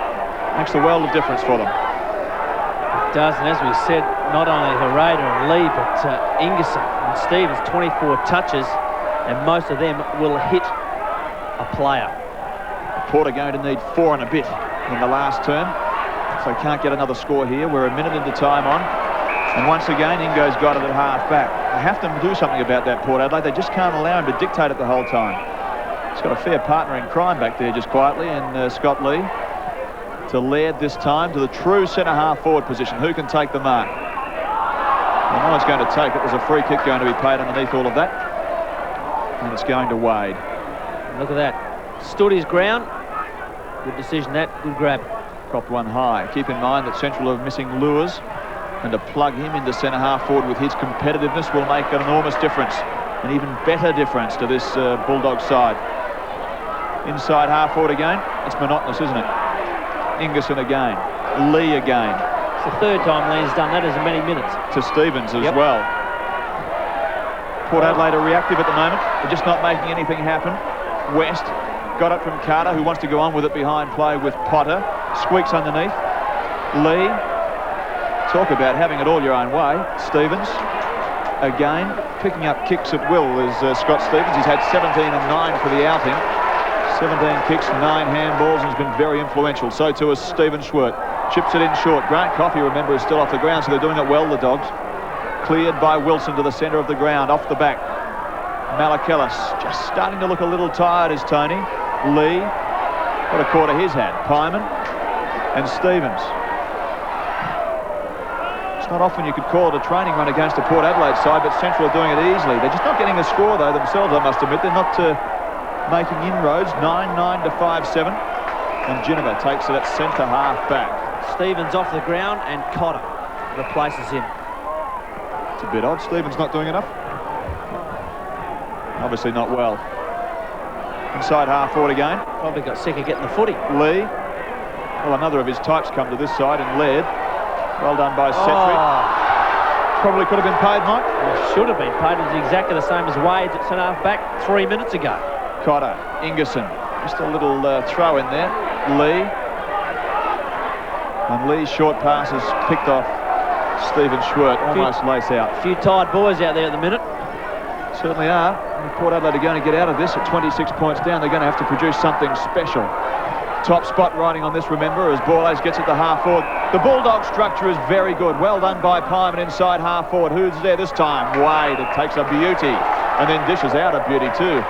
makes a world of difference for them. It does, and as we said, not only Hereda and Lee, but Ingerson and Stevens, 24 touches, and most of them will hit a player. Port are going to need 4 and a bit in the last term, so can't get another score here. We're a minute into time on, and once again Ingo's got it at half-back. They have to do something about that, Port Adelaide. They just can't allow him to dictate it the whole time. He's got a fair partner in crime back there just quietly, and Scott Lee. To Laird this time, to the true centre-half forward position. Who can take the mark? Well, no one's going to take it. There's a free kick going to be paid underneath all of that. And it's going to Wade. Look at that. Stood his ground. Good decision that. Good grab. Cropped one high. Keep in mind that Central are missing Lewis, and to plug him into centre half forward with his competitiveness will make an enormous difference, an even better difference to this Bulldog side. Inside half forward again. It's monotonous, isn't it? Ingerson again. Lee again. It's the third time Lee's done that as many minutes. To Stevens as well. Port Adelaide are reactive at the moment. They're just not making anything happen. West got it from Carter, who wants to go on with it behind play with Potter. Squeaks underneath. Lee. Talk about having it all your own way. Stevens again picking up kicks at will is Scott Stevens. He's had 17 and 9 for the outing. 17 kicks, 9 handballs, and has been very influential. So too is Stephen Schwert. Chips it in short. Grant Coffey, remember, is still off the ground, so they're doing it well, the Dogs. Cleared by Wilson to the centre of the ground, off the back. Malakellus just starting to look a little tired is Tony. Lee, what a quarter his had. Pyman and Stevens. It's not often you could call it a training run against the Port Adelaide side, but Central are doing it easily. They're just not getting a score, though, themselves, I must admit. They're not making inroads. 9-9 to 5-7. And Ginniver takes it at centre half back. Stevens off the ground and Cotter replaces him. It's a bit odd. Stevens not doing enough. Obviously not well. Inside half forward again. Probably got sick of getting the footy. Lee. Well, another of his types come to this side and Laird. Well done by Settrick. Probably could have been paid, Mike. Well, should have been paid. It was exactly the same as Wade's at centre half back 3 minutes ago. Cotter, Ingerson. Just a little throw in there. Lee. And Lee's short pass is picked off Stephen Schwert, almost lace out. A few tired boys out there at the minute. Certainly are. Port Adelaide are going to get out of this at 26 points down. They're going to have to produce something special. Top spot riding on this, remember, as Borlase gets it to half forward. The Bulldog structure is very good. Well done by Pyman inside half forward. Who's there this time? Wade. It takes a beauty and then dishes out a beauty too.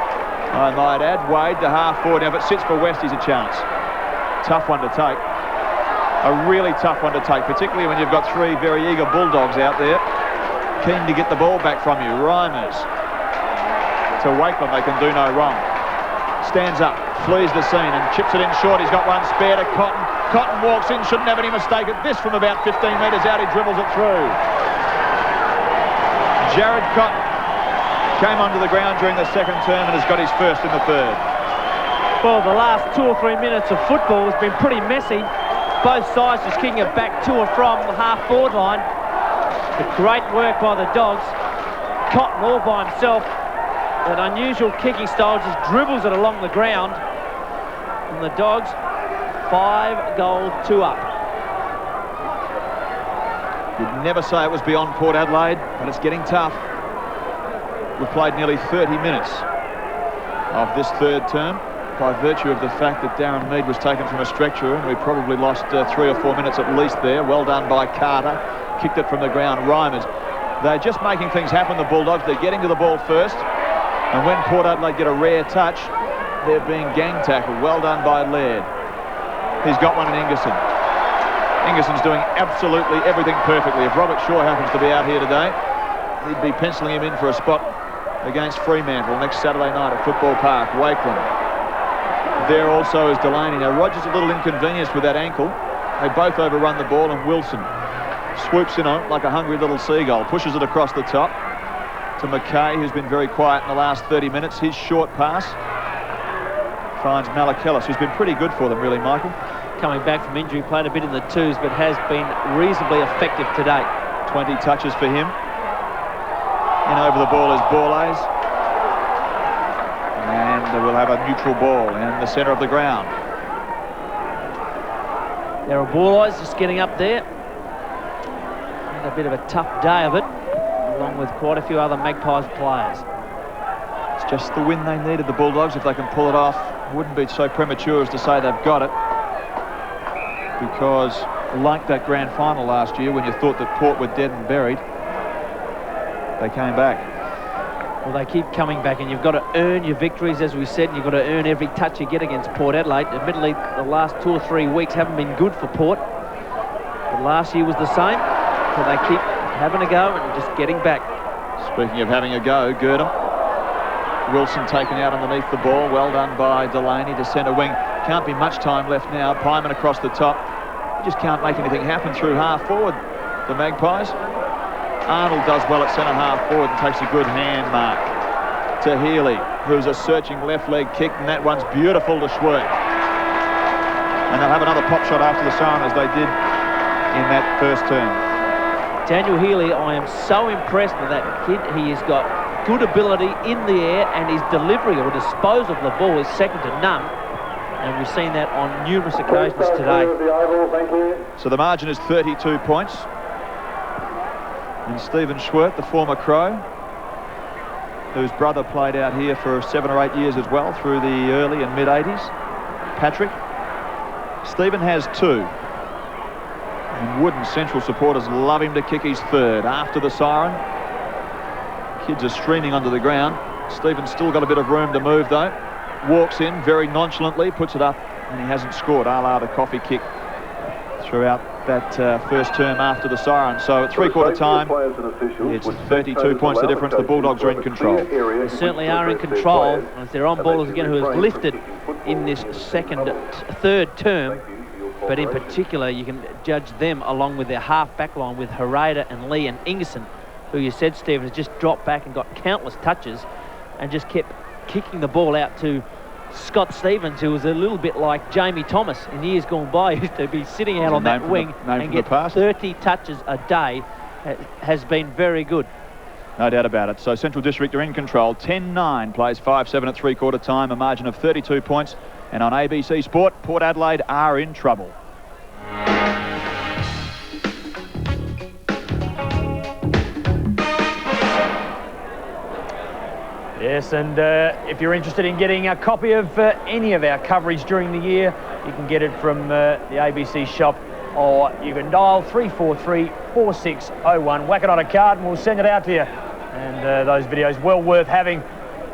I might add, Wade to half forward. Now, if it sits for Westies, a chance. Tough one to take. A really tough one to take, particularly when you've got 3 very eager Bulldogs out there keen to get the ball back from you. Reimers to Wakeland, they can do no wrong. Stands up, flees the scene and chips it in short. He's got one spare to Cotton. Cotton walks in, shouldn't have any mistake at this from about 15 metres out. He dribbles it through. Jared Cotton came onto the ground during the second term and has got his first in the third. Well, the last 2 or 3 minutes of football has been pretty messy. Both sides just kicking it back to and from the half-forward line. But great work by the Dogs. Cotton all by himself. An unusual kicking style, just dribbles it along the ground. And the Dogs, 5 goals, 2 up. You'd never say it was beyond Port Adelaide, but it's getting tough. We've played nearly 30 minutes of this third term by virtue of the fact that Darren Mead was taken from a stretcher and we probably lost 3 or 4 minutes at least there. Well done by Carter. Kicked it from the ground. Reimers. They're just making things happen, the Bulldogs. They're getting to the ball first. And when Port Adelaide get a rare touch, they're being gang tackled. Well done by Laird. He's got one in Ingerson. Ingerson's doing absolutely everything perfectly. If Robert Shaw happens to be out here today, he'd be penciling him in for a spot against Fremantle next Saturday night at Football Park. Wakeland. There also is Delaney. Now, Rogers a little inconvenienced with that ankle. They both overrun the ball, and Wilson swoops in on it like a hungry little seagull, pushes it across the top to McKay, who's been very quiet in the last 30 minutes. His short pass finds Malakellus, who's been pretty good for them, really, Michael. Coming back from injury, played a bit in the twos, but has been reasonably effective today. 20 touches for him. In over the ball is Borlase. And we'll have a neutral ball in the centre of the ground. There are Borlase just getting up there. And a bit of a tough day of it, along with quite a few other Magpies players. It's just the win they needed, the Bulldogs. If they can pull it off, it wouldn't be so premature as to say they've got it. Because like that grand final last year, when you thought that Port were dead and buried, they came back. Well, they keep coming back, and you've got to earn your victories, as we said, and you've got to earn every touch you get against Port Adelaide. Admittedly, the last 2 or 3 weeks haven't been good for Port, but last year was the same, so they keep having a go and just getting back. Speaking of having a go, Girdham. Wilson taken out underneath the ball. Well done by Delaney to centre wing. Can't be much time left now. Pyman across the top. just can't make anything happen through half forward, the Magpies. Arnold does well at centre half forward and takes a good hand mark to Healy, who's a searching left leg kick, and that one's beautiful to Schwert. And they'll have another pop shot after the siren as they did in that first term. Daniel Healy, I am so impressed with that kid. He has got good ability in the air, and his delivery or disposal of the ball is second to none. And we've seen that on numerous occasions today. So the margin is 32 points. And Stephen Schwert, the former Crow, whose brother played out here for 7 or 8 years as well through the early and mid-80s, Patrick. Stephen has 2. And Wood and Central supporters love him to kick his third after the siren. Kids are streaming onto the ground. Stephen's still got a bit of room to move though. Walks in very nonchalantly, puts it up, and he hasn't scored, a la the coffee kick throughout that first term after the siren. So at three-quarter time, it's 32 points the difference. The Bulldogs are in control. They certainly are in control. As they're on ballers again, who has lifted in this third term. But in particular, you can judge them along with their half-back line with Hereda and Lee and Ingerson, who you said, Stephen, has just dropped back and got countless touches and just kept kicking the ball out to Scott Stevens, who was a little bit like Jamie Thomas in years gone by. He used to be sitting out on that wing and get 30 touches a day. Has been very good. No doubt about it. So Central District are in control. 10-9 plays 5-7 at three-quarter time, a margin of 32 points. And on ABC Sport, Port Adelaide are in trouble. Yes, and if you're interested in getting a copy of any of our coverage during the year, you can get it from the ABC shop, or you can dial 343-4601. Whack it on a card and we'll send it out to you. And those videos well worth having.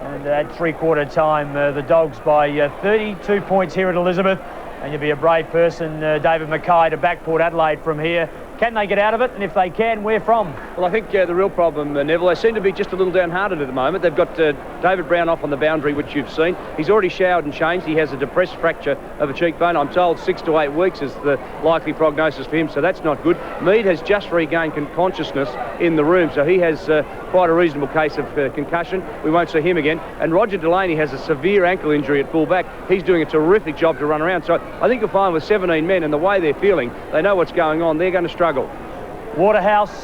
And at three-quarter time, the Dogs by 32 points here at Elizabeth. And you'll be a brave person, David Mackay, to back Port Adelaide from here. Can they get out of it? And if they can, where from? Well, I think the real problem, Neville, they seem to be just a little downhearted at the moment. They've got David Brown off on the boundary, which you've seen. He's already showered and changed. He has a depressed fracture of a cheekbone. I'm told 6 to 8 weeks is the likely prognosis for him, so that's not good. Mead has just regained consciousness in the room, so he has quite a reasonable case of concussion. We won't see him again. And Roger Delaney has a severe ankle injury at full-back. He's doing a terrific job to run around. So I think you'll find with 17 men and the way they're feeling, they know what's going on. They're going to struggle. Waterhouse,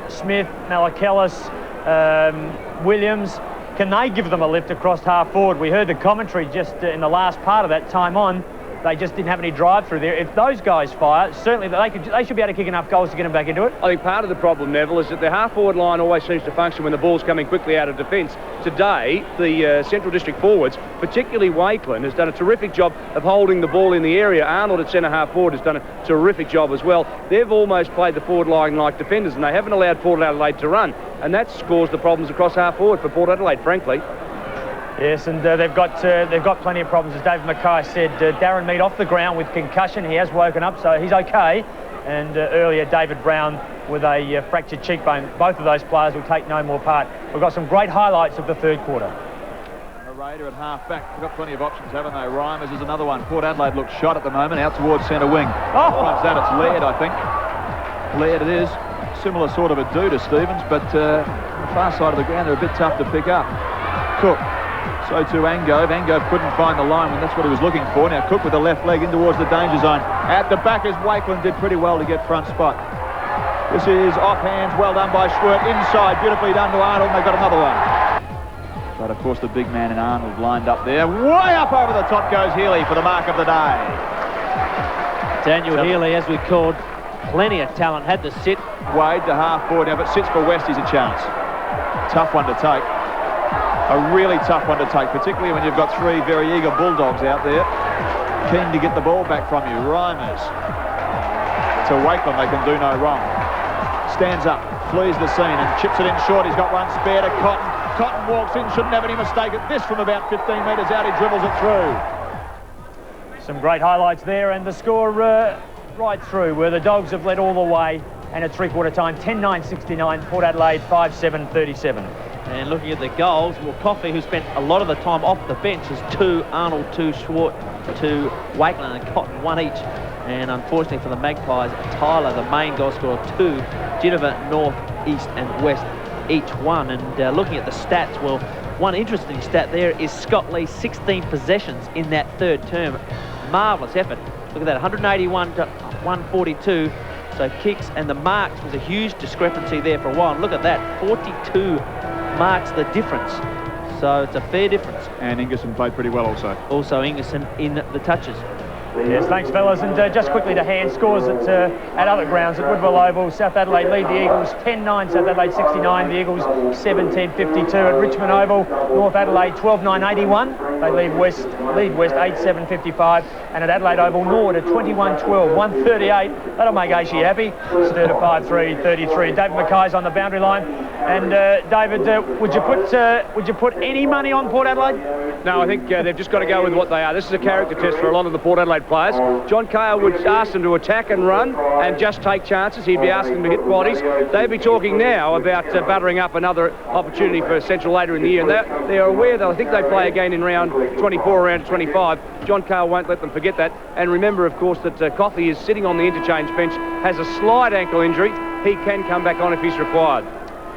Smith, Malakellus, Williams, can they give them a lift across half forward? We heard the commentary just in the last part of that time on. They just didn't have any drive through there. If those guys fire, certainly they should be able to kick enough goals to get them back into it. I think part of the problem, Neville, is that the half-forward line always seems to function when the ball's coming quickly out of defence. Today, the Central District forwards, particularly Wakeland, has done a terrific job of holding the ball in the area. Arnold at centre half-forward has done a terrific job as well. They've almost played the forward line like defenders, and they haven't allowed Port Adelaide to run. And that's caused the problems across half-forward for Port Adelaide, frankly. Yes, and they've got plenty of problems, as David Mackay said. Darren Mead off the ground with concussion. He has woken up, so he's okay. And earlier, David Brown with a fractured cheekbone. Both of those players will take no more part. We've got some great highlights of the third quarter. Raider at half-back. They've got plenty of options, haven't they? Reimers is another one. Port Adelaide looks shot at the moment, out towards centre wing. Once that, it's Laird, I think. Laird it is. Similar sort of a do to Stevens, but the far side of the ground, they're a bit tough to pick up. Cook. So too Angove. Angove couldn't find the line when that's what he was looking for. Now Cook with the left leg in towards the danger zone. At the back as Wakeland did pretty well to get front spot. This is off hands, well done by Schwert. Inside, beautifully done to Arnold, and they've got another one. But of course the big man in Arnold lined up there. Way up over the top goes Healy for the mark of the day. Daniel Healy, as we called, plenty of talent, had to sit. Wade to half forward now, but sits for West, he's a chance. Tough one to take. A really tough one to take, particularly when you've got 3 very eager Bulldogs out there, keen to get the ball back from you. Reimers to Wakeland, they can do no wrong. Stands up, flees the scene and chips it in short. He's got one spare to Cotton. Cotton walks in, shouldn't have any mistake at this from about 15 metres out. He dribbles it through. Some great highlights there, and the score right through where the Dogs have led all the way, and at three-quarter time, 10-9-69, Port Adelaide 5-7-37. And looking at the goals, well, Coffey, who spent a lot of the time off the bench, is 2, Arnold 2, Schwart 2, Wakeland and Cotton 1 each. And unfortunately for the Magpies, Tyler, the main goal scorer, 2, Geneva, North, East and West, each one. And looking at the stats, well, one interesting stat there is Scott Lee, 16 possessions in that third term. Marvellous effort. Look at that, 181 to 142. So kicks and the marks was a huge discrepancy there for a while. And look at that, 42 marks the difference. So it's a fair difference. And Ingerson played pretty well also. Also Ingerson in the touches. Yes, thanks, fellas. And just quickly to hand scores at other grounds at Woodville Oval. South Adelaide lead the Eagles 10-9, South Adelaide 69. The Eagles 17-52 at Richmond Oval. North Adelaide 12-9, 81. They lead West 8-7-55. And at Adelaide Oval, Nord at 21-12, 138. That'll make Aishi happy. Sturt at 5-3, 33. David Mackay's on the boundary line. And David, would you put any money on Port Adelaide? No, I think they've just got to go with what they are. This is a character test for a lot of the Port Adelaide players. John Cahill would ask them to attack and run and just take chances. He'd be asking them to hit bodies. They'd be talking now about buttering up another opportunity for Central later in the year. And they're aware that I think they play again in round 24 or round 25. John Cahill won't let them forget that. And remember, of course, that Coffey is sitting on the interchange bench, has a slight ankle injury. He can come back on if he's required.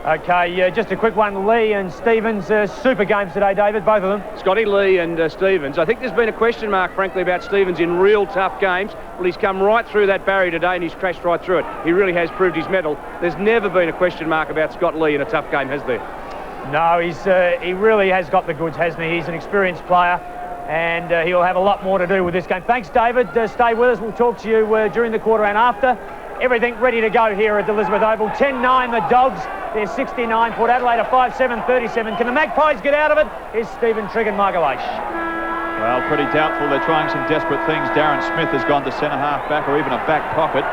Okay, just a quick one. Lee and Stevens, super games today, David, both of them. Scotty Lee and Stevens. I think there's been a question mark, frankly, about Stevens in real tough games. Well, he's come right through that barrier today and he's crashed right through it. He really has proved his mettle. There's never been a question mark about Scott Lee in a tough game, has there? No, he really has got the goods, hasn't he? He's an experienced player and he'll have a lot more to do with this game. Thanks, David. Stay with us. We'll talk to you during the quarter and after. Everything ready to go here at Elizabeth Oval. 10-9 the Dogs. They're 69. Port Adelaide are 5-7, 37. Can the Magpies get out of it? Here's Stephen Trigg and Margalaish. Well, pretty doubtful. They're trying some desperate things. Darren Smith has gone to centre-half back or even a back pocket.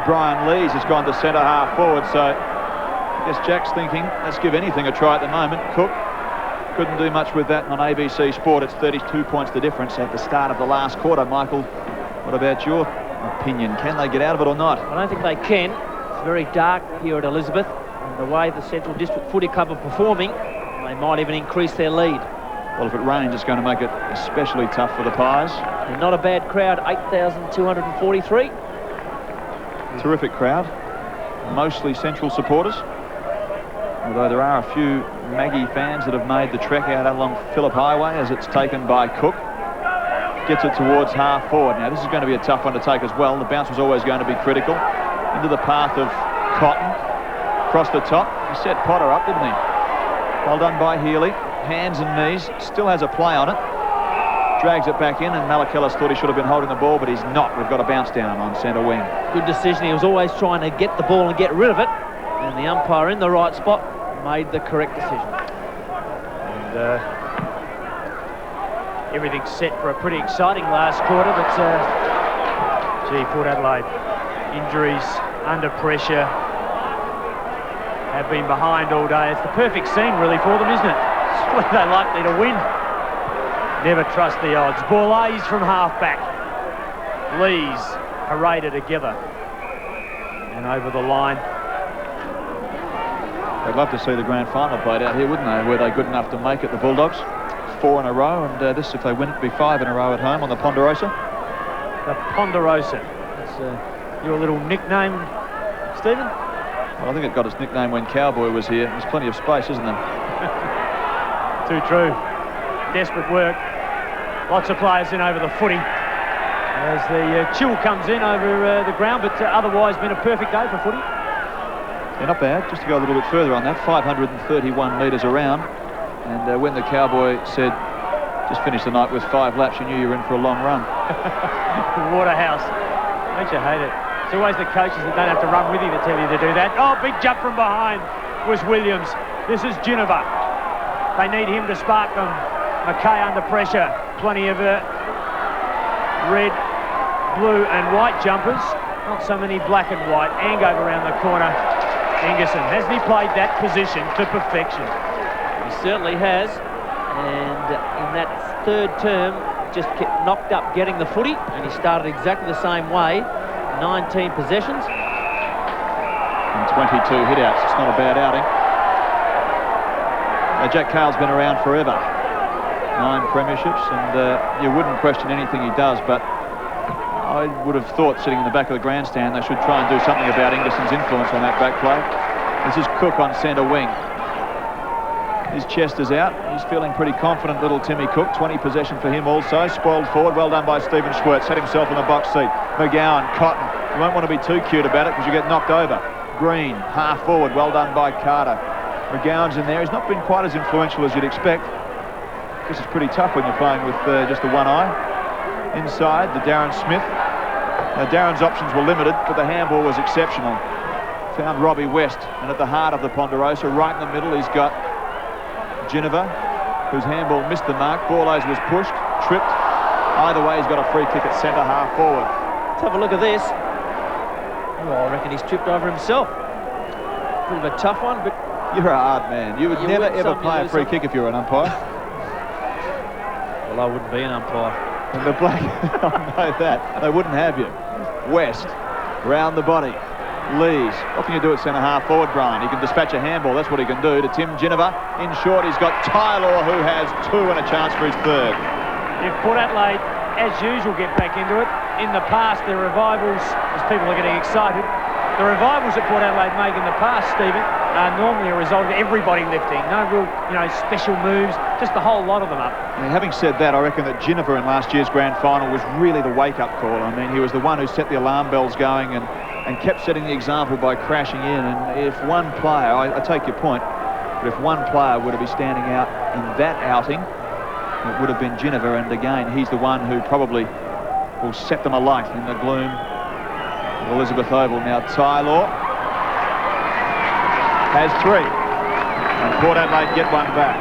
Brian Lees has gone to centre-half forward. So I guess Jack's thinking, let's give anything a try at the moment. Cook couldn't do much with that on ABC Sport. It's 32 points the difference at the start of the last quarter. Michael, what about your opinion? Can they get out of it or not? I don't think they can. It's very dark here at Elizabeth. And the way the Central District Footy Club are performing, they might even increase their lead. Well, if it rains, it's going to make it especially tough for the Pies. They're not a bad crowd, 8,243. Terrific crowd. Mostly Central supporters. Although there are a few Maggie fans that have made the trek out along Phillip Highway as it's taken by Cook. Gets it towards half forward. Now, this is going to be a tough one to take as well. The bounce was always going to be critical. Into the path of Cotton. Across the top. He set Potter up, didn't he? Well done by Healy. Hands and knees. Still has a play on it. Drags it back in, and Malakellis thought he should have been holding the ball, but he's not. We've got a bounce down on centre wing. Good decision. He was always trying to get the ball and get rid of it. And the umpire in the right spot made the correct decision. And everything's set for a pretty exciting last quarter, but gee, Port Adelaide, injuries, under pressure, have been behind all day. It's the perfect scene really for them, isn't it? It's where they're likely to win. Never trust the odds. Borlays from half-back. Lees paraded together and over the line. They'd love to see the grand final played out here, wouldn't they? Were they good enough to make it, the Bulldogs? 4 in a row, and this, if they win it, will be 5 in a row at home on the Ponderosa. The Ponderosa. That's your little nickname, Stephen? Well, I think it got its nickname when Cowboy was here. There's plenty of space, isn't there? Too true. Desperate work. Lots of players in over the footy as the chill comes in over the ground, but otherwise been a perfect day for footy. Yeah, not bad. Just to go a little bit further on that, 531 metres around. And when the Cowboy said, just finish the night with 5 laps, you knew you were in for a long run. Waterhouse. Don't you hate it? It's always the coaches that don't have to run with you that tell you to do that. Oh, big jump from behind was Williams. This is Geneva. They need him to spark them. Mackay under pressure. Plenty of red, blue and white jumpers. Not so many black and white. Angove around the corner. Ingerson. Hasn't he played that position to perfection? He certainly has. And in that third term, just kept knocked up getting the footy. And he started exactly the same way. 19 possessions. And 22 hit-outs. It's not a bad outing. Jack Cahill's been around forever. 9 premierships, and you wouldn't question anything he does, but I would have thought, sitting in the back of the grandstand, they should try and do something about Inglison's influence on that back play. This is Cook on centre wing. His chest is out. He's feeling pretty confident, little Timmy Cook. 20 possession for him also. Spoiled forward. Well done by Stephen Schwertz. Set himself in the box seat. McGowan, Cotton. You won't want to be too cute about it because you get knocked over. Green, half forward. Well done by Carter. McGowan's in there. He's not been quite as influential as you'd expect. This is pretty tough when you're playing with just the one eye. Inside, the Darren Smith. Now, Darren's options were limited, but the handball was exceptional. Found Robbie West, and at the heart of the Ponderosa, right in the middle, he's got Ginniver, whose handball missed the mark. Borlase was pushed, tripped. Either way, he's got a free kick at centre half forward. Let's have a look at this. Oh, I reckon he's tripped over himself. Bit of a tough one, but... You're a hard man. You would never, ever play a free kick if you were an umpire. Well, I wouldn't be an umpire. And the black, I know that. They wouldn't have you. West, round the body. Lees. What can you do at centre half forward, Brian? He can dispatch a handball. That's what he can do to Tim Ginniver. In short, he's got Tylor, who has 2 and a chance for his 3rd. If Port Adelaide, as usual, get back into it, in the past, their revivals, as people are getting excited, the revivals that Port Adelaide make in the past, Stephen, are normally a result of everybody lifting. No real, special moves, just the whole lot of them up. I mean, having said that, I reckon that Ginniver in last year's grand final was really the wake-up call. I mean, he was the one who set the alarm bells going and kept setting the example by crashing in. And if one player, I take your point, but if one player were to be standing out in that outing, it would have been Ginniver. And again, he's the one who probably will set them alight in the gloom of Elizabeth Oval. Now Tylor has 3. And Port Adelaide get one back.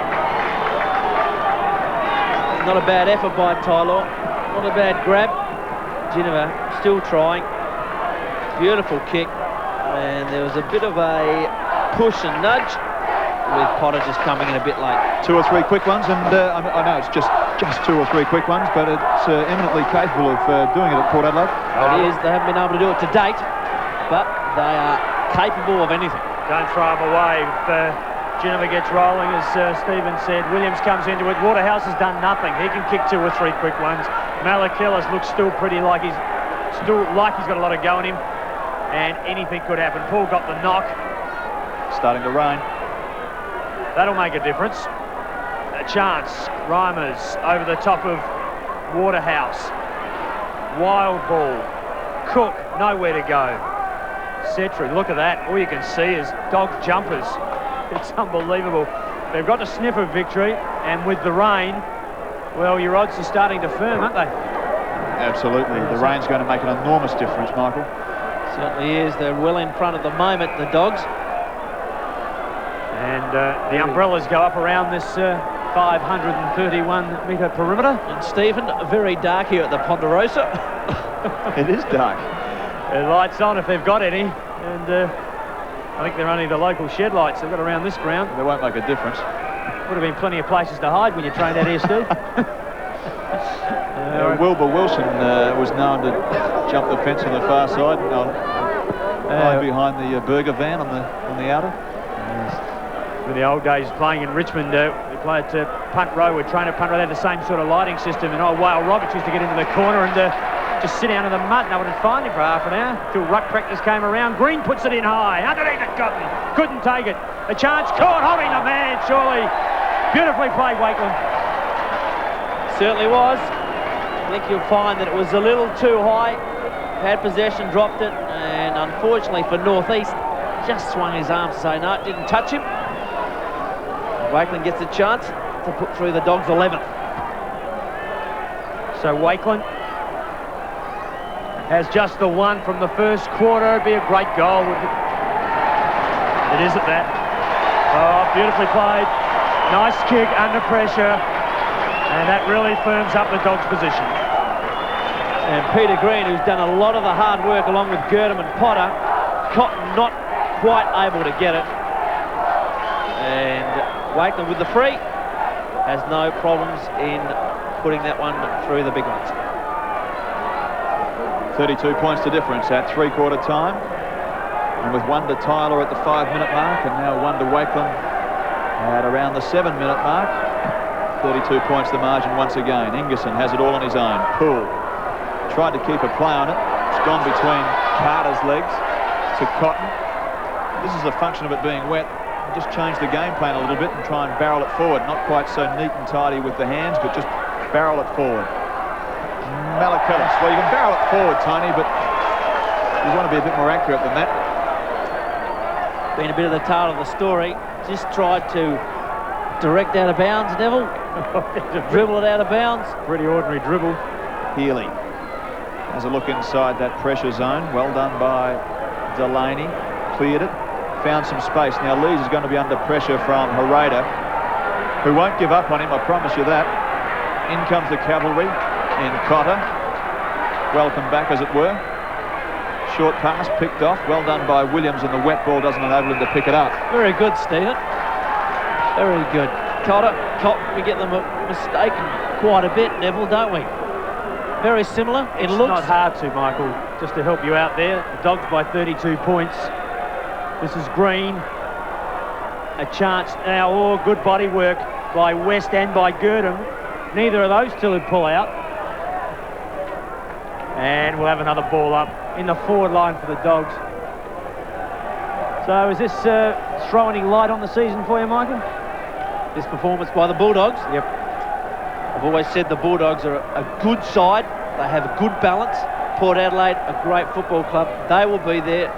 Not a bad effort by Tylor. Not a bad grab. Ginniver still trying. Beautiful kick, and there was a bit of a push and nudge with Potter just coming in a bit late. 2 or 3 quick ones, and I know it's just 2 or 3 quick ones, but it's eminently capable of doing it at Port Adelaide. It is. They haven't been able to do it to date, but they are capable of anything. Don't throw them away. If Ginniver gets rolling, as Stephen said, Williams comes into it. Waterhouse has done nothing. He can kick 2 or 3 quick ones. Malakillis looks still pretty like he's got a lot of go in him. And anything could happen. Paul got the knock. Starting to rain. That'll make a difference. A chance. Reimers over the top of Waterhouse. Wild ball. Cook, nowhere to go. Setri, look at that. All you can see is dog jumpers. It's unbelievable. They've got to sniff of victory, and with the rain, well, your odds are starting to firm, aren't they? Absolutely. The rain's going to make an enormous difference, Michael. Certainly is. They're well in front at the moment, the Dogs. And the umbrellas go up around this 531-metre perimeter. And Stephen, very dark here at the Ponderosa. It is dark. The lights on if they've got any. And I think they're only the local shed lights they've got around this ground. They won't make a difference. Would have been plenty of places to hide when you trained out here, Steve. Wilbur Wilson was known to jump the fence on the far side, behind the burger van on the outer. In the old days playing in Richmond, we played at punt row. We'd train at punt row. They had the same sort of lighting system. And Wale Roberts used to get into the corner and just sit down in the mud. No one would find him for half an hour till ruck practice came around. Green puts it in high. Underneath it, Cotton. Couldn't take it. A chance caught, holding the man, surely. Beautifully played, Wakeland. Certainly was. I think you'll find that it was a little too high. Had possession, dropped it, and unfortunately for North East, just swung his arms to say no, it didn't touch him. Wakeland gets a chance to put through the Dogs' 11th. So Wakeland has just the one from the first quarter. It'd be a great goal. It is at that. Oh, beautifully played. Nice kick under pressure. And that really firms up the Dogs' position. And Peter Green, who's done a lot of the hard work along with Girdham and Potter, Cotton not quite able to get it. And Wakeland with the free has no problems in putting that one through the big ones. 32 points to difference at three-quarter time. And with one to Tyler at the 5-minute mark, and now one to Wakeland at around the 7-minute mark. 32 points the margin once again. Ingerson has it all on his own. Poole tried to keep a play on it. It's gone between Carter's legs to Cotton. This is a function of it being wet. Just change the game plan a little bit and try and barrel it forward. Not quite so neat and tidy with the hands, but just barrel it forward. Malakalis. Well, you can barrel it forward, Tony, but you want to be a bit more accurate than that. Been a bit of the tale of the story. Just tried to direct out of bounds, Neville. Dribble it out of bounds. Pretty ordinary dribble. Healy has a look inside that pressure zone. Well done by Delaney. Cleared it. Found some space. Now Lees is going to be under pressure from Hereda, who won't give up on him, I promise you that. In comes the cavalry in Cotter. Welcome back, as it were. Short pass picked off. Well done by Williams, and the wet ball doesn't enable him to pick it up. Very good, Stephen. Very good. Cotter, we get them mistaken quite a bit, Neville, don't we? Very similar in looks. It's not hard to, Michael, just to help you out there. The Dogs by 32 points. This is Green. A chance now. Oh, good body work by West and by Girdham. Neither of those two would pull out. And we'll have another ball up in the forward line for the Dogs. So is this throw any light on the season for you, Michael? This performance by the Bulldogs? Yep. I've always said the Bulldogs are a good side. They have a good balance. Port Adelaide, a great football club. They will be there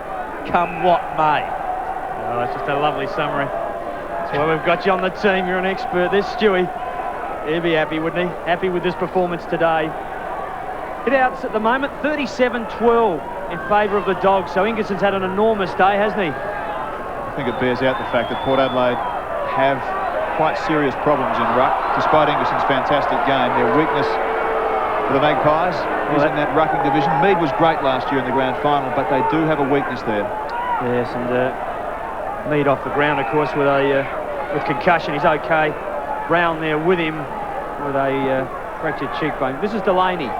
come what may. Oh, that's just a lovely summary. That's why we've got you on the team. You're an expert. There's Stewie. He'd be happy, wouldn't he? Happy with this performance today. Hit outs at the moment, 37-12 in favour of the Dogs. So Ingerson's had an enormous day, hasn't he? I think it bears out the fact that Port Adelaide have quite serious problems in ruck. Despite Ingerson's fantastic game, their weakness for the Magpies is in that rucking division. Mead was great last year in the grand final, but they do have a weakness there. Yes, and Mead off the ground, of course, with concussion. He's okay. Brown there with him with a fractured cheekbone. This is Delaney.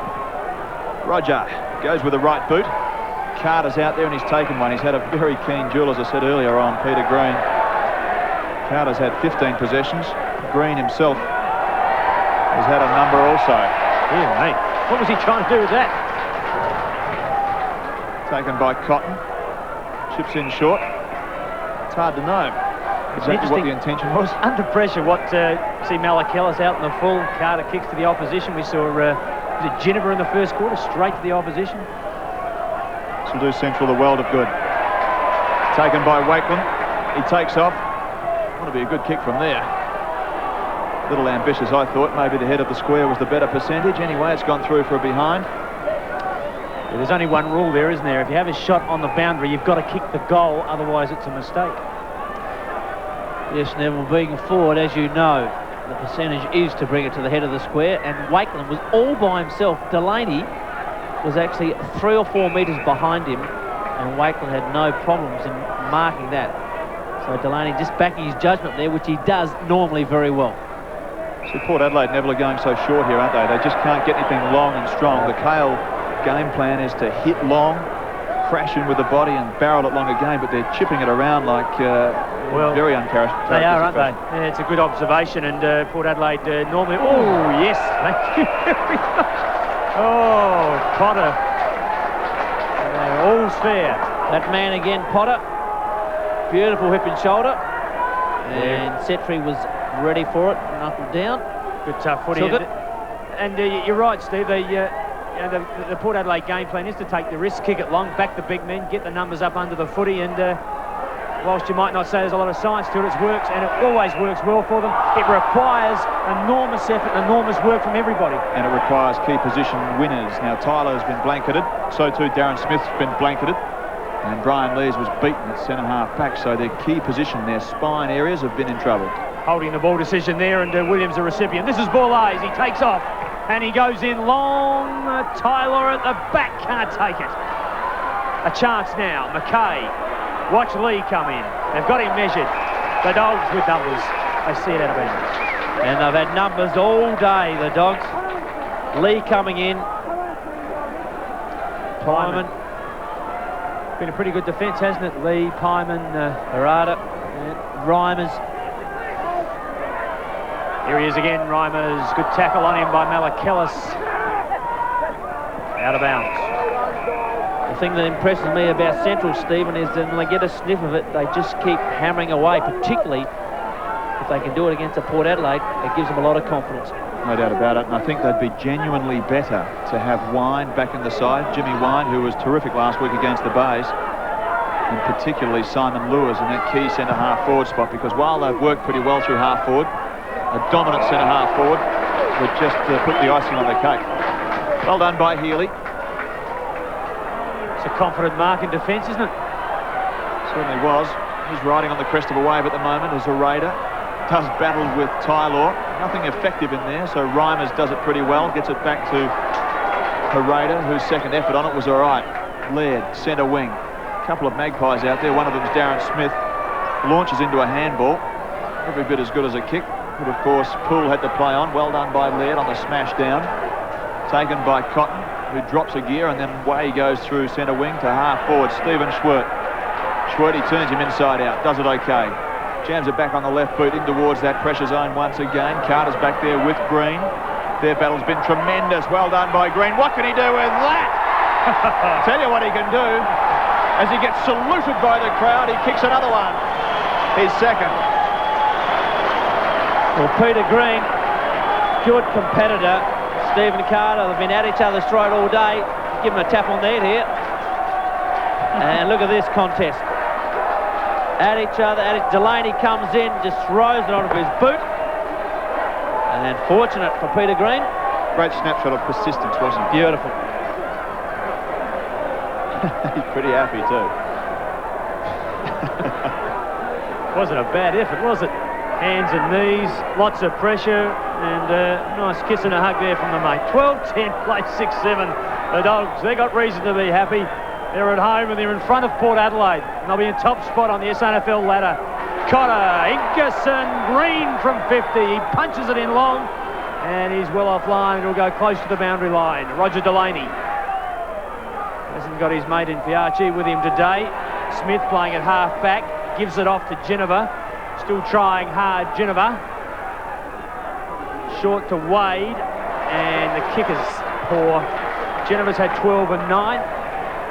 Roger goes with the right boot. Carter's out there and he's taken one. He's had a very keen duel, as I said earlier, on Peter Green. Carter's had 15 possessions. Green himself has had a number also. Yeah, mate. What was he trying to do with that? Taken by Cotton. Chips in short. It's hard to know exactly what the intention was. Under pressure, see Malakalis out in the full. Carter kicks to the opposition. We saw was it Ginniver in the first quarter, straight to the opposition. This will do Central the world of good. Taken by Wakeland. He takes off. Want to be a good kick from there. A little ambitious, I thought. Maybe the head of the square was the better percentage. Anyway, it's gone through for a behind. Yeah, there's only one rule there, isn't there? If you have a shot on the boundary, you've got to kick the goal, otherwise it's a mistake. Yes, Neville, being forward, as you know, the percentage is to bring it to the head of the square, and Wakeland was all by himself. Delaney was actually 3 or 4 metres behind him, and Wakeland had no problems in marking that. So Delaney just backing his judgment there, which he does normally very well. So Port Adelaide Neville are going so short here, aren't they? They just can't get anything long and strong. The Kale game plan is to hit long, crash in with the body and barrel it long again, but they're chipping it around like very uncharacteristic. They are, aren't they? Yeah, it's a good observation, and Port Adelaide normally... Oh, yes, thank you very much. Oh, Potter. All's fair. That man again, Potter. Beautiful hip and shoulder. And Setri was ready for it, knuckled down. Good tough footy. And you're right, Steve. The Port Adelaide game plan is to take the risk, kick it long, back the big men, get the numbers up under the footy, and whilst you might not say there's a lot of science to it, it works, and it always works well for them. It requires enormous effort, enormous work from everybody. And it requires key position winners. Now, Tyler's been blanketed, so too Darren Smith's been blanketed, and Brian Lees was beaten at centre-half back, so their key position, their spine areas have been in trouble. Holding the ball decision there, and Williams the recipient. This is Borlase, he takes off, and he goes in long. Tyler at the back can't take it. A chance now, McKay. Watch Lee come in. They've got him measured. The Dogs with numbers. They see it out of bounds. And they've had numbers all day, the Dogs. Lee coming in. Pyman. Been a pretty good defence, hasn't it? Lee, Pyman, Hereda, Reimers. Here he is again, Reimers. Good tackle on him by Malakalis. Out of bounds. The thing that impresses me about Central, Stephen, is that when they get a sniff of it, they just keep hammering away, particularly if they can do it against a Port Adelaide. It gives them a lot of confidence. No doubt about it, and I think they'd be genuinely better to have Wine back in the side, Jimmy Wine, who was terrific last week against the Bays, and particularly Simon Lewis in that key centre-half forward spot, because while they've worked pretty well through half forward, a dominant centre-half forward would just put the icing on the cake. Well done by Healy. It's a confident mark in defence, isn't it? Certainly was. He's riding on the crest of a wave at the moment as a Raider. Does battle with Tylor. Nothing effective in there, so Reimers does it pretty well. Gets it back to Herrera, whose second effort on it was all right. Laird, centre wing. A couple of magpies out there. One of them's Darren Smith. Launches into a handball. Every bit as good as a kick. But of course, Poole had to play on. Well done by Laird on the smash down. Taken by Cotton, who drops a gear, and then away he goes through centre wing to half forward. Stephen Schwert. Schwert, he turns him inside out. Does it okay. Jams it back on the left boot in towards that pressure zone once again. Carter's back there with Green. Their battle's been tremendous. Well done by Green. What can he do with that? Tell you what he can do. As he gets saluted by the crowd, he kicks another one. His second. Well, Peter Green, good competitor. Stephen Carter, they've been at each other's throat all day. Give him a tap on the head here. And look at this contest. At each other, Delaney comes in, just throws it onto his boot. And fortunate for Peter Green. Great snapshot of persistence, wasn't it? Beautiful. He's pretty happy too. Wasn't a bad effort, was it? Hands and knees, lots of pressure, and nice kiss and a hug there from the mate. 12-10, play 6-7. The Dogs, they got reason to be happy. They're at home and they're in front of Port Adelaide. And they'll be in top spot on the SANFL ladder. Cotter, Ingerson, Green from 50. He punches it in long and he's well offline. It'll go close to the boundary line. Roger Delaney hasn't got his mate in Piarchi with him today. Smith playing at half back, gives it off to Geneva. Still trying hard, Geneva. Short to Wade, and the kick is poor. Geneva's had 12 and 9.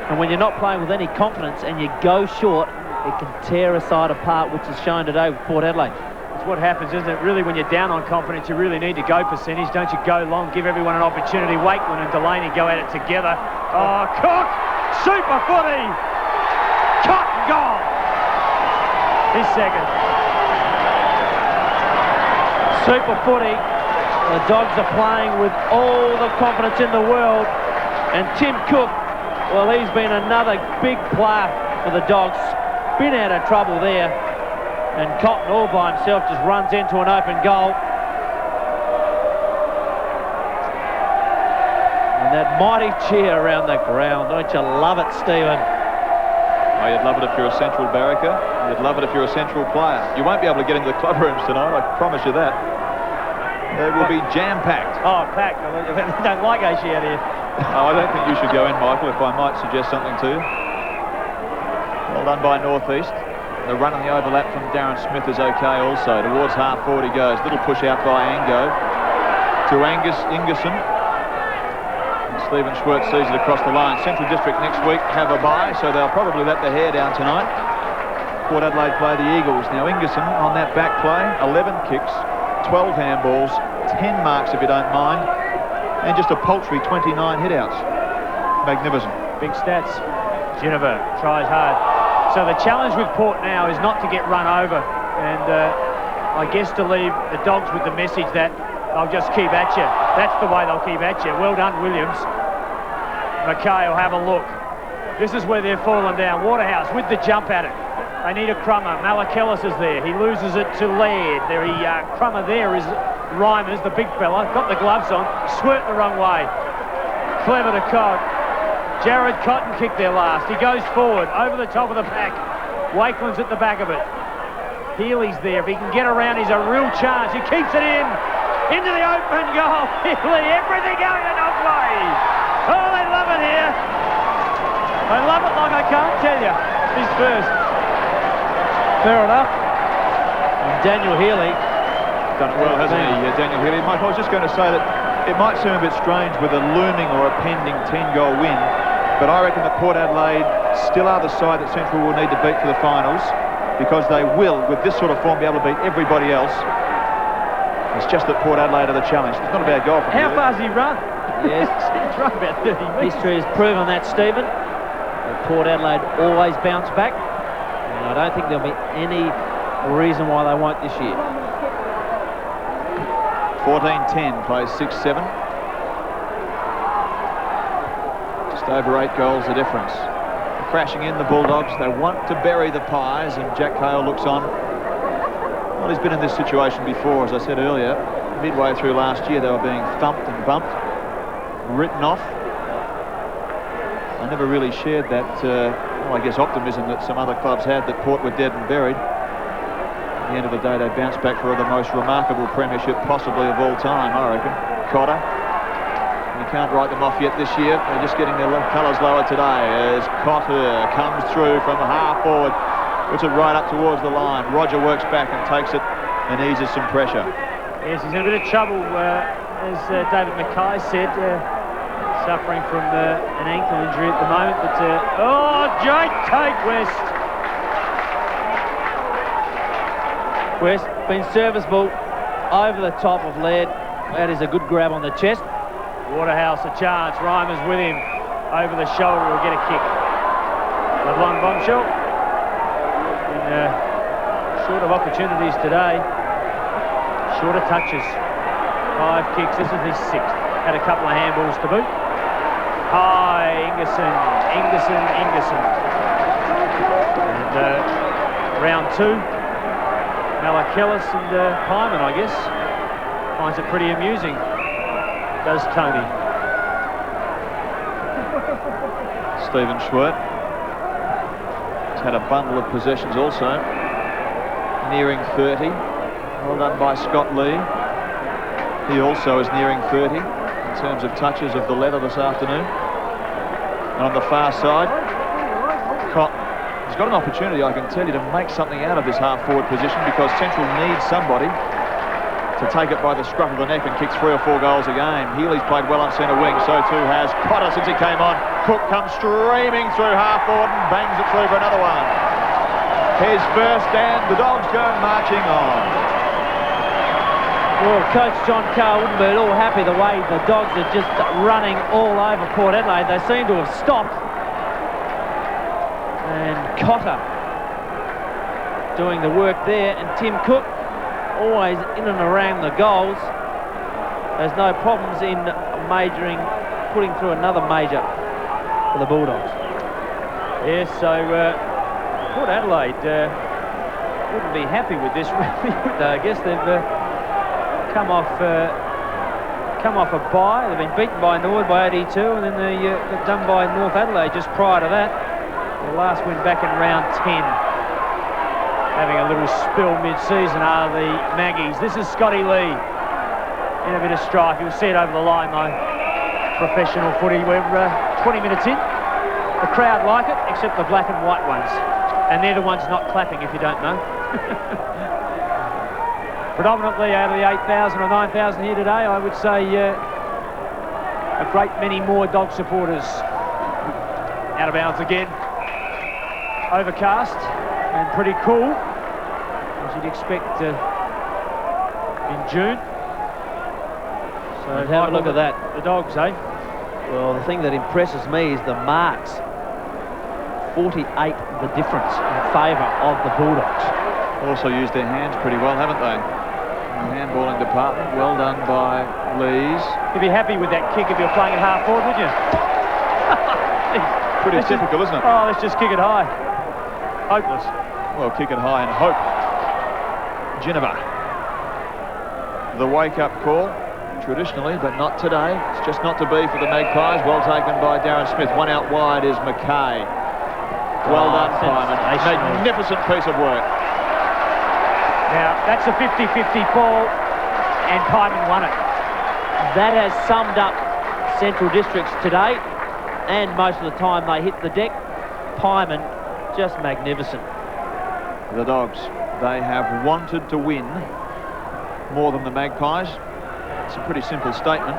And when you're not playing with any confidence and you go short, it can tear a side apart, which is shown today with Port Adelaide. It's what happens, isn't it? Really, when you're down on confidence, you really need to go percentage. Don't you go long, give everyone an opportunity. Wakeman and Delaney go at it together. Oh, Cook! Super footy! Cotton goal! His second. Super footy. The Dogs are playing with all the confidence in the world. And Tim Cook, well, he's been another big player for the Dogs. Been out of trouble there. And Cotton all by himself just runs into an open goal. And that mighty cheer around the ground. Don't you love it, Stephen? Oh, you'd love it if you're a Central barracker. You'd love it if you're a Central player. You won't be able to get into the club rooms tonight, I promise you that. They will be jam-packed. Oh, packed. They don't like AC out here. Oh, I don't think you should go in, Michael, if I might suggest something to you. Well done by North East. The run on the overlap from Darren Smith is okay also. Towards half forward he goes. Little push out by Ango to Ingerson. And Stephen Schwert sees it across the line. Central District next week have a bye, so they'll probably let the hair down tonight. Port Adelaide play the Eagles. Now Ingerson on that back play, 11 kicks, 12 handballs, 10 marks if you don't mind, and just a paltry 29 hitouts. Magnificent. Big stats. Geneva tries hard. So the challenge with Port now is not to get run over, and I guess to leave the Dogs with the message that they'll just keep at you. That's the way they'll keep at you. Well done, Williams. McKay will have a look. This is where they're falling down. Waterhouse with the jump at it. They need a crummer. Malakellis is there. He loses it to Laird. Crummer there is Reimers, the big fella. Got the gloves on. Squirt the wrong way. Clever to Cog. Jared Cotton kicked there last. He goes forward, over the top of the pack. Wakeland's at the back of it. Healy's there. If he can get around, he's a real chance. He keeps it in. Into the open goal. Healy, everything going the Dogs' way. Oh, they love it here. They love it like I can't tell you. He's first. Fair enough. And Daniel Healy. Done it well, hasn't he, Daniel Healy? Mike, I was just going to say that it might seem a bit strange with a looming or a pending 10-goal win, but I reckon that Port Adelaide still are the side that Central will need to beat for the finals, because they will, with this sort of form, be able to beat everybody else. It's just that Port Adelaide are the challenge. It's not a bad goal from How far's he run? Yes. He's run about 30 metres. History has proven that, Stephen. That Port Adelaide always bounce back, and I don't think there'll be any reason why they won't this year. 14-10 plays 6-7. Just over 8 goals the difference. They're crashing in, the Bulldogs. They want to bury the Pies, and Jack Hale looks on. Well, he's been in this situation before, as I said earlier. Midway through last year, they were being thumped and bumped, written off. I never really shared that, well, I guess, optimism that some other clubs had, that Port were dead and buried. At the end of the day, they bounced back for the most remarkable premiership possibly of all time, I reckon. Cotter. You can't write them off yet this year. They're just getting their colours lowered today as Cotter comes through from half forward. Puts it right up towards the line. Roger works back and takes it and eases some pressure. Yes, he's in a bit of trouble, as David Mackay said, suffering from an ankle injury at the moment. But oh, Kate West. West been serviceable over the top of Laird. That is a good grab on the chest. Waterhouse a chance. Reimer's with him. Over the shoulder will get a kick. LeBlanc bombshell. Short of opportunities today. Short of touches. 5 kicks. This is his 6th. Had a couple of handballs to boot. High, Ingerson. And round 2. Malakillis and Pyman, I guess. Finds it pretty amusing. Does Tony. Stephen Schwert has had a bundle of possessions also. Nearing 30. Well done by Scott Lee. He also is nearing 30 in terms of touches of the leather this afternoon. And on the far side, he's got an opportunity, I can tell you, to make something out of this half-forward position, because Central needs somebody to take it by the scruff of the neck and kick 3 or 4 goals a game. Healy's played well on centre wing, so too has Cotter since he came on. Cook comes streaming through half-forward and bangs it through for another one. His first, and the Dogs go marching on. Well, Coach John Carr wouldn't be at all happy the way the Dogs are just running all over Port Adelaide. They seem to have stopped. And Cotter doing the work there, and Tim Cook always in and around the goals. There's no problems in putting through another major for the Bulldogs. Yes, so Port Adelaide wouldn't be happy with this, really, would they? I guess they've come off a bye. They've been beaten by Norwood by 82, and then they're done by North Adelaide just prior to that. The last win back in round 10. Having a little spill mid-season are the Maggies. This is Scotty Lee in a bit of strife. He'll see it over the line, though. Professional footy. We're 20 minutes in. The crowd like it, except the black and white ones. And they're the ones not clapping, if you don't know. Predominantly out of the 8,000 or 9,000 here today, I would say a great many more Dog supporters. Out of bounds again. Overcast and pretty cool, as you'd expect in June. So have a look at that. The Dogs, eh? Well, the thing that impresses me is the marks. 48 the difference in favour of the Bulldogs. Also used their hands pretty well, haven't they? In the handballing department, well done by Lees. You'd be happy with that kick if you were playing at half forward, would you? Pretty typical, isn't it? Oh, let's just kick it high. Hopeless. Well, kick it high and hope. Ginnivan. The wake-up call, traditionally, but not today. It's just not to be for the Magpies. Well taken by Darren Smith. One out wide is Mackay. Well done, Pyman. Magnificent piece of work. Now, that's a 50-50 ball, and Pyman won it. That has summed up Central Districts today, and most of the time they hit the deck. Pyman, just magnificent. The Dogs, they have wanted to win more than the Magpies. It's a pretty simple statement.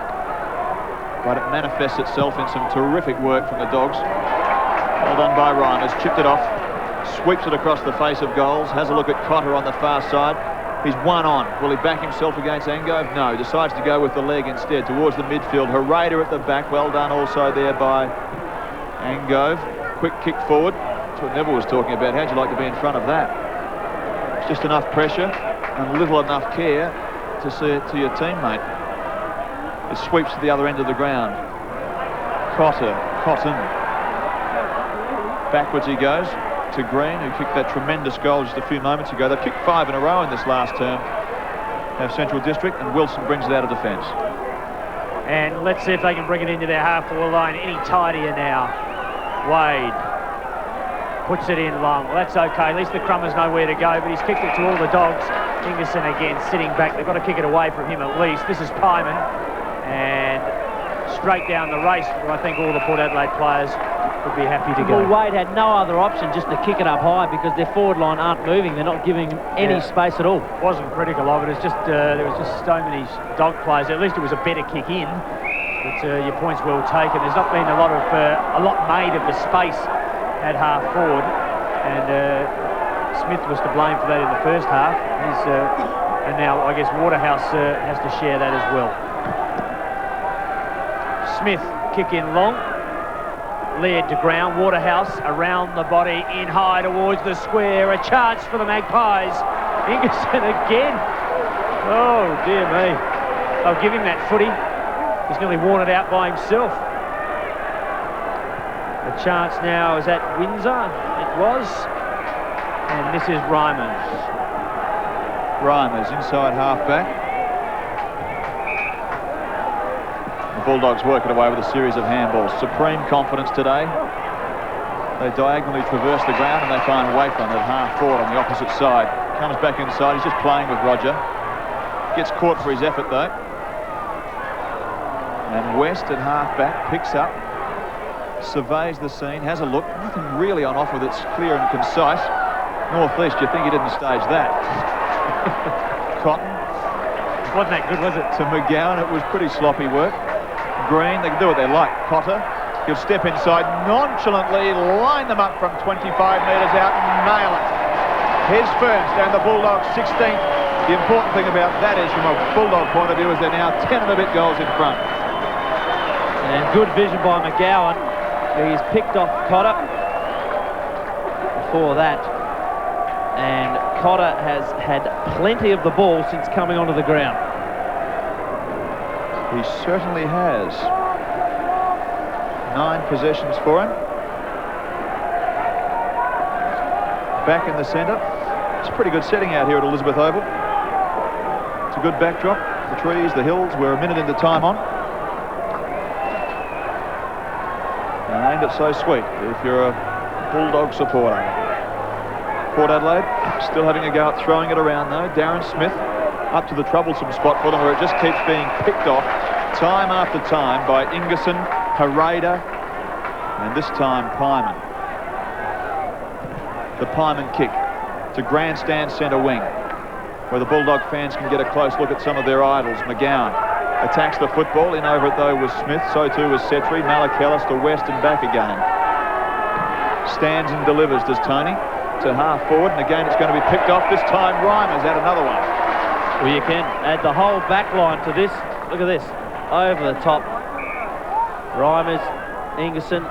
but it manifests itself in some terrific work from the Dogs. Well done by Reimers, chipped it off, sweeps it across the face of goals, has a look at Cotter on the far side. He's one on. Will he back himself against Angove? No, decides to go with the leg instead towards the midfield. Harada at the back, well done also there by Angove. Quick kick forward. That's what Neville was talking about. How'd you like to be in front of that? It's just enough pressure and little enough care to see it to your teammate. It sweeps to the other end of the ground. Cotton. Backwards he goes to Green, who kicked that tremendous goal just a few moments ago. They've kicked 5 in a row in this last term, have Central District, and Wilson brings it out of defence. And let's see if they can bring it into their half-forward line any tidier now. Wade puts it in long. Well, that's okay. At least the Crummers know where to go, but he's kicked it to all the Dogs. Ingerson again sitting back. They've got to kick it away from him at least. This is Pyman. And straight down the race, I think all the Port Adelaide players would be happy to go. Well, Wade had no other option just to kick it up high because their forward line aren't moving. They're not giving him any space at all. Wasn't critical of it. It's just there was just so many Dog players. At least it was a better kick in. But your point's well taken. There's not been a lot made of the space at half forward, and Smith was to blame for that in the first half. And now I guess Waterhouse has to share that as well. Smith kick in long. Laird to ground, Waterhouse around the body, in high towards the square, a chance for the Magpies. Ingerson again. Oh, dear me. They'll give him that footy. He's nearly worn it out by himself. The chance now is at Windsor. It was. And this is Reimers. Reimers inside half-back. The Bulldogs work it away with a series of handballs. Supreme confidence today. They diagonally traverse the ground and they find Waithlin at half-forward on the opposite side. Comes back inside, he's just playing with Roger. Gets caught for his effort though. And West at half-back picks up, surveys the scene, has a look. Nothing really on offer that's clear and concise. North East, you think he didn't stage that. Cotton. Wasn't that good, was it? To McGowan, it was pretty sloppy work. Green, they can do what they like. Cotter, he'll step inside nonchalantly, line them up from 25 metres out and nail it. His first and the Bulldogs 16th. The important thing about that is, from a Bulldog point of view, is they're now 10 and a bit goals in front. And good vision by McGowan. He's picked off Cotter before that. And Cotter has had plenty of the ball since coming onto the ground. He certainly has. 9 possessions for him. Back in the centre. It's a pretty good setting out here at Elizabeth Oval. It's a good backdrop. The trees, the hills. We're a minute into time on. And ain't it so sweet if you're a Bulldog supporter. Port Adelaide still having a go at throwing it around though. Darren Smith up to the troublesome spot for them where it just keeps being picked off time after time by Ingerson, Harada, and this time Pyman. The Pyman kick to grandstand centre wing where the Bulldog fans can get a close look at some of their idols. McGowan attacks the football. In over it though was Smith, so too was Setri. Malakalis to West and back again. Stands and delivers, does Tony, to half forward, and again it's going to be picked off. This time Reimers had another one. Well, you can add the whole back line to this. Look at this. Over the top. Reimers, Ingerson,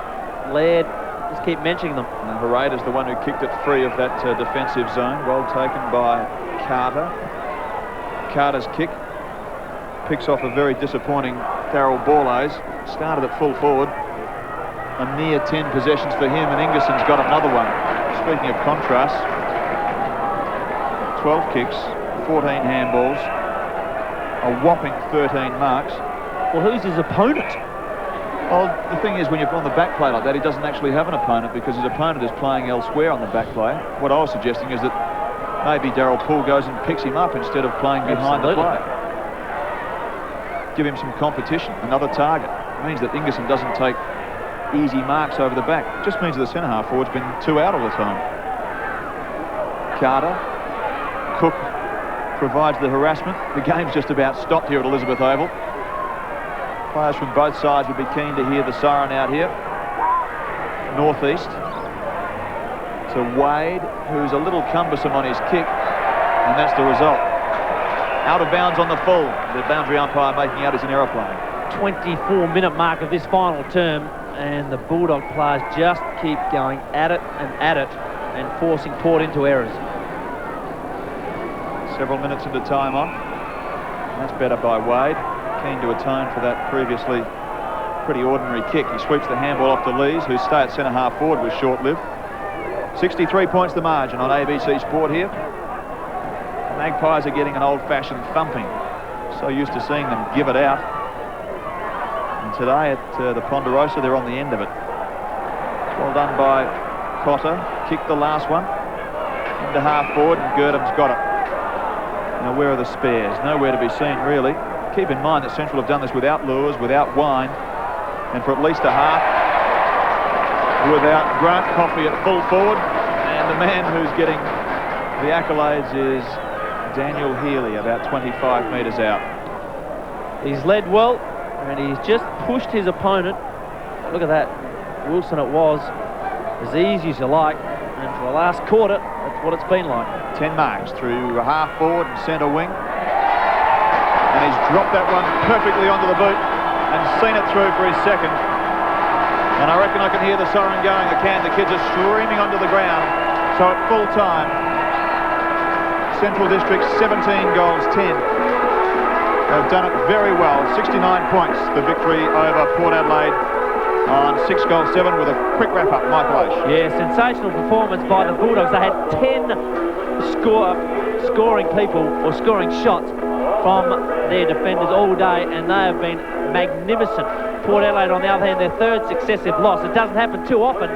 Laird. Just keep mentioning them. And Harada's the one who kicked it free of that defensive zone. Well taken by Carter. Carter's kick picks off a very disappointing Darryl Borlase. Started at full forward. A near 10 possessions for him, and Ingerson's got another one. Speaking of contrast, 12 kicks, 14 handballs, a whopping 13 marks. Well, who's his opponent? Well, the thing is, when you're on the back play like that, he doesn't actually have an opponent because his opponent is playing elsewhere on the back play. What I was suggesting is that maybe Darryl Poole goes and picks him up instead of playing behind the play. Give him some competition, another target. It means that Ingerson doesn't take easy marks over the back. It just means that the centre half forward's been 2 out all the time. Carter. Cook provides the harassment. The game's just about stopped here at Elizabeth Oval. Players from both sides would be keen to hear the siren out here. Northeast to Wade, who's a little cumbersome on his kick, and that's the result. Out of bounds on the full. The boundary umpire making out as an aeroplane. 24-minute mark of this final term, and the Bulldog players just keep going at it and forcing Port into errors. Several minutes into time on. That's better by Wade. Keen to atone for that previously pretty ordinary kick. He sweeps the handball off to Lees, whose stay at centre-half forward was short-lived. 63 points the margin on ABC Sport here. The Magpies are getting an old-fashioned thumping. So used to seeing them give it out. And today at the Ponderosa, they're on the end of it. Well done by Cotter. Kicked the last one into half forward, and Girdham's got it. Now, where are the spares? Nowhere to be seen, really. Keep in mind that Central have done this without Lewis, without Wine, and for at least a half without Grant Coffey at full forward. And the man who's getting the accolades is Daniel Healy, about 25 metres out. He's led well, and he's just pushed his opponent. Look at that. Wilson it was. As easy as you like. And for the last quarter, that's what it's been like. 10 marks through half forward and centre wing. And he's dropped that one perfectly onto the boot and seen it through for his second. And I reckon I can hear the siren going. I can. The kids are streaming onto the ground. So at full time, Central District 17 goals 10. They've done it very well. 69 points, the victory over Port Adelaide on 6 goals 7 with a quick wrap-up. Michael Oash. Yeah, sensational performance by the Bulldogs. They had 10 scoring people or scoring shots from their defenders all day, and they have been magnificent. Port Adelaide, on the other hand, their third successive loss. It doesn't happen too often,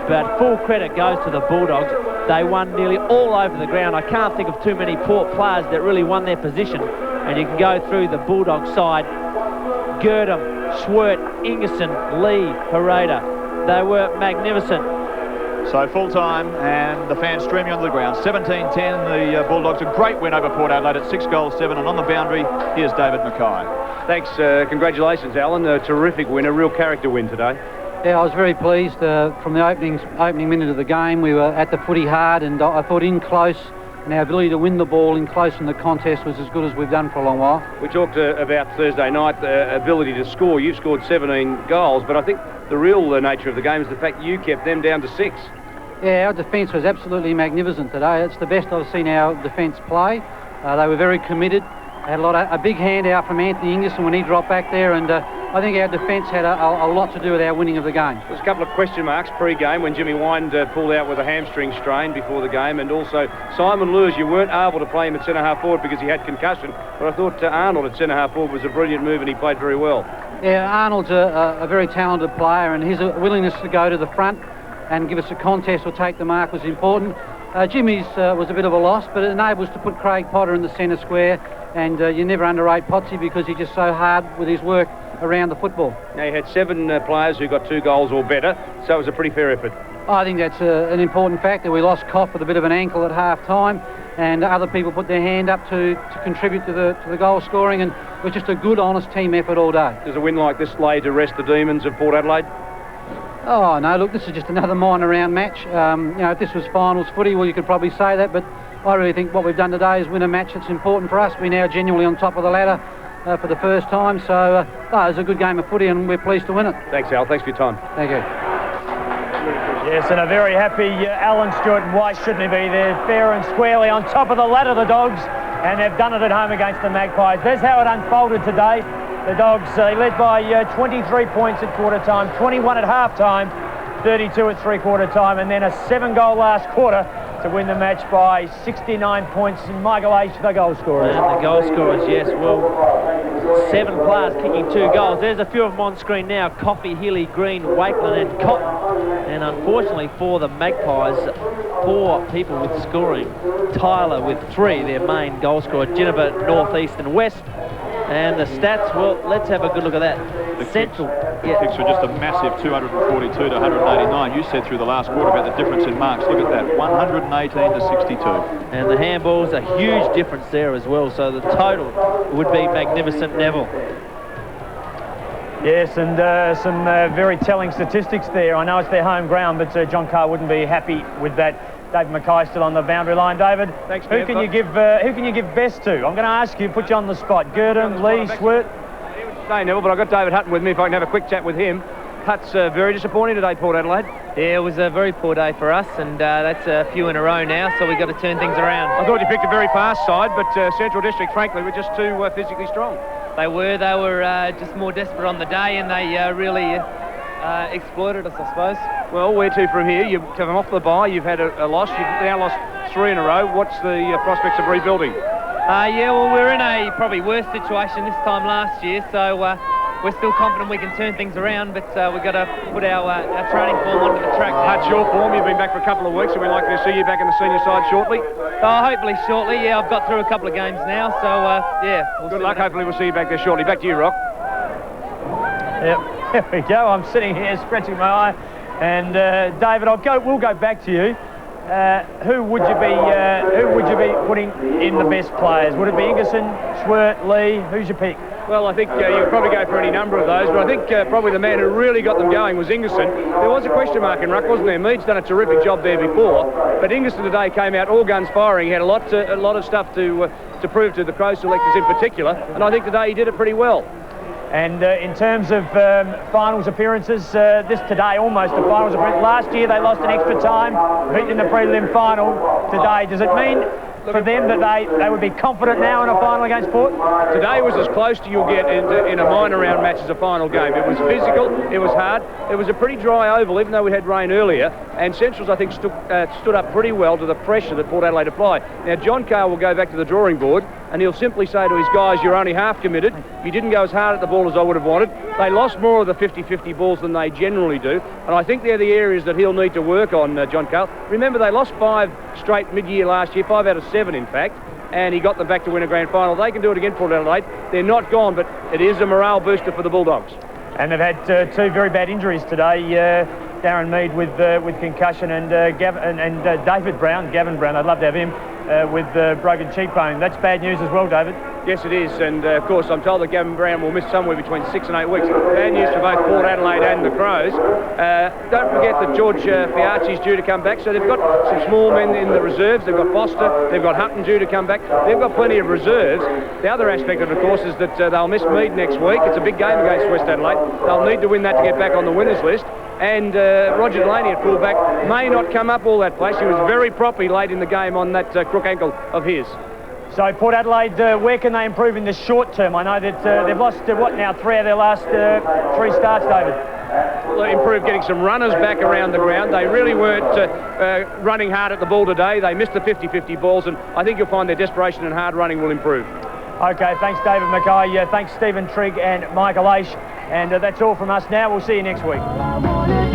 but full credit goes to the Bulldogs. They won nearly all over the ground. I can't think of too many Port players that really won their position, and you can go through the Bulldog side. Girdham, Schwert, Ingerson, Lee, Hereda. They were magnificent. So full time, and the fans streaming onto the ground. 17-10, the Bulldogs. A great win over Port Adelaide at 6 goals 7, and on the boundary, here's David Mackay. Thanks, congratulations, Alan. A terrific win, a real character win today. Yeah, I was very pleased from the opening minute of the game. We were at the footy hard, and I thought in close, and our ability to win the ball in close in the contest was as good as we've done for a long while. We talked about Thursday night, the ability to score. You've scored 17 goals, but I think the real nature of the game is the fact you kept them down to 6. Yeah, our defence was absolutely magnificent today. It's the best I've seen our defence play. They were very committed. They had a big handout from Anthony Ingerson when he dropped back there, and I think our defence had a lot to do with our winning of the game. There's a couple of question marks pre-game when Jimmy Wine pulled out with a hamstring strain before the game, and also Simon Lewis, you weren't able to play him at centre-half forward because he had concussion, but I thought Arnold at centre-half forward was a brilliant move and he played very well. Yeah, Arnold's a very talented player, and his willingness to go to the front and give us a contest or take the mark was important. Jimmy's was a bit of a loss, but it enables us to put Craig Potter in the centre square, and you never underrate Potsy because he's just so hard with his work around the football. Now, you had 7 players who got 2 goals or better, so it was a pretty fair effort. I think that's an important factor. We lost Koff with a bit of an ankle at half-time, and other people put their hand up to contribute to the goal scoring, and it was just a good, honest team effort all day. Does a win like this lay to rest the demons of Port Adelaide? Oh, no, look, this is just another minor round match. If this was finals footy, well, you could probably say that, but I really think what we've done today is win a match that's important for us. We're now genuinely on top of the ladder for the first time, so it was a good game of footy, and we're pleased to win it. Thanks, Al. Thanks for your time. Thank you. Yes, and a very happy Alan Stewart, and why shouldn't he be? They're fair and squarely on top of the ladder, the Dogs, and they've done it at home against the Magpies. There's how it unfolded today. The Dogs led by 23 points at quarter time, 21 at half time, 32 at three-quarter time, and then a 7-goal last quarter to win the match by 69 points. And Michael H, the goal scorers. And the goal scorers, yes, well, 7 players kicking 2 goals. There's a few of them on screen now. Coffey, Healy, Green, Wakeland and Cotton. And unfortunately for the Magpies, 4 people with scoring. Tyler with 3, their main goal scorer. Ginnivan, North, East and West. And the stats, well, let's have a good look at that. The kicks were just a massive 242 to 189. You said through the last quarter about the difference in marks. Look at that, 118 to 62. And the handballs, a huge difference there as well. So the total would be magnificent, Neville. Yes, and some very telling statistics there. I know it's their home ground, but John Carr wouldn't be happy with that. David Mackay still on the boundary line. David, thanks, who can you give best to? I'm going to ask you, put you on the spot. Gurdon, Lee, Swirt. Say Neville, but I've got David Hutton with me if I can have a quick chat with him. Hutt's very disappointing today, Port Adelaide. Yeah, it was a very poor day for us, and that's a few in a row now, so we've got to turn things around. I thought you picked a very fast side, but Central District, frankly, were just too physically strong. They were just more desperate on the day, and they really exploited us, I suppose. Well, where to from here? You've come off the bye, you've had a loss, you've now lost 3 in a row. What's the prospects of rebuilding? Yeah, well, we're in a probably worse situation this time last year, so we're still confident we can turn things around, but we've got to put our training form onto the track. That's your form. You've been back for a couple of weeks, and we're likely to see you back in the senior side shortly. Hopefully shortly. Yeah, I've got through a couple of games now, so yeah. Good luck. Hopefully we'll see you back there shortly. Back to you, Rock. Yep, here we go. I'm sitting here scratching my eye, and David, we'll go back to you. Who would you be putting in the best players? Would it be Ingerson, Schwert, Lee? Who's your pick? Well, I think you'd probably go for any number of those, but I think probably the man who really got them going was Ingerson. There was a question mark in ruck, wasn't there? Mead's done a terrific job there before, but Ingerson today came out all guns firing. He had a lot of stuff to prove to the Crows selectors in particular, and I think today he did it pretty well. And in terms of finals appearances, this today almost a finals appearance. Last year they lost an extra time, beaten in the prelim final. Today, does it mean for them that they would be confident now in a final against Port? Today was as close to you'll get in a minor round match as a final game. It was physical, it was hard, it was a pretty dry oval, even though we had rain earlier, and Centrals, I think, stood up pretty well to the pressure that Port Adelaide applied. Now, John Carr will go back to the drawing board, and he'll simply say to his guys, you're only half committed, you didn't go as hard at the ball as I would have wanted. They lost more of the 50-50 balls than they generally do, and I think they're the areas that he'll need to work on, John Carr. Remember, they lost 5 straight mid-year last year, 5 out of 7 in fact, and he got them back to win a grand final. They can do it again, Port Adelaide. They're not gone, but it is a morale booster for the Bulldogs. And they've had 2 very bad injuries today. Darren Mead with concussion, and David Brown, Gavin Brown, I'd love to have him, with broken cheekbone. That's bad news as well, David. Yes, it is, and of course I'm told that Gavin Brown will miss somewhere between 6 and 8 weeks. Bad news for both Port Adelaide and the Crows. Don't forget that George Fiarchi's due to come back, so they've got some small men in the reserves. They've got Foster, they've got Hutton due to come back. They've got plenty of reserves. The other aspect of it, of course, is that they'll miss Mead next week. It's a big game against West Adelaide. They'll need to win that to get back on the winners list. And Roger Delaney at fullback may not come up all that place. He was very proppy late in the game on that crook ankle of his. So Port Adelaide, where can they improve in the short term? I know that they've lost, 3 out of their last 3 starts, David? Well, they improved getting some runners back around the ground. They really weren't running hard at the ball today. They missed the 50-50 balls, and I think you'll find their desperation and hard running will improve. OK, thanks David Mackay, thanks Stephen Trigg and Michael Aish, and that's all from us now. We'll see you next week.